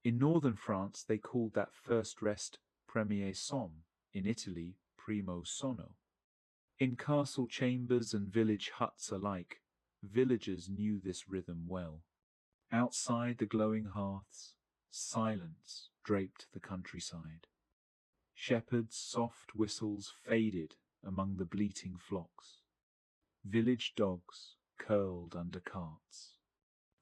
In northern France they called that first rest premier somme, in Italy primo sonno. In castle chambers and village huts alike, villagers knew this rhythm well. Outside the glowing hearths, silence draped the countryside. Shepherds' soft whistles faded among the bleating flocks. Village dogs curled under carts.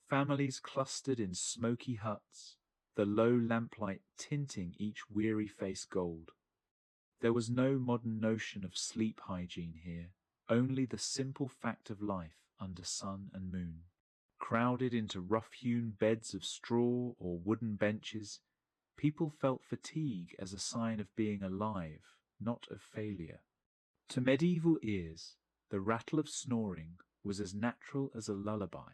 Families clustered in smoky huts, the low lamplight tinting each weary face gold. There was no modern notion of sleep hygiene here, only the simple fact of life under sun and moon. Crowded into rough-hewn beds of straw or wooden benches, people felt fatigue as a sign of being alive, not of failure. To medieval ears, the rattle of snoring was as natural as a lullaby.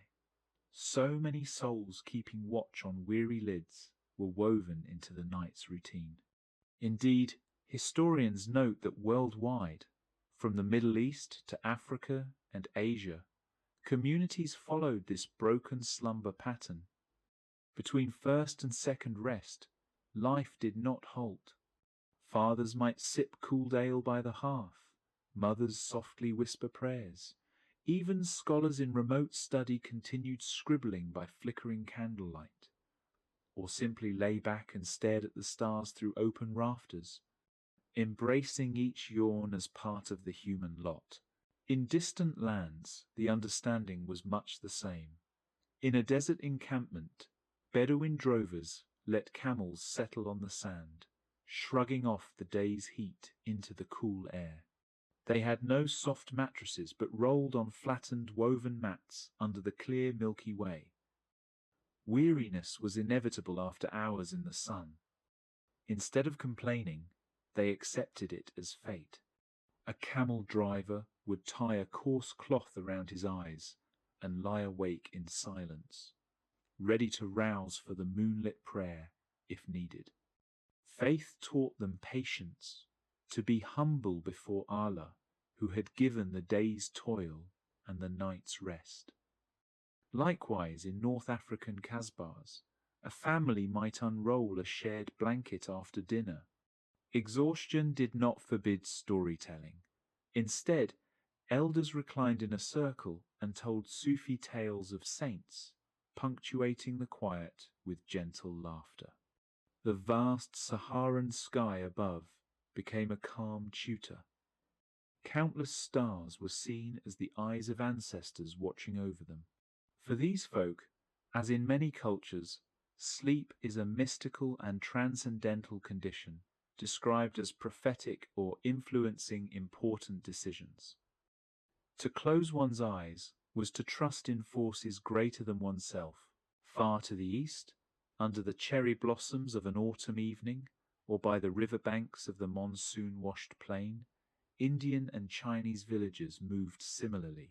So many souls keeping watch on weary lids were woven into the night's routine. Indeed, historians note that worldwide, from the Middle East to Africa and Asia, communities followed this broken slumber pattern. Between first and second rest, life did not halt. Fathers might sip cooled ale by the hearth, mothers softly whisper prayers. Even scholars in remote study continued scribbling by flickering candlelight, or simply lay back and stared at the stars through open rafters, embracing each yawn as part of the human lot. In distant lands, the understanding was much the same. In a desert encampment, Bedouin drovers let camels settle on the sand, shrugging off the day's heat into the cool air. They had no soft mattresses, but rolled on flattened woven mats under the clear Milky Way. Weariness was inevitable after hours in the sun. Instead of complaining, they accepted it as fate. A camel driver would tie a coarse cloth around his eyes and lie awake in silence, ready to rouse for the moonlit prayer if needed. Faith taught them patience, to be humble before Allah, who had given the day's toil and the night's rest. Likewise, in North African Kasbahs, a family might unroll a shared blanket after dinner. Exhaustion did not forbid storytelling. Instead, elders reclined in a circle and told Sufi tales of saints, punctuating the quiet with gentle laughter. The vast Saharan sky above became a calm tutor. Countless stars were seen as the eyes of ancestors watching over them. For these folk, as in many cultures, sleep is a mystical and transcendental condition, described as prophetic or influencing important decisions. To close one's eyes was to trust in forces greater than oneself. Far to the east, under the cherry blossoms of an autumn evening, or by the river banks of the monsoon-washed plain, Indian and Chinese villagers moved similarly.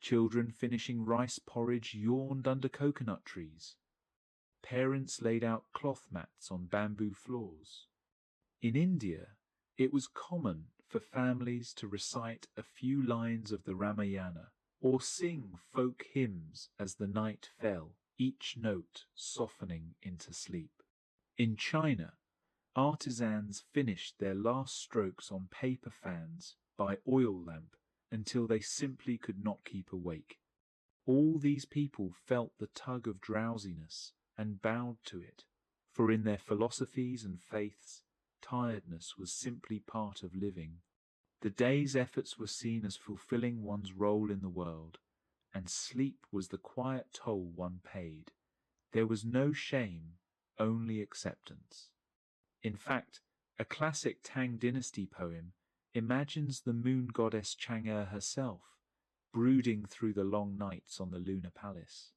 Children finishing rice porridge yawned under coconut trees. Parents laid out cloth mats on bamboo floors. In India, it was common for families to recite a few lines of the Ramayana or sing folk hymns as the night fell, each note softening into sleep. In China, artisans finished their last strokes on paper fans by oil lamp until they simply could not keep awake. All these people felt the tug of drowsiness and bowed to it, for in their philosophies and faiths, tiredness was simply part of living. The day's efforts were seen as fulfilling one's role in the world, and sleep was the quiet toll one paid. There was no shame, only acceptance. In fact, a classic Tang dynasty poem imagines the moon goddess Chang'e herself, brooding through the long nights on the lunar palace,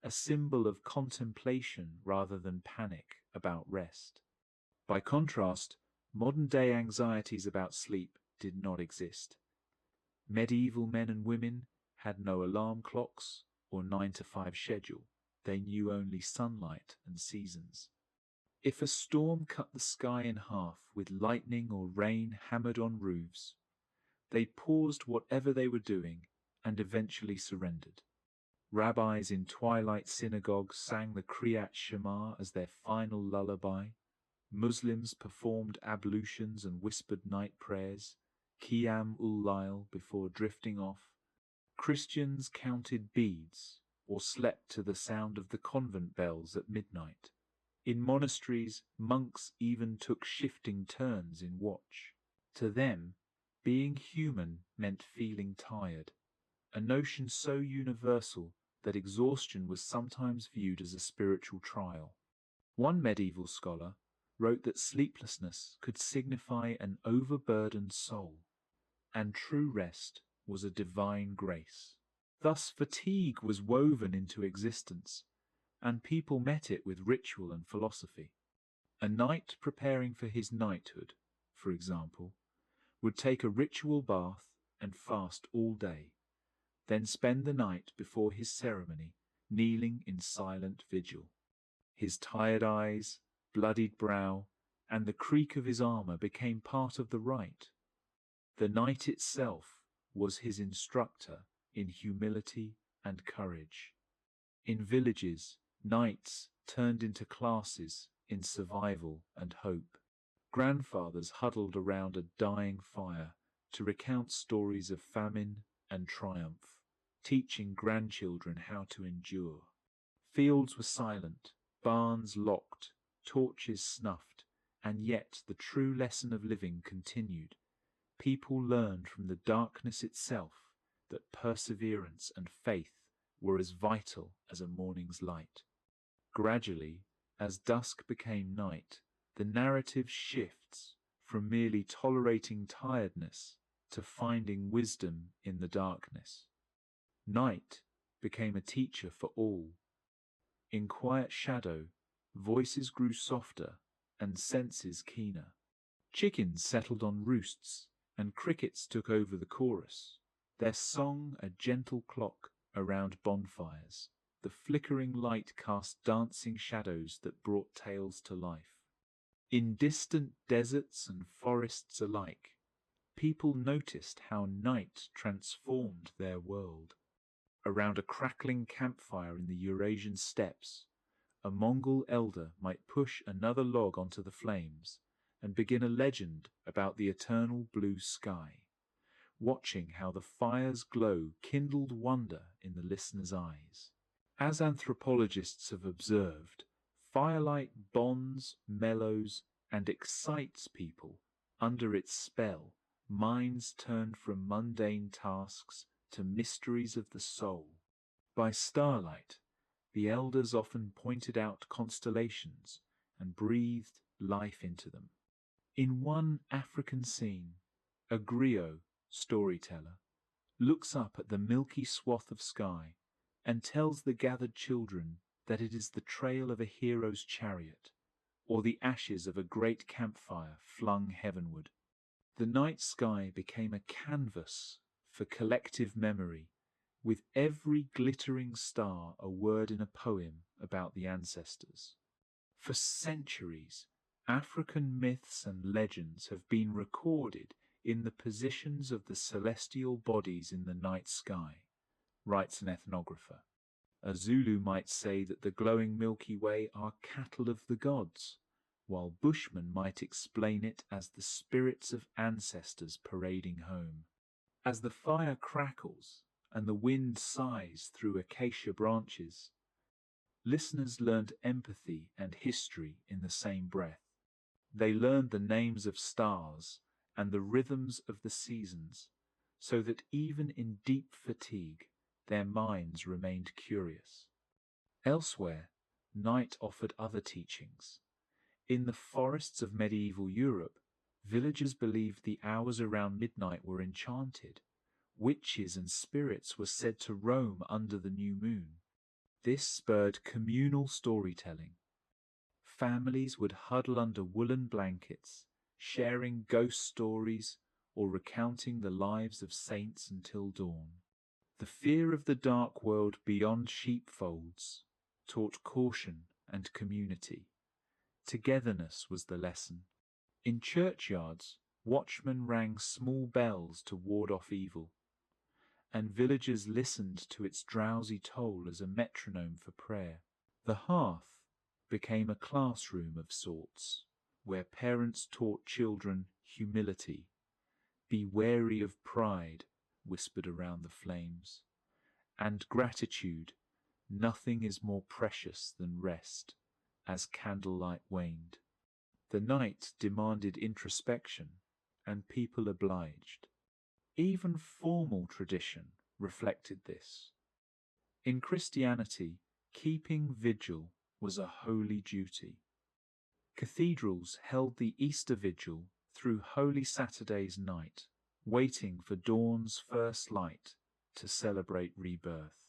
a symbol of contemplation rather than panic about rest. By contrast, modern-day anxieties about sleep did not exist. Medieval men and women had no alarm clocks or 9-to-5 schedule. They knew only sunlight and seasons. If a storm cut the sky in half with lightning or rain hammered on roofs, they paused whatever they were doing and eventually surrendered. Rabbis in twilight synagogues sang the Kriyat Shema as their final lullaby. Muslims performed ablutions and whispered night prayers, Qiyam ul-Layl, before drifting off. Christians counted beads or slept to the sound of the convent bells at midnight. In monasteries, monks even took shifting turns in watch. To them, being human meant feeling tired, a notion so universal that exhaustion was sometimes viewed as a spiritual trial. One medieval scholar wrote that sleeplessness could signify an overburdened soul, and true rest was a divine grace. Thus fatigue was woven into existence, and people met it with ritual and philosophy. A knight preparing for his knighthood, for example, would take a ritual bath and fast all day, then spend the night before his ceremony kneeling in silent vigil. His tired eyes, bloodied brow, and the creak of his armor became part of the rite. The night itself was his instructor in humility and courage. In villages, nights turned into classes in survival and hope. Grandfathers huddled around a dying fire to recount stories of famine and triumph, teaching grandchildren how to endure. Fields were silent, barns locked, torches snuffed, and yet the true lesson of living continued. People learned from the darkness itself that perseverance and faith were as vital as a morning's light. Gradually, as dusk became night, the narrative shifts from merely tolerating tiredness to finding wisdom in the darkness. Night became a teacher for all. In quiet shadow, voices grew softer and senses keener. Chickens settled on roosts, and crickets took over the chorus, their song a gentle clock around bonfires. The flickering light cast dancing shadows that brought tales to life. In distant deserts and forests alike, people noticed how night transformed their world. Around a crackling campfire in the Eurasian steppes, a Mongol elder might push another log onto the flames and begin a legend about the eternal blue sky. Watching how the fire's glow kindled wonder in the listener's eyes. As anthropologists have observed, firelight bonds, mellows, and excites people. Under its spell, minds turn from mundane tasks to mysteries of the soul. By starlight, the elders often pointed out constellations and breathed life into them. In one African scene, a griot, storyteller, looks up at the milky swath of sky and tells the gathered children that it is the trail of a hero's chariot, or the ashes of a great campfire flung heavenward. The night sky became a canvas for collective memory, with every glittering star a word in a poem about the ancestors. For centuries, African myths and legends have been recorded in the positions of the celestial bodies in the night sky, writes an ethnographer. A Zulu might say that the glowing Milky Way are cattle of the gods, while Bushmen might explain it as the spirits of ancestors parading home. As the fire crackles and the wind sighs through acacia branches, listeners learned empathy and history in the same breath. They learned the names of stars and the rhythms of the seasons, so that even in deep fatigue, their minds remained curious. Elsewhere, night offered other teachings. In the forests of medieval Europe, villagers believed the hours around midnight were enchanted. Witches and spirits were said to roam under the new moon. This spurred communal storytelling. Families would huddle under woolen blankets, sharing ghost stories or recounting the lives of saints until dawn. The fear of the dark world beyond sheepfolds taught caution and community. Togetherness was the lesson. In churchyards, watchmen rang small bells to ward off evil, and villagers listened to its drowsy toll as a metronome for prayer. The hearth became a classroom of sorts, where parents taught children humility. Be wary of pride, whispered around the flames, and gratitude. Nothing is more precious than rest, as candlelight waned. The night demanded introspection, and people obliged. Even formal tradition reflected this. In Christianity, keeping vigil was a holy duty. Cathedrals held the Easter Vigil through Holy Saturday's night, waiting for dawn's first light to celebrate rebirth.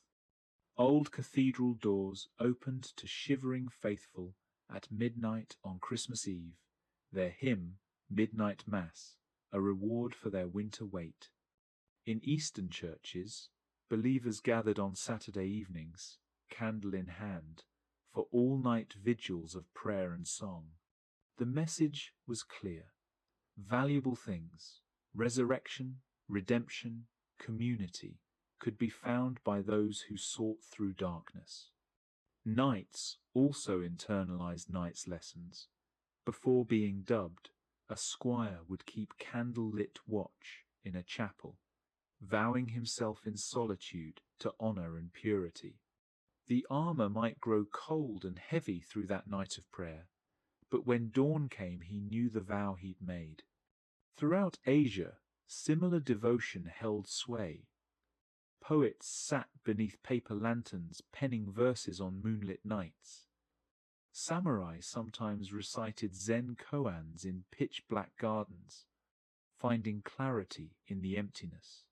Old cathedral doors opened to shivering faithful at midnight on Christmas Eve, their hymn, Midnight Mass, a reward for their winter wait. In Eastern churches, believers gathered on Saturday evenings, candle in hand, for all-night vigils of prayer and song. The message was clear. Valuable things, resurrection, redemption, community, could be found by those who sought through darkness. Knights also internalized night's lessons. Before being dubbed, a squire would keep candle-lit watch in a chapel, vowing himself in solitude to honor and purity. The armor might grow cold and heavy through that night of prayer, but when dawn came he knew the vow he'd made. Throughout Asia, similar devotion held sway. Poets sat beneath paper lanterns penning verses on moonlit nights. Samurai sometimes recited Zen koans in pitch-black gardens, finding clarity in the emptiness.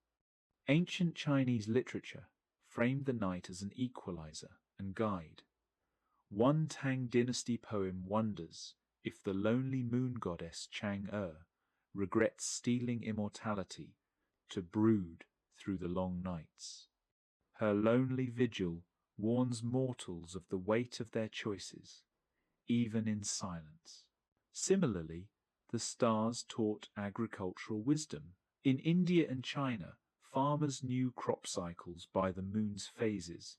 Ancient Chinese literature framed the night as an equalizer and guide. One Tang dynasty poem wonders if the lonely moon goddess Chang'e regrets stealing immortality to brood through the long nights. Her lonely vigil warns mortals of the weight of their choices, even in silence. Similarly, the stars taught agricultural wisdom. In India and China, farmers knew crop cycles by the moon's phases,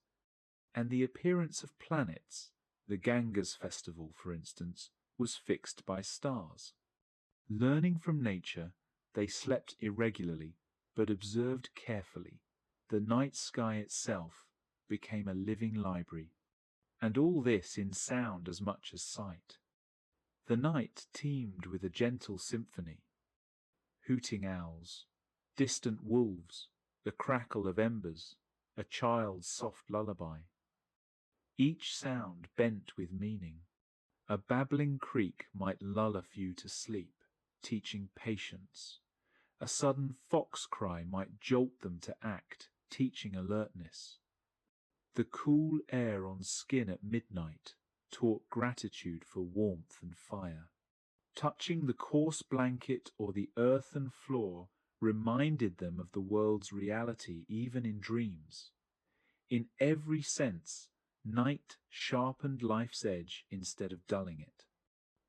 and the appearance of planets, the Ganga's festival, for instance, was fixed by stars. Learning from nature, they slept irregularly, but observed carefully. The night sky itself became a living library, and all this in sound as much as sight. The night teemed with a gentle symphony. Hooting owls, distant wolves, the crackle of embers, a child's soft lullaby. Each sound bent with meaning. A babbling creek might lull a few to sleep, teaching patience. A sudden fox cry might jolt them to act, teaching alertness. The cool air on skin at midnight taught gratitude for warmth and fire. Touching the coarse blanket or the earthen floor reminded them of the world's reality even in dreams. In every sense, night sharpened life's edge instead of dulling it.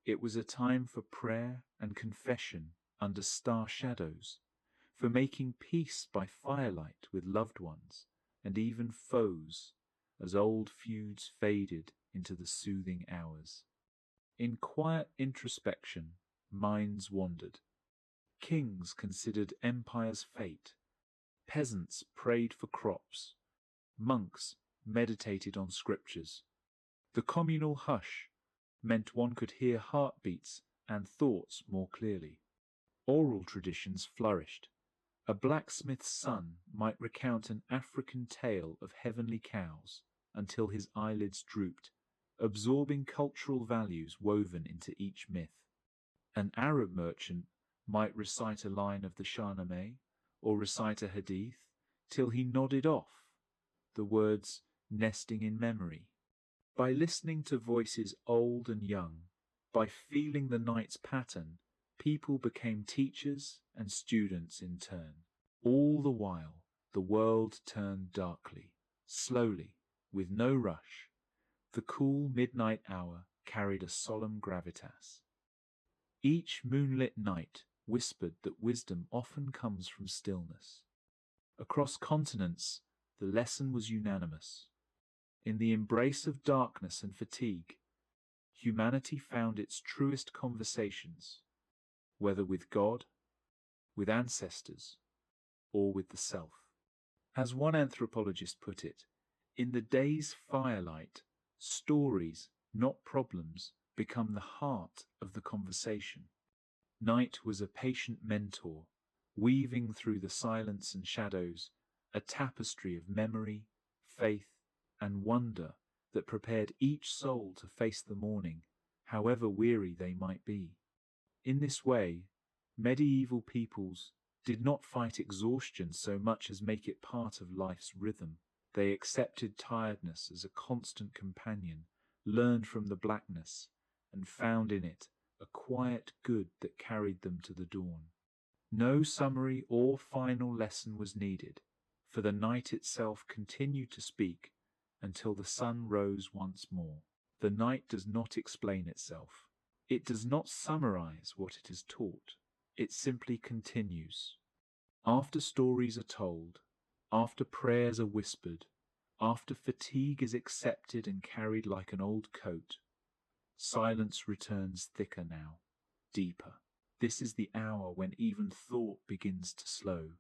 It was a time for prayer and confession under star shadows, for making peace by firelight with loved ones and even foes, as old feuds faded into the soothing hours. In quiet introspection, minds wandered. Kings considered empire's fate. Peasants prayed for crops. Monks meditated on scriptures. The communal hush meant one could hear heartbeats and thoughts more clearly. Oral traditions flourished. A blacksmith's son might recount an African tale of heavenly cows until his eyelids drooped, absorbing cultural values woven into each myth. An Arab merchant might recite a line of the Shahnameh or recite a hadith till he nodded off, the words nesting in memory. By listening to voices old and young, by feeling the night's pattern, people became teachers and students in turn. All the while, the world turned darkly, slowly, with no rush. The cool midnight hour carried a solemn gravitas. Each moonlit night whispered that wisdom often comes from stillness. Across continents, the lesson was unanimous. In the embrace of darkness and fatigue, humanity found its truest conversations, whether with God, with ancestors, or with the self. As one anthropologist put it, in the day's firelight, stories, not problems, become the heart of the conversation. Night was a patient mentor, weaving through the silence and shadows a tapestry of memory, faith, and wonder that prepared each soul to face the morning, however weary they might be. In this way, medieval peoples did not fight exhaustion so much as make it part of life's rhythm. They accepted tiredness as a constant companion, learned from the blackness, and found in it a quiet good that carried them to the dawn. No summary or final lesson was needed, for the night itself continued to speak until the sun rose once more. The night does not explain itself. It does not summarize what it has taught. It simply continues. After stories are told, after prayers are whispered, after fatigue is accepted and carried like an old coat, silence returns thicker now, deeper. This is the hour when even thought begins to slow.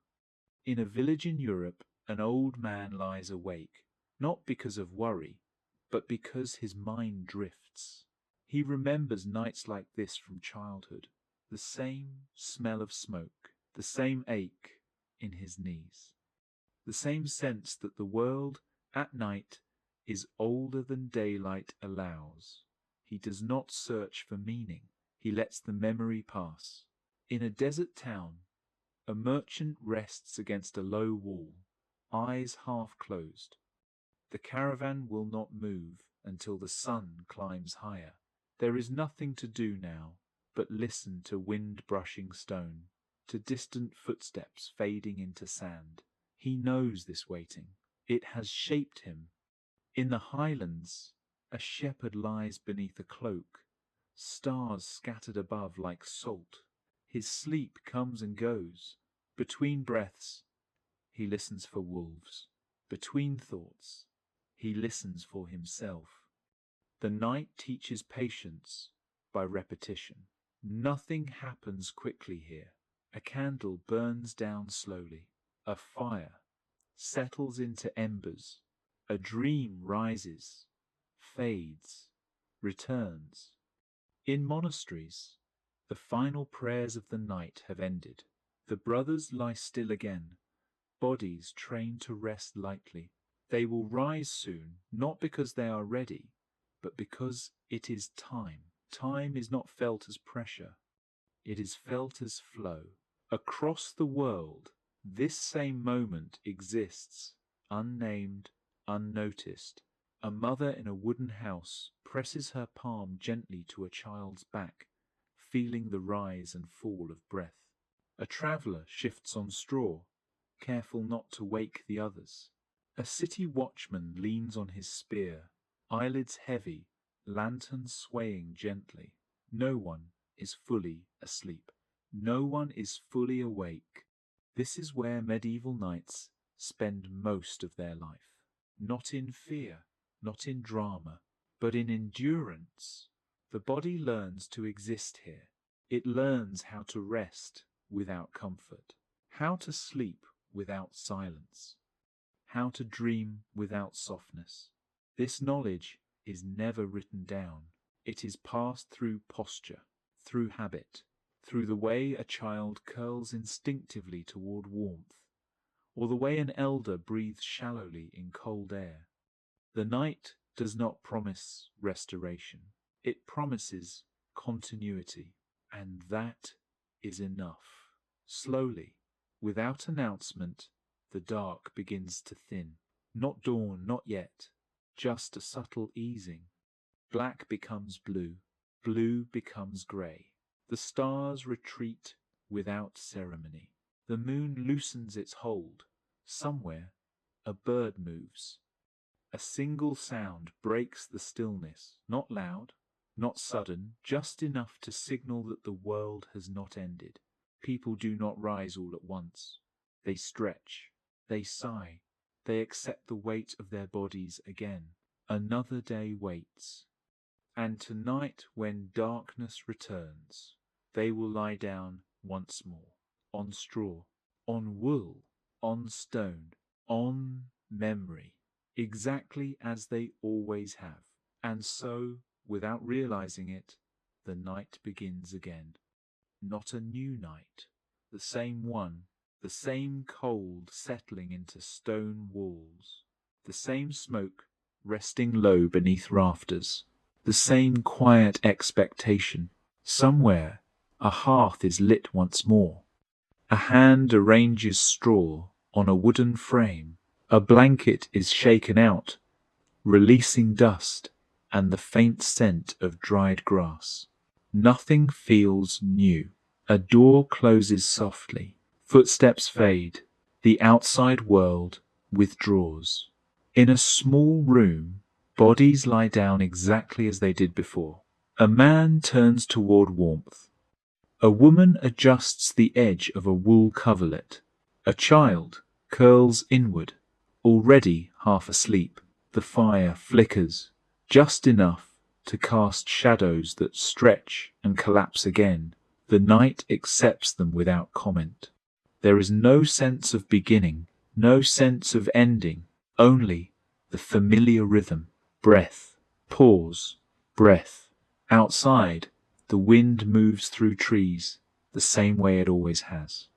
In a village in Europe, an old man lies awake, not because of worry, but because his mind drifts. He remembers nights like this from childhood, the same smell of smoke, the same ache in his knees, the same sense that the world at night is older than daylight allows. He does not search for meaning. He lets the memory pass. In a desert town, a merchant rests against a low wall, eyes half closed. The caravan will not move until the sun climbs higher. There is nothing to do now but listen to wind brushing stone, to distant footsteps fading into sand. He knows this waiting. It has shaped him. In the highlands, a shepherd lies beneath a cloak, stars scattered above like salt. His sleep comes and goes. Between breaths, he listens for wolves. Between thoughts, he listens for himself. The night teaches patience by repetition. Nothing happens quickly here. A candle burns down slowly. A fire settles into embers. A dream rises, fades, returns. In monasteries, the final prayers of the night have ended. The brothers lie still again, bodies trained to rest lightly. They will rise soon, not because they are ready, but because it is time. Time is not felt as pressure, it is felt as flow. Across the world, this same moment exists, unnamed, unnoticed. A mother in a wooden house presses her palm gently to a child's back, feeling the rise and fall of breath. A traveller shifts on straw, careful not to wake the others. A city watchman leans on his spear, eyelids heavy, lantern swaying gently. No one is fully asleep. No one is fully awake. This is where medieval knights spend most of their life. Not in fear, not in drama, but in endurance. The body learns to exist here. It learns how to rest without comfort, how to sleep without silence, how to dream without softness. This knowledge is never written down. It is passed through posture, through habit, through the way a child curls instinctively toward warmth, or the way an elder breathes shallowly in cold air. The night does not promise restoration. It promises continuity, and that is enough. Slowly, without announcement, the dark begins to thin. Not dawn, not yet, just a subtle easing. Black becomes blue, blue becomes grey. The stars retreat without ceremony. The moon loosens its hold. Somewhere, a bird moves. A single sound breaks the stillness, not loud, not sudden, just enough to signal that the world has not ended. People do not rise all at once. They stretch, they sigh, they accept the weight of their bodies again. Another day waits. And tonight, when darkness returns, they will lie down once more, on straw, on wool, on stone, on memory, exactly as they always have. And so, without realizing it, the night begins again. Not a new night, the same one, the same cold settling into stone walls, the same smoke resting low beneath rafters, the same quiet expectation. Somewhere, a hearth is lit once more. A hand arranges straw on a wooden frame. A blanket is shaken out, releasing dust and the faint scent of dried grass. Nothing feels new. A door closes softly. Footsteps fade. The outside world withdraws. In a small room, bodies lie down exactly as they did before. A man turns toward warmth. A woman adjusts the edge of a wool coverlet. A child curls inward, already half asleep. The fire flickers, just enough to cast shadows that stretch and collapse again. The night accepts them without comment. There is no sense of beginning, no sense of ending, only the familiar rhythm. Breath, pause, breath. Outside, the wind moves through trees the same way it always has.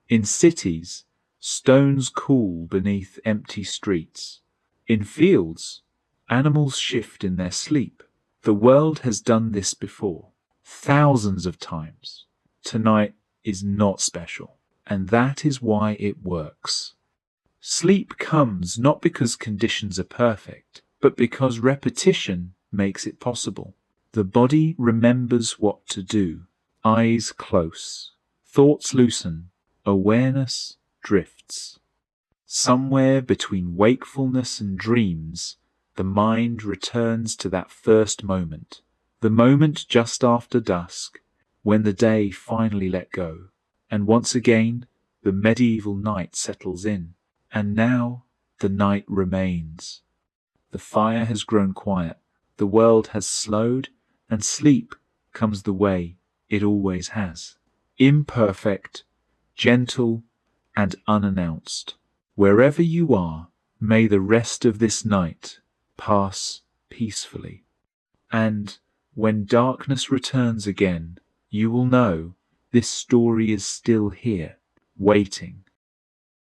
In cities, stones cool beneath empty streets. In fields, animals shift in their sleep. The world has done this before, thousands of times. Tonight is not special, and that is why it works. Sleep comes not because conditions are perfect, but because repetition makes it possible. The body remembers what to do. Eyes close, thoughts loosen, awareness drifts. Somewhere between wakefulness and dreams, The mind returns to that first moment, the moment just after dusk, when the day finally let go, and once again the medieval night settles in. And now the night remains. The fire has grown quiet, the world has slowed, and sleep comes the way it always has. Imperfect, gentle, and unannounced. Wherever you are, may the rest of this night pass peacefully. And when darkness returns again, you will know this story is still here, waiting